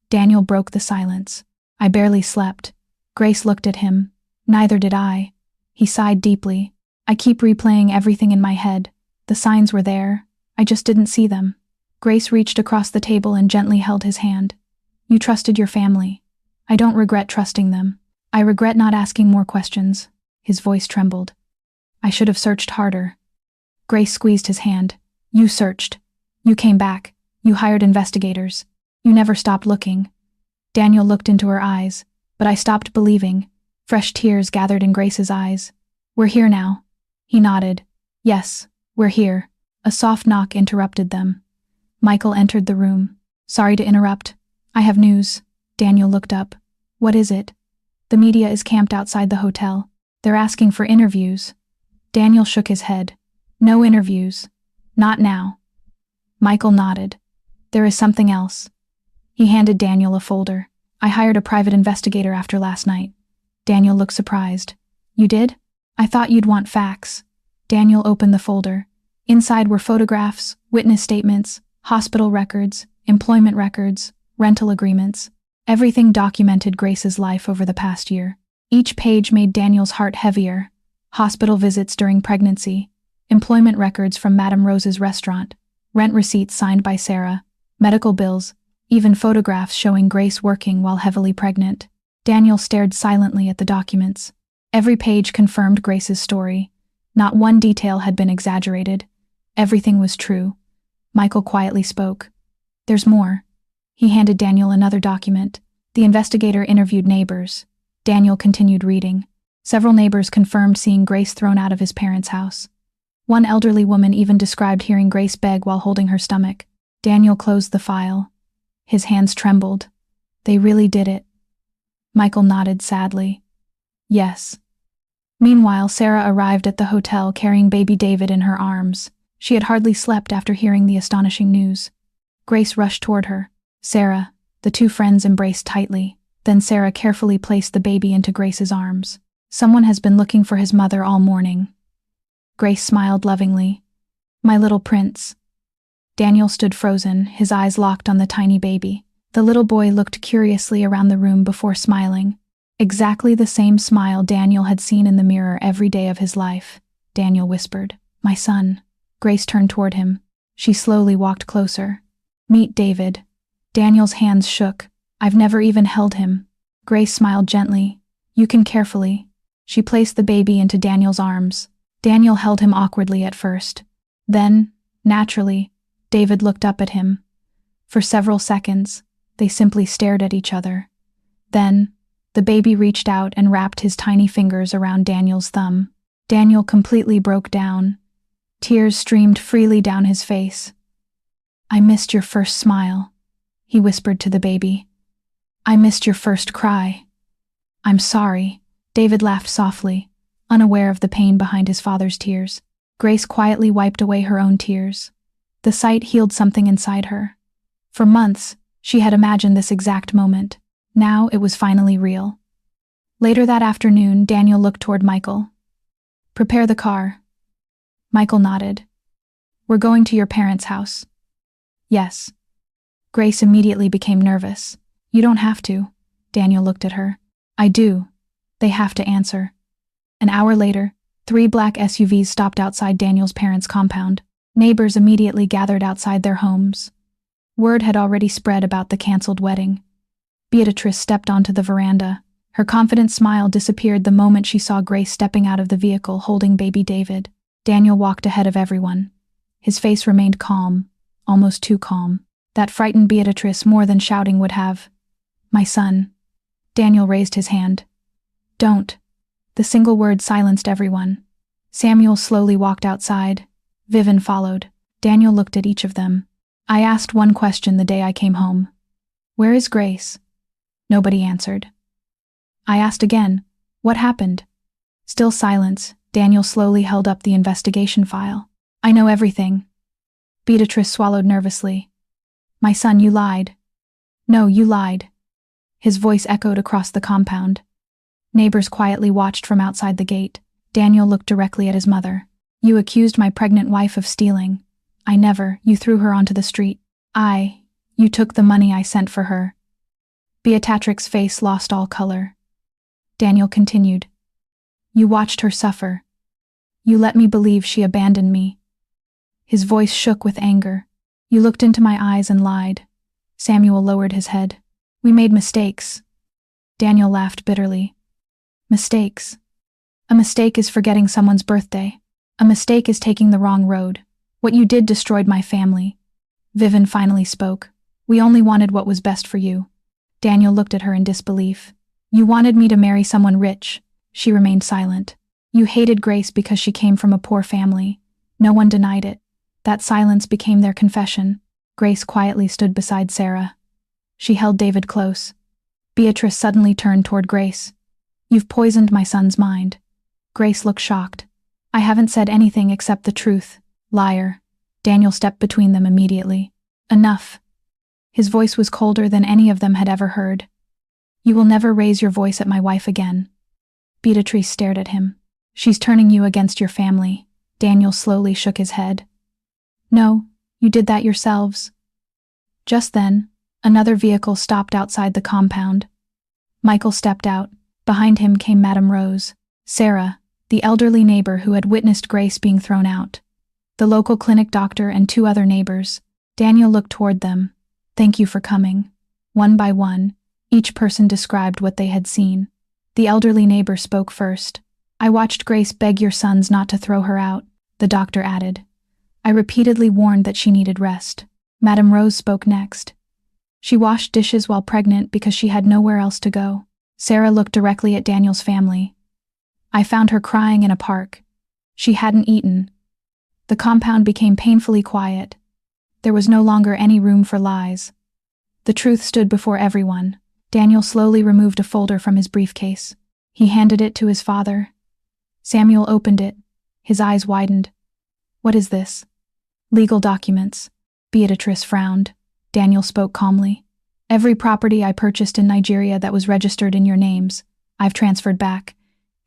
Daniel broke the silence. "I barely slept." Grace looked at him. "Neither did I." He sighed deeply. "I keep replaying everything in my head. The signs were there. I just didn't see them." Grace reached across the table and gently held his hand. "You trusted your family. I don't regret trusting them. I regret not asking more questions." His voice trembled. "I should have searched harder." Grace squeezed his hand. "You searched. You came back. You hired investigators. You never stopped looking." Daniel looked into her eyes. "But I stopped believing." Fresh tears gathered in Grace's eyes. "We're here now." He nodded. "Yes, we're here." A soft knock interrupted them. Michael entered the room. "Sorry to interrupt. I have news." Daniel looked up. "What is it?" "The media is camped outside the hotel. They're asking for interviews." Daniel shook his head. "No interviews. Not now." Michael nodded. "There is something else." He handed Daniel a folder. "I hired a private investigator after last night." Daniel looked surprised. "You did? I thought you'd want facts." Daniel opened the folder. Inside were photographs, witness statements, hospital records, employment records, rental agreements. Everything documented Grace's life over the past year. Each page made Daniel's heart heavier. Hospital visits during pregnancy, employment records from Madame Rose's restaurant, rent receipts signed by Sarah, medical bills, even photographs showing Grace working while heavily pregnant. Daniel stared silently at the documents. Every page confirmed Grace's story. Not one detail had been exaggerated. Everything was true. Michael quietly spoke. "There's more." He handed Daniel another document. The investigator interviewed neighbors. Daniel continued reading. Several neighbors confirmed seeing Grace thrown out of his parents' house. One elderly woman even described hearing Grace beg while holding her stomach. Daniel closed the file. His hands trembled. They really did it. Michael nodded sadly. "Yes." Meanwhile, Sarah arrived at the hotel carrying baby David in her arms. She had hardly slept after hearing the astonishing news. Grace rushed toward her. Sarah, the two friends embraced tightly. Then Sarah carefully placed the baby into Grace's arms. Someone has been looking for his mother all morning. Grace smiled lovingly. My little prince. Daniel stood frozen, his eyes locked on the tiny baby. The little boy looked curiously around the room before smiling. Exactly the same smile Daniel had seen in the mirror every day of his life. Daniel whispered, My son. Grace turned toward him. She slowly walked closer. Meet David. Daniel's hands shook. I've never even held him. Grace smiled gently. You can carefully. She placed the baby into Daniel's arms. Daniel held him awkwardly at first. Then, naturally, David looked up at him. For several seconds, they simply stared at each other. Then, the baby reached out and wrapped his tiny fingers around Daniel's thumb. Daniel completely broke down. Tears streamed freely down his face. I missed your first smile, he whispered to the baby. I missed your first cry. I'm sorry. David laughed softly, unaware of the pain behind his father's tears. Grace quietly wiped away her own tears. The sight healed something inside her. For months, she had imagined this exact moment. Now it was finally real. Later that afternoon, Daniel looked toward Michael. Prepare the car. Michael nodded. We're going to your parents' house. Yes. Grace immediately became nervous. You don't have to. Daniel looked at her. I do. They have to answer. An hour later, 3 black SUVs stopped outside Daniel's parents' compound. Neighbors immediately gathered outside their homes. Word had already spread about the canceled wedding. Beatrice stepped onto the veranda. Her confident smile disappeared the moment she saw Grace stepping out of the vehicle holding baby David. Daniel walked ahead of everyone. His face remained calm, almost too calm. That frightened Beatrice more than shouting would have. My son. Daniel raised his hand. Don't. The single word silenced everyone. Samuel slowly walked outside. Vivian followed. Daniel looked at each of them. I asked one question the day I came home. Where is Grace? Nobody answered. I asked again. What happened? Still silence. Daniel slowly held up the investigation file. I know everything. Beatrice swallowed nervously. My son, you lied. No, you lied. His voice echoed across the compound. Neighbors quietly watched from outside the gate. Daniel looked directly at his mother. You accused my pregnant wife of stealing. I never. You threw her onto the street. You took the money I sent for her. Beatrix's face lost all color. Daniel continued. You watched her suffer. You let me believe she abandoned me. His voice shook with anger. You looked into my eyes and lied. Samuel lowered his head. We made mistakes. Daniel laughed bitterly. Mistakes. A mistake is forgetting someone's birthday. A mistake is taking the wrong road. What you did destroyed my family. Vivian finally spoke. We only wanted what was best for you. Daniel looked at her in disbelief. You wanted me to marry someone rich. She remained silent. You hated Grace because she came from a poor family. No one denied it. That silence became their confession. Grace quietly stood beside Sarah. She held David close. Beatrice suddenly turned toward Grace. You've poisoned my son's mind. Grace looked shocked. I haven't said anything except the truth. Liar. Daniel stepped between them immediately. Enough. His voice was colder than any of them had ever heard. You will never raise your voice at my wife again. Beatrice stared at him. She's turning you against your family. Daniel slowly shook his head. No, you did that yourselves. Just then, another vehicle stopped outside the compound. Michael stepped out. Behind him came Madame Rose. Sarah, the elderly neighbor who had witnessed Grace being thrown out. The local clinic doctor and 2 other neighbors. Daniel looked toward them. Thank you for coming. One by one, each person described what they had seen. The elderly neighbor spoke first. I watched Grace beg your sons not to throw her out, the doctor added. I repeatedly warned that she needed rest. Madame Rose spoke next. She washed dishes while pregnant because she had nowhere else to go. Sarah looked directly at Daniel's family. I found her crying in a park. She hadn't eaten. The compound became painfully quiet. There was no longer any room for lies. The truth stood before everyone. Daniel slowly removed a folder from his briefcase. He handed it to his father. Samuel opened it. His eyes widened. What is this? Legal documents. Beatrice frowned. Daniel spoke calmly. Every property I purchased in Nigeria that was registered in your names, I've transferred back.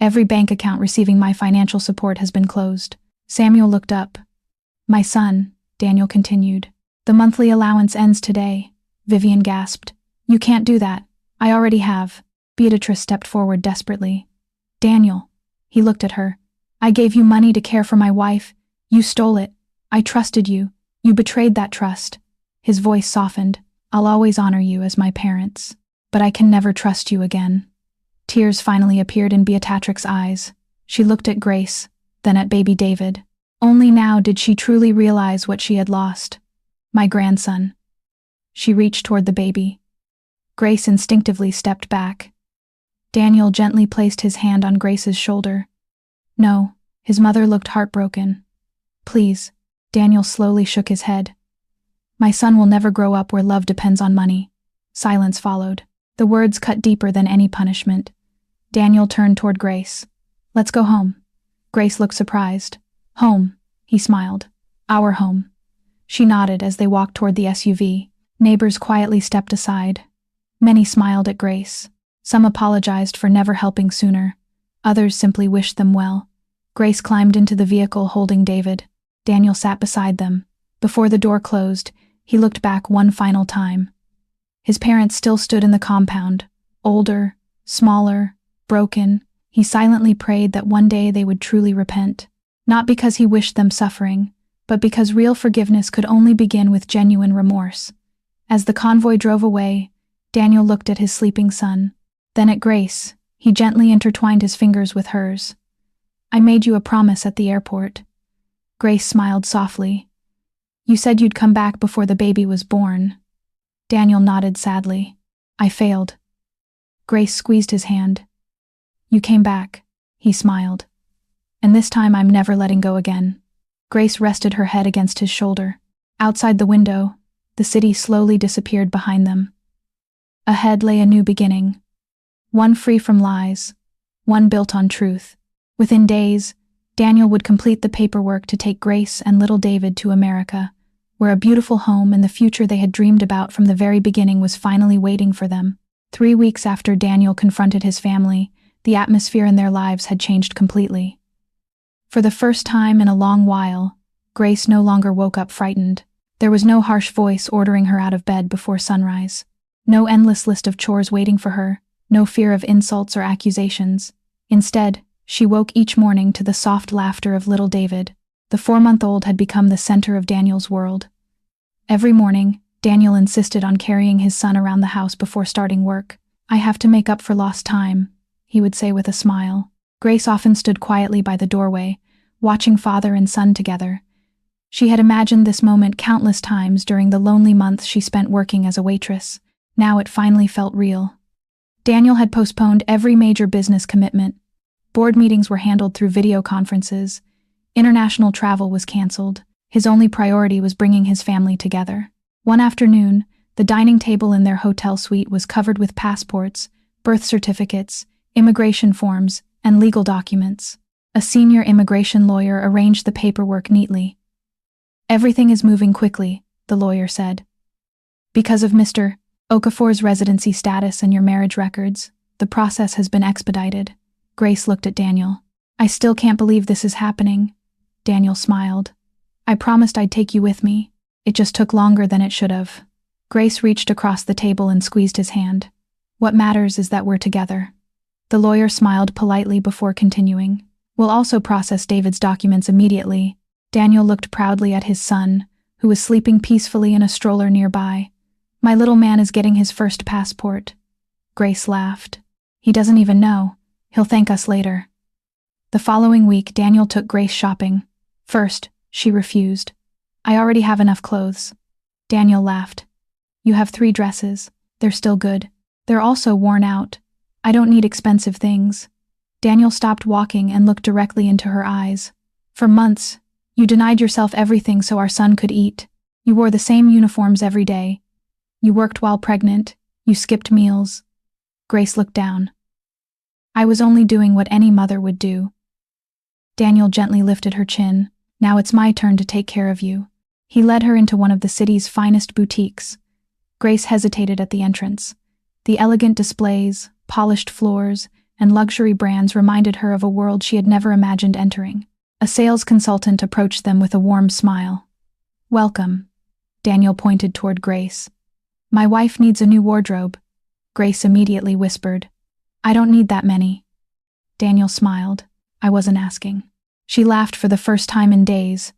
Every bank account receiving my financial support has been closed. Samuel looked up. My son, Daniel continued. The monthly allowance ends today. Vivian gasped. You can't do that. I already have. Beatrice stepped forward desperately. Daniel. He looked at her. I gave you money to care for my wife. You stole it. I trusted you. You betrayed that trust. His voice softened. I'll always honor you as my parents. But I can never trust you again. Tears finally appeared in Beatrix's eyes. She looked at Grace, then at baby David. Only now did she truly realize what she had lost. My grandson. She reached toward the baby. Grace instinctively stepped back. Daniel gently placed his hand on Grace's shoulder. No, his mother looked heartbroken. Please. Daniel slowly shook his head. My son will never grow up where love depends on money. Silence followed. The words cut deeper than any punishment. Daniel turned toward Grace. Let's go home. Grace looked surprised. Home, he smiled. Our home. She nodded as they walked toward the SUV. Neighbors quietly stepped aside. Many smiled at Grace. Some apologized for never helping sooner. Others simply wished them well. Grace climbed into the vehicle holding David. Daniel sat beside them. Before the door closed, he looked back one final time. His parents still stood in the compound, older, smaller, broken. He silently prayed that one day they would truly repent. Not because he wished them suffering, but because real forgiveness could only begin with genuine remorse. As the convoy drove away, Daniel looked at his sleeping son. Then at Grace, he gently intertwined his fingers with hers. I made you a promise at the airport. Grace smiled softly. You said you'd come back before the baby was born. Daniel nodded sadly. I failed. Grace squeezed his hand. You came back, he smiled. And this time I'm never letting go again. Grace rested her head against his shoulder. Outside the window, the city slowly disappeared behind them. Ahead lay a new beginning. One free from lies, one built on truth. Within days, Daniel would complete the paperwork to take Grace and little David to America, where a beautiful home and the future they had dreamed about from the very beginning was finally waiting for them. 3 weeks after Daniel confronted his family, the atmosphere in their lives had changed completely. For the first time in a long while, Grace no longer woke up frightened. There was no harsh voice ordering her out of bed before sunrise. No endless list of chores waiting for her, no fear of insults or accusations. Instead, she woke each morning to the soft laughter of little David. The 4-month-old had become the center of Daniel's world. Every morning, Daniel insisted on carrying his son around the house before starting work. I have to make up for lost time, he would say with a smile. Grace often stood quietly by the doorway, watching father and son together. She had imagined this moment countless times during the lonely months she spent working as a waitress. Now it finally felt real. Daniel had postponed every major business commitment. Board meetings were handled through video conferences. International travel was canceled. His only priority was bringing his family together. One afternoon, the dining table in their hotel suite was covered with passports, birth certificates, immigration forms, and legal documents. A senior immigration lawyer arranged the paperwork neatly. Everything is moving quickly, the lawyer said. Because of Mr. Okafor's residency status and your marriage records, the process has been expedited. Grace looked at Daniel. I still can't believe this is happening. Daniel smiled. I promised I'd take you with me. It just took longer than it should have. Grace reached across the table and squeezed his hand. What matters is that we're together. The lawyer smiled politely before continuing. We'll also process David's documents immediately. Daniel looked proudly at his son, who was sleeping peacefully in a stroller nearby. My little man is getting his first passport. Grace laughed. He doesn't even know. He'll thank us later. The following week, Daniel took Grace shopping. First, she refused. I already have enough clothes. Daniel laughed. You have 3 dresses. They're still good. They're also worn out. I don't need expensive things. Daniel stopped walking and looked directly into her eyes. For months, you denied yourself everything so our son could eat. You wore the same uniforms every day. You worked while pregnant. You skipped meals. Grace looked down. I was only doing what any mother would do. Daniel gently lifted her chin. Now it's my turn to take care of you. He led her into one of the city's finest boutiques. Grace hesitated at the entrance. The elegant displays, polished floors, and luxury brands reminded her of a world she had never imagined entering. A sales consultant approached them with a warm smile. "Welcome." Daniel pointed toward Grace. "My wife needs a new wardrobe." Grace immediately whispered, "I don't need that many." Daniel smiled. "I wasn't asking." She laughed for the first time in days.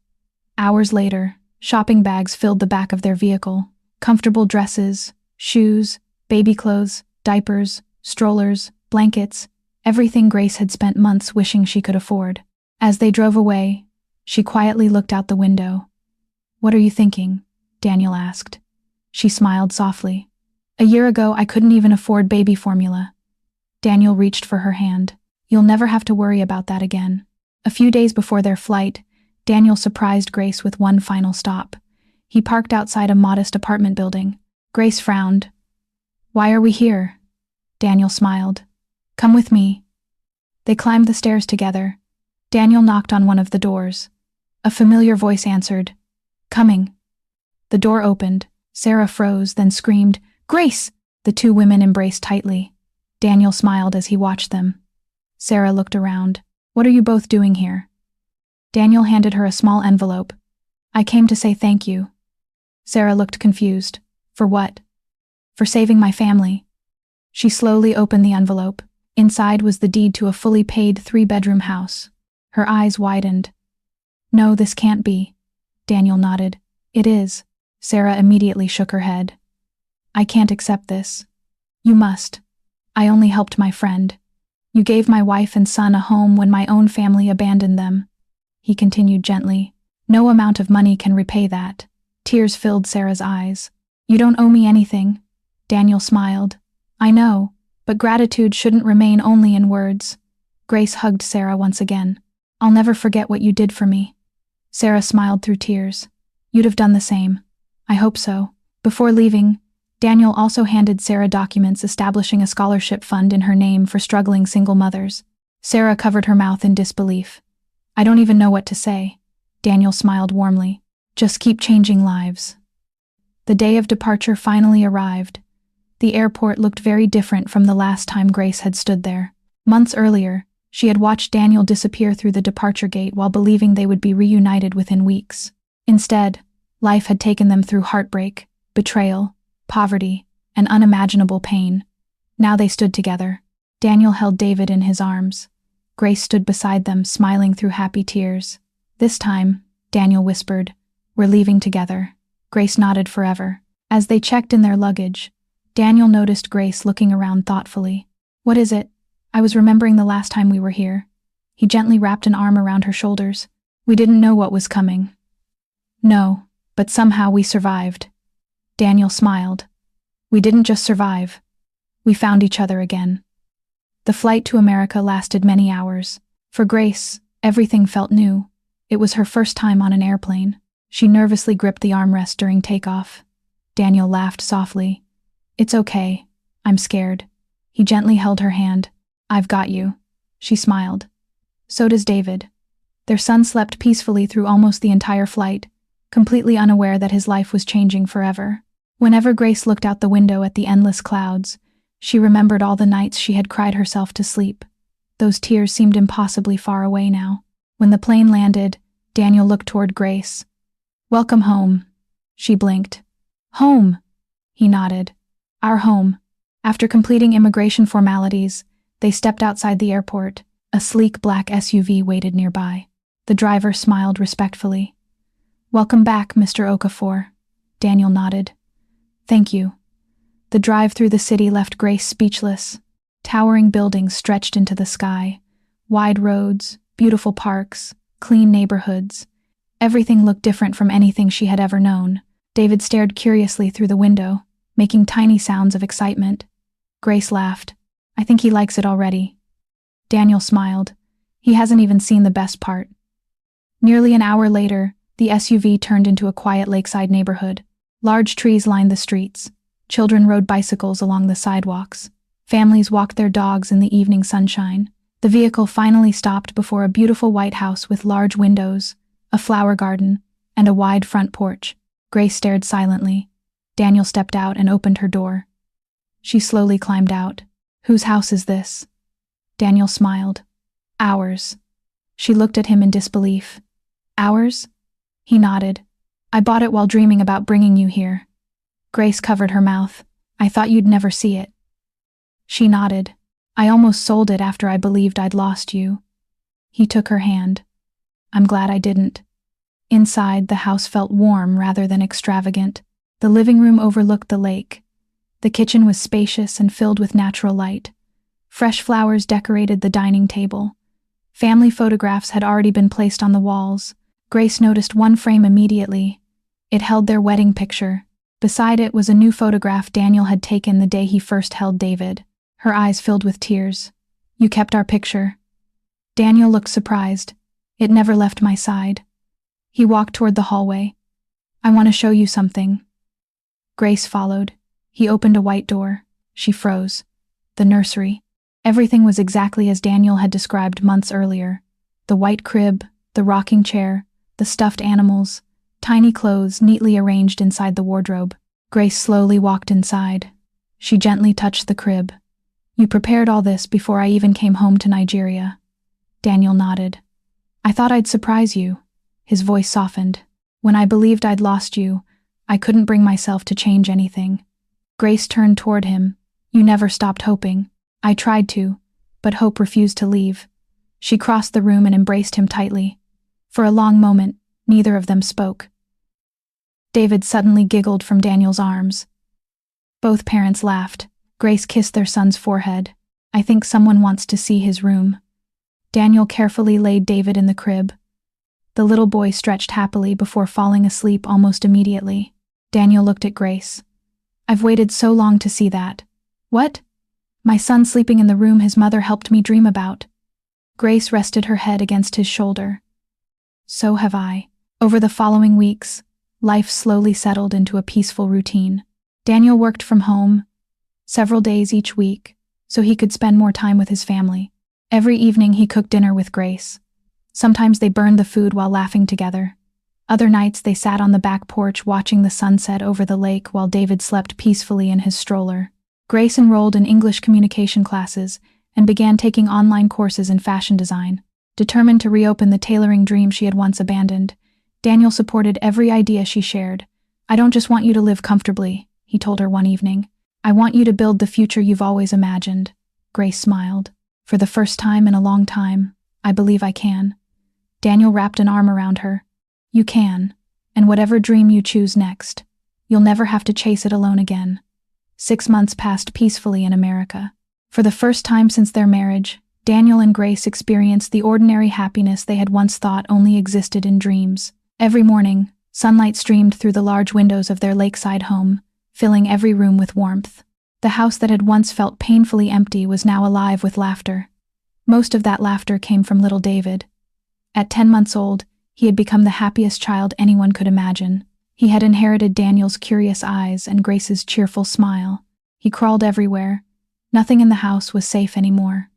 Hours later, shopping bags filled the back of their vehicle. Comfortable dresses, shoes, baby clothes, diapers, strollers, blankets, everything Grace had spent months wishing she could afford. As they drove away, she quietly looked out the window. "What are you thinking?" Daniel asked. She smiled softly. "A year ago, I couldn't even afford baby formula." Daniel reached for her hand. "You'll never have to worry about that again." A few days before their flight, Daniel surprised Grace with one final stop. He parked outside a modest apartment building. Grace frowned. "Why are we here?" Daniel smiled. "Come with me." They climbed the stairs together. Daniel knocked on one of the doors. A familiar voice answered, "Coming." The door opened. Sarah froze, then screamed, "Grace!" The two women embraced tightly. Daniel smiled as he watched them. Sarah looked around. "What are you both doing here?" Daniel handed her a small envelope. "I came to say thank you." Sarah looked confused. "For what?" "For saving my family." She slowly opened the envelope. Inside was the deed to a fully paid 3-bedroom house. Her eyes widened. "No, this can't be." Daniel nodded. "It is." Sarah immediately shook her head. "I can't accept this." "You must. I only helped my friend. You gave my wife and son a home when my own family abandoned them." He continued gently. "No amount of money can repay that." Tears filled Sarah's eyes. "You don't owe me anything." Daniel smiled. "I know, but gratitude shouldn't remain only in words." Grace hugged Sarah once again. "I'll never forget what you did for me." Sarah smiled through tears. "You'd have done the same." "I hope so." Before leaving, Daniel also handed Sarah documents establishing a scholarship fund in her name for struggling single mothers. Sarah covered her mouth in disbelief. "I don't even know what to say." Daniel smiled warmly. "Just keep changing lives." The day of departure finally arrived. The airport looked very different from the last time Grace had stood there. Months earlier, she had watched Daniel disappear through the departure gate while believing they would be reunited within weeks. Instead, life had taken them through heartbreak, betrayal, poverty, and unimaginable pain. Now they stood together. Daniel held David in his arms. Grace stood beside them, smiling through happy tears. This time, Daniel whispered, "We're leaving together." Grace nodded forever. As they checked in their luggage, Daniel noticed Grace looking around thoughtfully. "What is it?" "I was remembering the last time we were here." He gently wrapped an arm around her shoulders. "We didn't know what was coming." "No, but somehow we survived." Daniel smiled. "We didn't just survive. We found each other again." The flight to America lasted many hours. For Grace, everything felt new. It was her first time on an airplane. She nervously gripped the armrest during takeoff. Daniel laughed softly. "It's okay. I'm scared." He gently held her hand. "I've got you." She smiled. So does David. Their son slept peacefully through almost the entire flight, completely unaware that his life was changing forever. Whenever Grace looked out the window at the endless clouds, she remembered all the nights she had cried herself to sleep. Those tears seemed impossibly far away now. When the plane landed, Daniel looked toward Grace. "Welcome home." She blinked. "Home?" He nodded. "Our home." After completing immigration formalities, they stepped outside the airport. A sleek black SUV waited nearby. The driver smiled respectfully. "Welcome back, Mr. Okafor." Daniel nodded. "Thank you." The drive through the city left Grace speechless. Towering buildings stretched into the sky. Wide roads, beautiful parks, clean neighborhoods. Everything looked different from anything she had ever known. David stared curiously through the window, making tiny sounds of excitement. Grace laughed. "I think he likes it already." Daniel smiled. "He hasn't even seen the best part." Nearly an hour later, the SUV turned into a quiet lakeside neighborhood. Large trees lined the streets. Children rode bicycles along the sidewalks. Families walked their dogs in the evening sunshine. The vehicle finally stopped before a beautiful white house with large windows, a flower garden, and a wide front porch. Grace stared silently. Daniel stepped out and opened her door. She slowly climbed out. Whose house is this? Daniel smiled. Ours. She looked at him in disbelief. Ours? He nodded. I bought it while dreaming about bringing you here. Grace covered her mouth. I thought you'd never see it. She nodded. I almost sold it after I believed I'd lost you. He took her hand. I'm glad I didn't. Inside, the house felt warm rather than extravagant. The living room overlooked the lake. The kitchen was spacious and filled with natural light. Fresh flowers decorated the dining table. Family photographs had already been placed on the walls. Grace noticed one frame immediately. It held their wedding picture. Beside it was a new photograph Daniel had taken the day he first held David. Her eyes filled with tears. You kept our picture. Daniel looked surprised. It never left my side. He walked toward the hallway. I want to show you something. Grace followed. He opened a white door. She froze. The nursery. Everything was exactly as Daniel had described months earlier. The white crib, the rocking chair, the stuffed animals, tiny clothes neatly arranged inside the wardrobe. Grace slowly walked inside. She gently touched the crib. You prepared all this before I even came home to Nigeria. Daniel nodded. I thought I'd surprise you. His voice softened. When I believed I'd lost you, I couldn't bring myself to change anything. Grace turned toward him. You never stopped hoping. I tried to, but hope refused to leave. She crossed the room and embraced him tightly. For a long moment, neither of them spoke. David suddenly giggled from Daniel's arms. Both parents laughed. Grace kissed their son's forehead. I think someone wants to see his room. Daniel carefully laid David in the crib. The little boy stretched happily before falling asleep almost immediately. Daniel looked at Grace. I've waited so long to see that. What? My son sleeping in the room his mother helped me dream about. Grace rested her head against his shoulder. So have I. Over the following weeks, life slowly settled into a peaceful routine. Daniel worked from home, several days each week, so he could spend more time with his family. Every evening he cooked dinner with Grace. Sometimes they burned the food while laughing together. Other nights they sat on the back porch watching the sunset over the lake while David slept peacefully in his stroller. Grace enrolled in English communication classes and began taking online courses in fashion design. Determined to reopen the tailoring dream she had once abandoned, Daniel supported every idea she shared. I don't just want you to live comfortably, he told her one evening. I want you to build the future you've always imagined. Grace smiled. For the first time in a long time, I believe I can. Daniel wrapped an arm around her. You can, and whatever dream you choose next, you'll never have to chase it alone again. 6 months passed peacefully in America. For the first time since their marriage, Daniel and Grace experienced the ordinary happiness they had once thought only existed in dreams. Every morning, sunlight streamed through the large windows of their lakeside home, filling every room with warmth. The house that had once felt painfully empty was now alive with laughter. Most of that laughter came from little David. At 10 months old, he had become the happiest child anyone could imagine. He had inherited Daniel's curious eyes and Grace's cheerful smile. He crawled everywhere. Nothing in the house was safe anymore.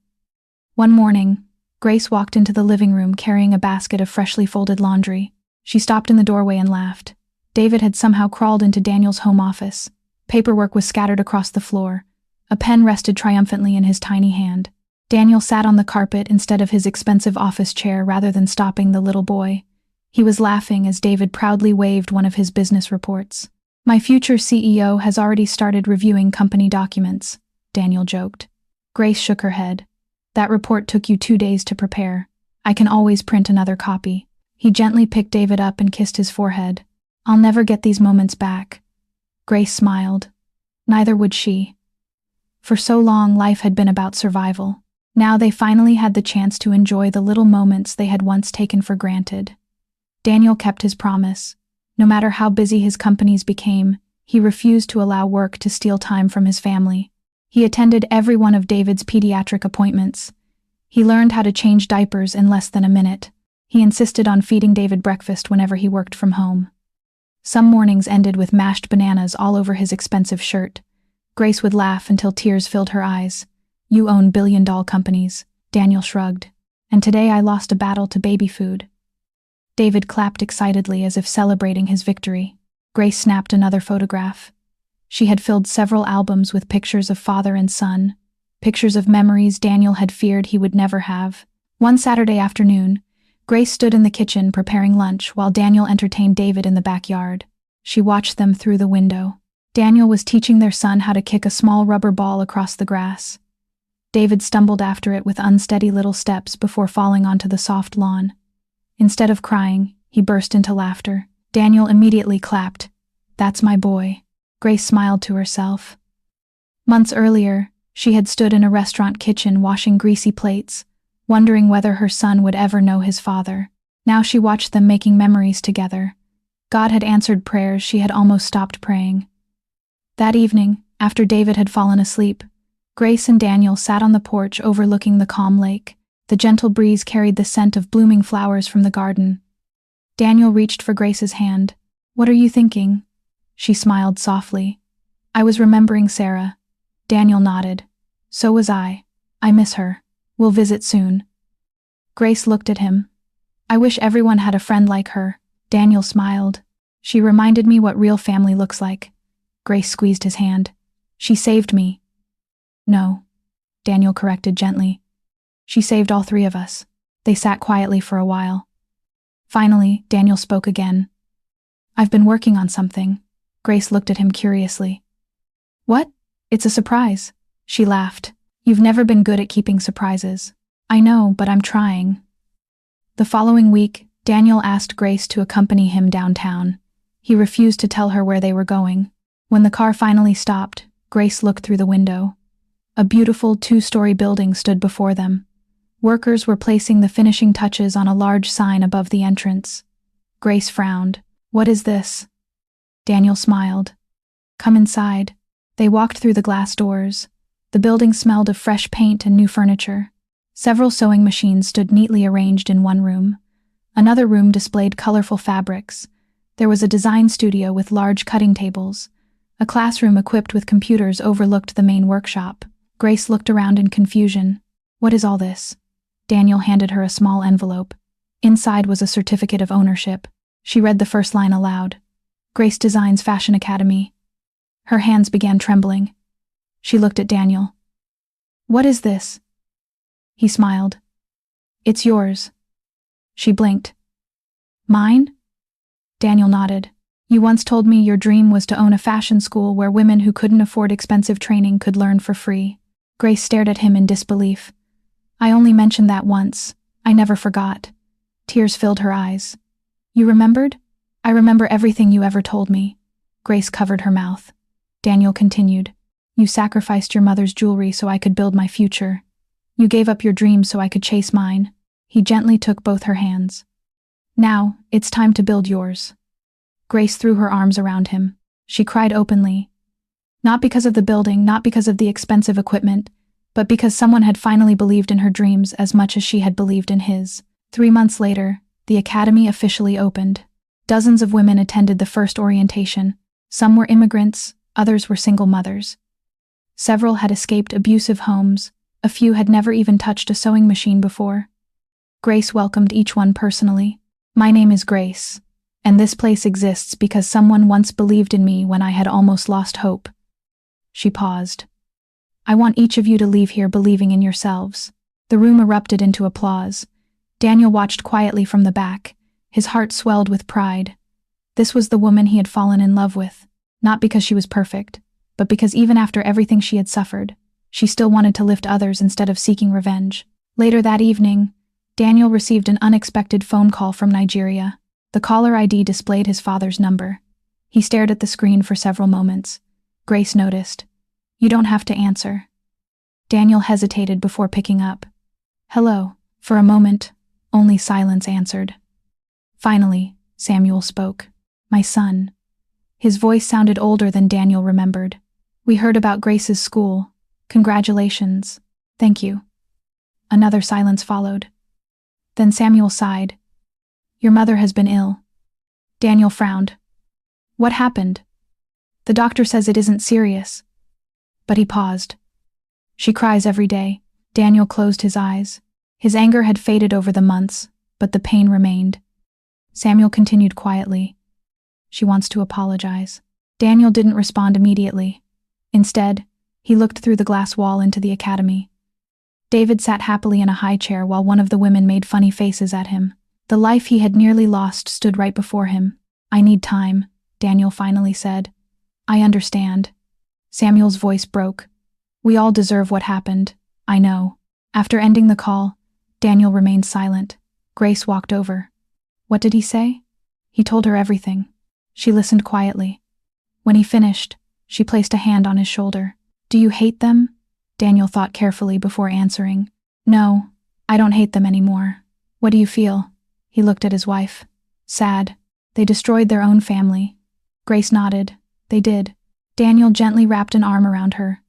One morning, Grace walked into the living room carrying a basket of freshly folded laundry. She stopped in the doorway and laughed. David had somehow crawled into Daniel's home office. Paperwork was scattered across the floor. A pen rested triumphantly in his tiny hand. Daniel sat on the carpet instead of his expensive office chair rather than stopping the little boy. He was laughing as David proudly waved one of his business reports. My future CEO has already started reviewing company documents, Daniel joked. Grace shook her head. That report took you 2 days to prepare. I can always print another copy. He gently picked David up and kissed his forehead. I'll never get these moments back. Grace smiled. Neither would she. For so long, life had been about survival. Now they finally had the chance to enjoy the little moments they had once taken for granted. Daniel kept his promise. No matter how busy his companies became, he refused to allow work to steal time from his family. He attended every one of David's pediatric appointments. He learned how to change diapers in less than a minute. He insisted on feeding David breakfast whenever he worked from home. Some mornings ended with mashed bananas all over his expensive shirt. Grace would laugh until tears filled her eyes. You own billion-dollar companies, Daniel shrugged. And today I lost a battle to baby food. David clapped excitedly as if celebrating his victory. Grace snapped another photograph. She had filled several albums with pictures of father and son, pictures of memories Daniel had feared he would never have. One Saturday afternoon, Grace stood in the kitchen preparing lunch while Daniel entertained David in the backyard. She watched them through the window. Daniel was teaching their son how to kick a small rubber ball across the grass. David stumbled after it with unsteady little steps before falling onto the soft lawn. Instead of crying, he burst into laughter. Daniel immediately clapped. "That's my boy." Grace smiled to herself. Months earlier, she had stood in a restaurant kitchen washing greasy plates, wondering whether her son would ever know his father. Now she watched them making memories together. God had answered prayers she had almost stopped praying. That evening, after David had fallen asleep, Grace and Daniel sat on the porch overlooking the calm lake. The gentle breeze carried the scent of blooming flowers from the garden. Daniel reached for Grace's hand. "What are you thinking?" She smiled softly. "I was remembering Sarah." Daniel nodded. "So was I. I miss her. We'll visit soon." Grace looked at him. "I wish everyone had a friend like her." Daniel smiled. "She reminded me what real family looks like." Grace squeezed his hand. "She saved me." "No," Daniel corrected gently. "She saved all three of us." They sat quietly for a while. Finally, Daniel spoke again. "I've been working on something." Grace looked at him curiously. "What? It's a surprise." She laughed. "You've never been good at keeping surprises." "I know, but I'm trying." The following week, Daniel asked Grace to accompany him downtown. He refused to tell her where they were going. When the car finally stopped, Grace looked through the window. A beautiful 2-story building stood before them. Workers were placing the finishing touches on a large sign above the entrance. Grace frowned. "What is this?" Daniel smiled. "Come inside." They walked through the glass doors. The building smelled of fresh paint and new furniture. Several sewing machines stood neatly arranged in one room. Another room displayed colorful fabrics. There was a design studio with large cutting tables. A classroom equipped with computers overlooked the main workshop. Grace looked around in confusion. "What is all this?" Daniel handed her a small envelope. Inside was a certificate of ownership. She read the first line aloud. "Grace Designs Fashion Academy." Her hands began trembling. She looked at Daniel. "What is this?" He smiled. "It's yours." She blinked. "Mine?" Daniel nodded. "You once told me your dream was to own a fashion school where women who couldn't afford expensive training could learn for free." Grace stared at him in disbelief. "I only mentioned that once. I never forgot." Tears filled her eyes. "You remembered?" "I remember everything you ever told me." Grace covered her mouth. Daniel continued. "You sacrificed your mother's jewelry so I could build my future. You gave up your dreams so I could chase mine." He gently took both her hands. "Now, it's time to build yours." Grace threw her arms around him. She cried openly. Not because of the building, not because of the expensive equipment, but because someone had finally believed in her dreams as much as she had believed in his. 3 months later, the academy officially opened. Dozens of women attended the first orientation. Some were immigrants, others were single mothers. Several had escaped abusive homes, a few had never even touched a sewing machine before. Grace welcomed each one personally. "My name is Grace, and this place exists because someone once believed in me when I had almost lost hope." She paused. "I want each of you to leave here believing in yourselves." The room erupted into applause. Daniel watched quietly from the back. His heart swelled with pride. This was the woman he had fallen in love with, not because she was perfect, but because even after everything she had suffered, she still wanted to lift others instead of seeking revenge. Later that evening, Daniel received an unexpected phone call from Nigeria. The caller ID displayed his father's number. He stared at the screen for several moments. Grace noticed. "You don't have to answer." Daniel hesitated before picking up. "Hello." For a moment, only silence answered. Finally, Samuel spoke. "My son." His voice sounded older than Daniel remembered. "We heard about Grace's school. Congratulations." "Thank you." Another silence followed. Then Samuel sighed. "Your mother has been ill." Daniel frowned. "What happened?" "The doctor says it isn't serious." But he paused. "She cries every day." Daniel closed his eyes. His anger had faded over the months, but the pain remained. Samuel continued quietly. She wants to apologize. Daniel didn't respond immediately. Instead, he looked through the glass wall into the academy. David sat happily in a high chair while one of the women made funny faces at him. The life he had nearly lost stood right before him. "I need time," Daniel finally said. "I understand." Samuel's voice broke. "We all deserve what happened. I know." After ending the call, Daniel remained silent. Grace walked over. "What did he say?" "He told her everything." She listened quietly. When he finished, she placed a hand on his shoulder. "Do you hate them?" Daniel thought carefully before answering. "No, I don't hate them anymore." "What do you feel?" He looked at his wife. "Sad. They destroyed their own family." Grace nodded. "They did." Daniel gently wrapped an arm around her.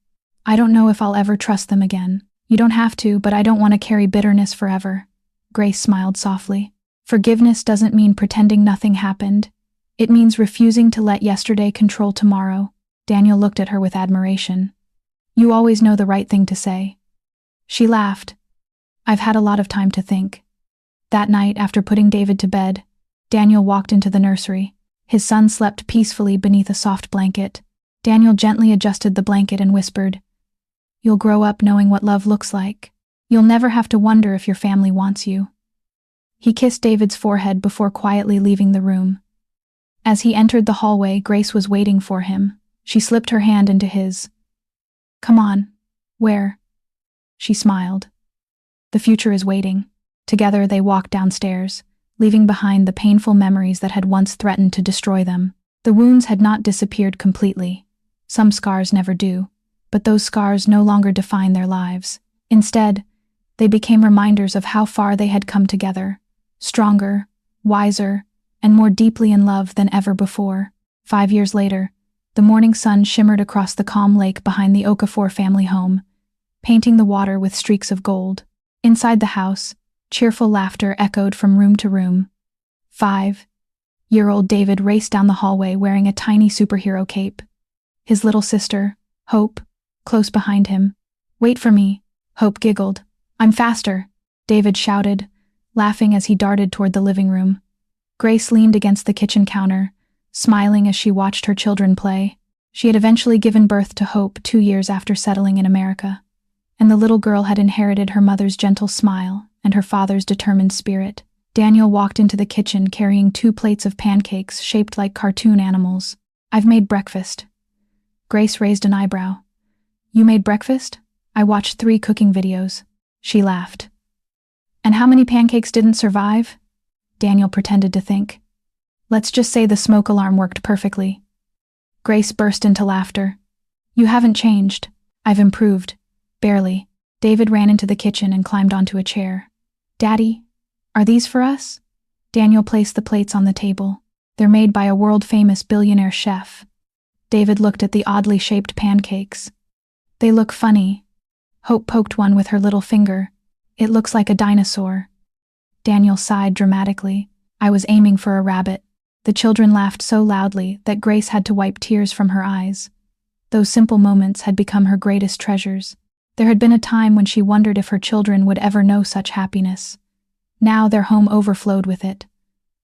"I don't know if I'll ever trust them again." "You don't have to, but I don't want to carry bitterness forever." Grace smiled softly. "Forgiveness doesn't mean pretending nothing happened. It means refusing to let yesterday control tomorrow." Daniel looked at her with admiration. "You always know the right thing to say." She laughed. "I've had a lot of time to think." That night, after putting David to bed, Daniel walked into the nursery. His son slept peacefully beneath a soft blanket. Daniel gently adjusted the blanket and whispered, "You'll grow up knowing what love looks like. You'll never have to wonder if your family wants you." He kissed David's forehead before quietly leaving the room. As he entered the hallway, Grace was waiting for him. She slipped her hand into his. "Come on." "Where?" She smiled. "The future is waiting." Together they walked downstairs, leaving behind the painful memories that had once threatened to destroy them. The wounds had not disappeared completely. Some scars never do, but those scars no longer define their lives. Instead, they became reminders of how far they had come together, stronger, wiser, and more deeply in love than ever before. 5 years later, the morning sun shimmered across the calm lake behind the Okafor family home, painting the water with streaks of gold. Inside the house, cheerful laughter echoed from room to room. 5-year-old David raced down the hallway wearing a tiny superhero cape. His little sister, Hope, close behind him. "Wait for me." Hope giggled. "I'm faster," David shouted, laughing as he darted toward the living room. Grace leaned against the kitchen counter, smiling as she watched her children play. She had eventually given birth to Hope 2 years after settling in America, and the little girl had inherited her mother's gentle smile and her father's determined spirit. Daniel walked into the kitchen carrying 2 plates of pancakes shaped like cartoon animals. "I've made breakfast." Grace raised an eyebrow. "You made breakfast? I watched 3 cooking videos." She laughed. "And how many pancakes didn't survive?" Daniel pretended to think. "Let's just say the smoke alarm worked perfectly." Grace burst into laughter. "You haven't changed." "I've improved. Barely." David ran into the kitchen and climbed onto a chair. "Daddy, are these for us?" Daniel placed the plates on the table. "They're made by a world-famous billionaire chef." David looked at the oddly shaped pancakes. "They look funny." Hope poked one with her little finger. "It looks like a dinosaur." Daniel sighed dramatically. "I was aiming for a rabbit." The children laughed so loudly that Grace had to wipe tears from her eyes. Those simple moments had become her greatest treasures. There had been a time when she wondered if her children would ever know such happiness. Now their home overflowed with it.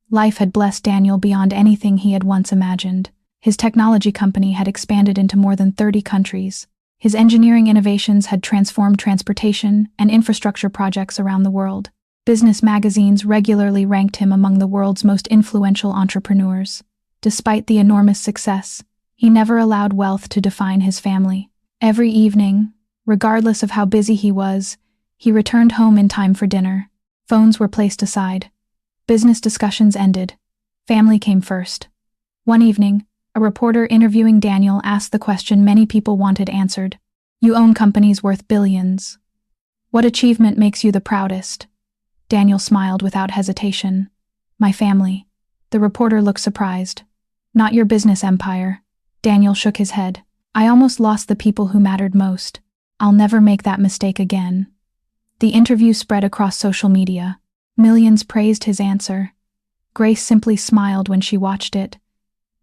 Life had blessed Daniel beyond anything he had once imagined. His technology company had expanded into more than 30 countries. His engineering innovations had transformed transportation and infrastructure projects around the world. Business magazines regularly ranked him among the world's most influential entrepreneurs. Despite the enormous success, he never allowed wealth to define his family. Every evening, regardless of how busy he was, he returned home in time for dinner. Phones were placed aside. Business discussions ended. Family came first. One evening, a reporter interviewing Daniel asked the question many people wanted answered. "You own companies worth billions. What achievement makes you the proudest?" Daniel smiled without hesitation. "My family." The reporter looked surprised. "Not your business empire." Daniel shook his head. "I almost lost the people who mattered most. I'll never make that mistake again." The interview spread across social media. Millions praised his answer. Grace simply smiled when she watched it.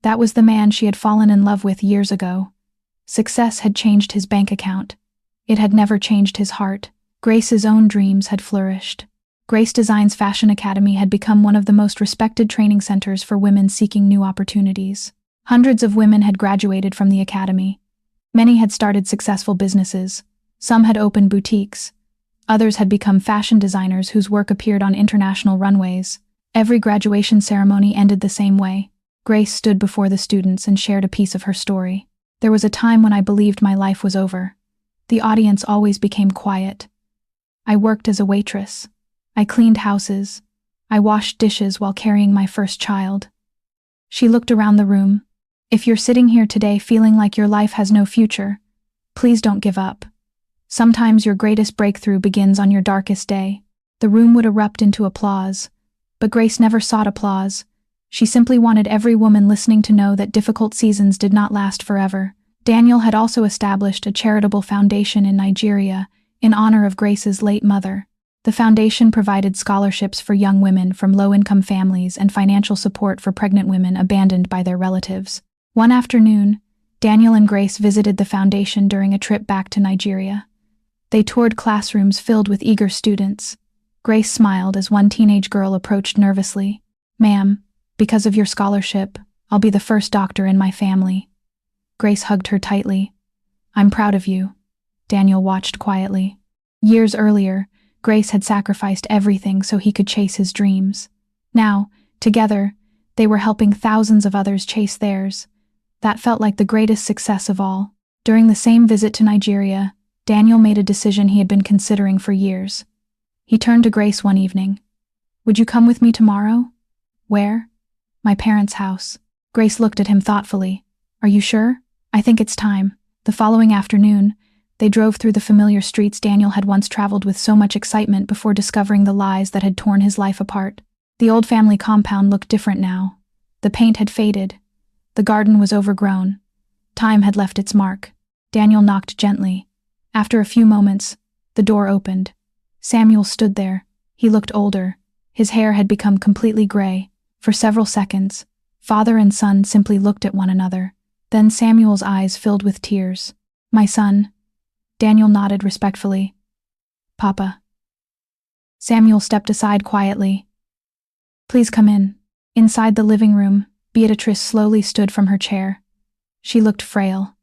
That was the man she had fallen in love with years ago. Success had changed his bank account. It had never changed his heart. Grace's own dreams had flourished. Grace Design's Fashion Academy had become one of the most respected training centers for women seeking new opportunities. Hundreds of women had graduated from the academy. Many had started successful businesses. Some had opened boutiques. Others had become fashion designers whose work appeared on international runways. Every graduation ceremony ended the same way. Grace stood before the students and shared a piece of her story. There was a time when I believed my life was over. The audience always became quiet. I worked as a waitress. I cleaned houses. I washed dishes while carrying my first child. She looked around the room. If you're sitting here today feeling like your life has no future, please don't give up. Sometimes your greatest breakthrough begins on your darkest day. The room would erupt into applause. But Grace never sought applause. She simply wanted every woman listening to know that difficult seasons did not last forever. Daniel had also established a charitable foundation in Nigeria in honor of Grace's late mother. The foundation provided scholarships for young women from low-income families and financial support for pregnant women abandoned by their relatives. One afternoon, Daniel and Grace visited the foundation during a trip back to Nigeria. They toured classrooms filled with eager students. Grace smiled as one teenage girl approached nervously. "Ma'am, because of your scholarship, I'll be the first doctor in my family." Grace hugged her tightly. "I'm proud of you." Daniel watched quietly. Years earlier, Grace had sacrificed everything so he could chase his dreams. Now, together, they were helping thousands of others chase theirs. That felt like the greatest success of all. During the same visit to Nigeria, Daniel made a decision he had been considering for years. He turned to Grace one evening. "Would you come with me tomorrow?" "Where?" "My parents' house." Grace looked at him thoughtfully. "Are you sure?" "I think it's time." The following afternoon, they drove through the familiar streets Daniel had once traveled with so much excitement before discovering the lies that had torn his life apart. The old family compound looked different now. The paint had faded. The garden was overgrown. Time had left its mark. Daniel knocked gently. After a few moments, the door opened. Samuel stood there. He looked older. His hair had become completely gray. For several seconds, father and son simply looked at one another. Then Samuel's eyes filled with tears. "My son." Daniel nodded respectfully. "Papa." Samuel stepped aside quietly. "Please come in." Inside the living room, Beatrice slowly stood from her chair. She looked frail.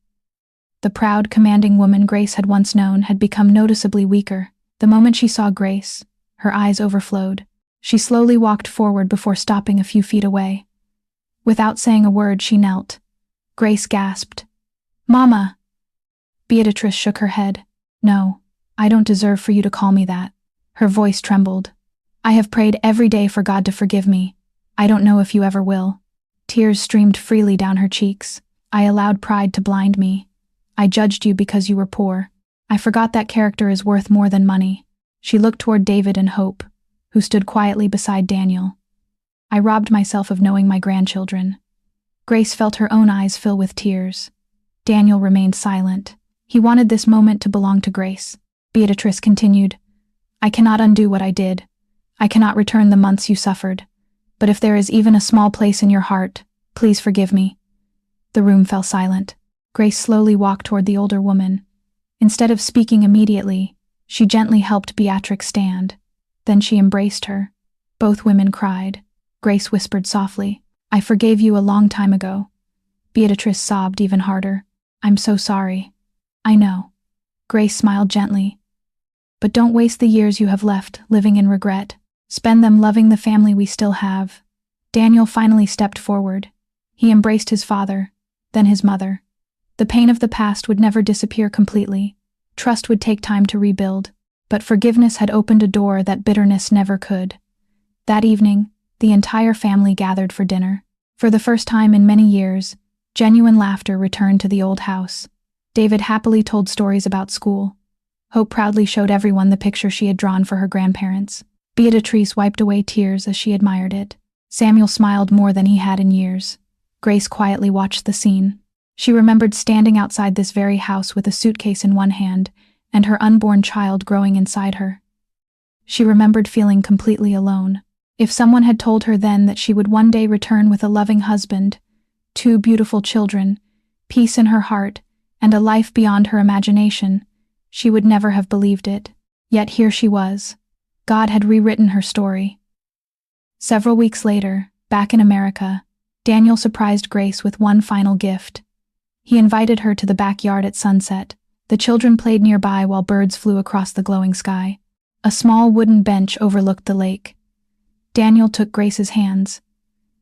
The proud, commanding woman Grace had once known had become noticeably weaker. The moment she saw Grace, her eyes overflowed. She slowly walked forward before stopping a few feet away. Without saying a word, she knelt. Grace gasped. "Mama!" Beatrice shook her head. "No, I don't deserve for you to call me that." Her voice trembled. "I have prayed every day for God to forgive me. I don't know if you ever will." Tears streamed freely down her cheeks. "I allowed pride to blind me. I judged you because you were poor. I forgot that character is worth more than money." She looked toward David and Hope, who stood quietly beside Daniel. "I robbed myself of knowing my grandchildren." Grace felt her own eyes fill with tears. Daniel remained silent. He wanted this moment to belong to Grace. Beatrice continued, "I cannot undo what I did. I cannot return the months you suffered. But if there is even a small place in your heart, please forgive me." The room fell silent. Grace slowly walked toward the older woman. Instead of speaking immediately, she gently helped Beatrix stand. Then she embraced her. Both women cried. Grace whispered softly, "I forgave you a long time ago." Beatrice sobbed even harder. "I'm so sorry." "I know." Grace smiled gently. "But don't waste the years you have left living in regret. Spend them loving the family we still have." Daniel finally stepped forward. He embraced his father, then his mother. The pain of the past would never disappear completely. Trust would take time to rebuild, but forgiveness had opened a door that bitterness never could. That evening, the entire family gathered for dinner. For the first time in many years, genuine laughter returned to the old house. David happily told stories about school. Hope proudly showed everyone the picture she had drawn for her grandparents. Beatrice wiped away tears as she admired it. Samuel smiled more than he had in years. Grace quietly watched the scene. She remembered standing outside this very house with a suitcase in one hand and her unborn child growing inside her. She remembered feeling completely alone. If someone had told her then that she would one day return with a loving husband, 2 beautiful children, peace in her heart, and a life beyond her imagination, she would never have believed it. Yet here she was. God had rewritten her story. Several weeks later, back in America, Daniel surprised Grace with one final gift. He invited her to the backyard at sunset. The children played nearby while birds flew across the glowing sky. A small wooden bench overlooked the lake. Daniel took Grace's hands.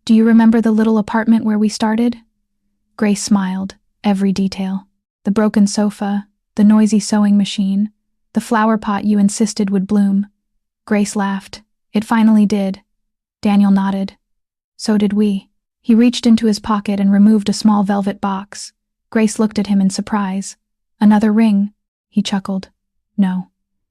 "Do you remember the little apartment where we started?" Grace smiled, every detail. The broken sofa, the noisy sewing machine, the flower pot you insisted would bloom. Grace laughed. "It finally did." Daniel nodded. "So did we." He reached into his pocket and removed a small velvet box. Grace looked at him in surprise. "Another ring?" He chuckled. "No."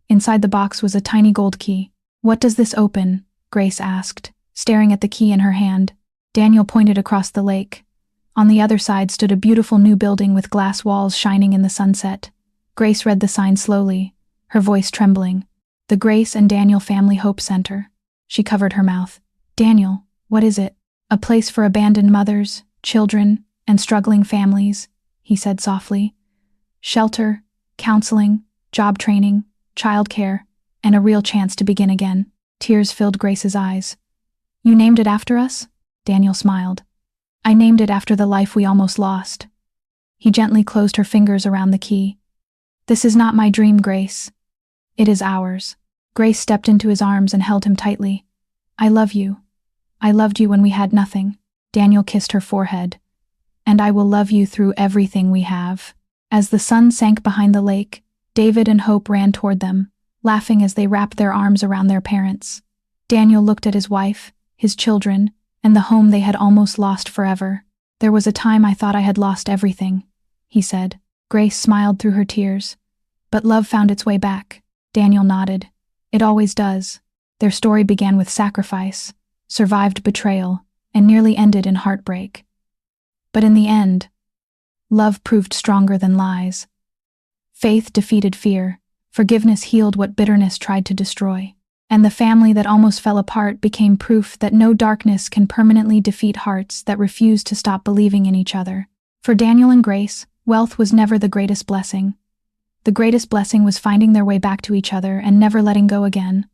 Inside the box was a tiny gold key. "What does this open?" Grace asked, staring at the key in her hand. Daniel pointed across the lake. On the other side stood a beautiful new building with glass walls shining in the sunset. Grace read the sign slowly, her voice trembling. "The Grace and Daniel Family Hope Center." She covered her mouth. "Daniel, what is it?" "A place for abandoned mothers, children, and struggling families," he said softly. "Shelter, counseling, job training, childcare, and a real chance to begin again." Tears filled Grace's eyes. "You named it after us?" Daniel smiled. "I named it after the life we almost lost." He gently closed her fingers around the key. "This is not my dream, Grace. It is ours." Grace stepped into his arms and held him tightly. "I love you. I loved you when we had nothing." Daniel kissed her forehead. "And I will love you through everything we have." As the sun sank behind the lake, David and Hope ran toward them, laughing as they wrapped their arms around their parents. Daniel looked at his wife, his children, and the home they had almost lost forever. "There was a time I thought I had lost everything," he said. Grace smiled through her tears. "But love found its way back." Daniel nodded. "It always does." Their story began with sacrifice, survived betrayal, and nearly ended in heartbreak. But in the end, love proved stronger than lies. Faith defeated fear, forgiveness healed what bitterness tried to destroy, and the family that almost fell apart became proof that no darkness can permanently defeat hearts that refuse to stop believing in each other. For Daniel and Grace, wealth was never the greatest blessing. The greatest blessing was finding their way back to each other and never letting go again.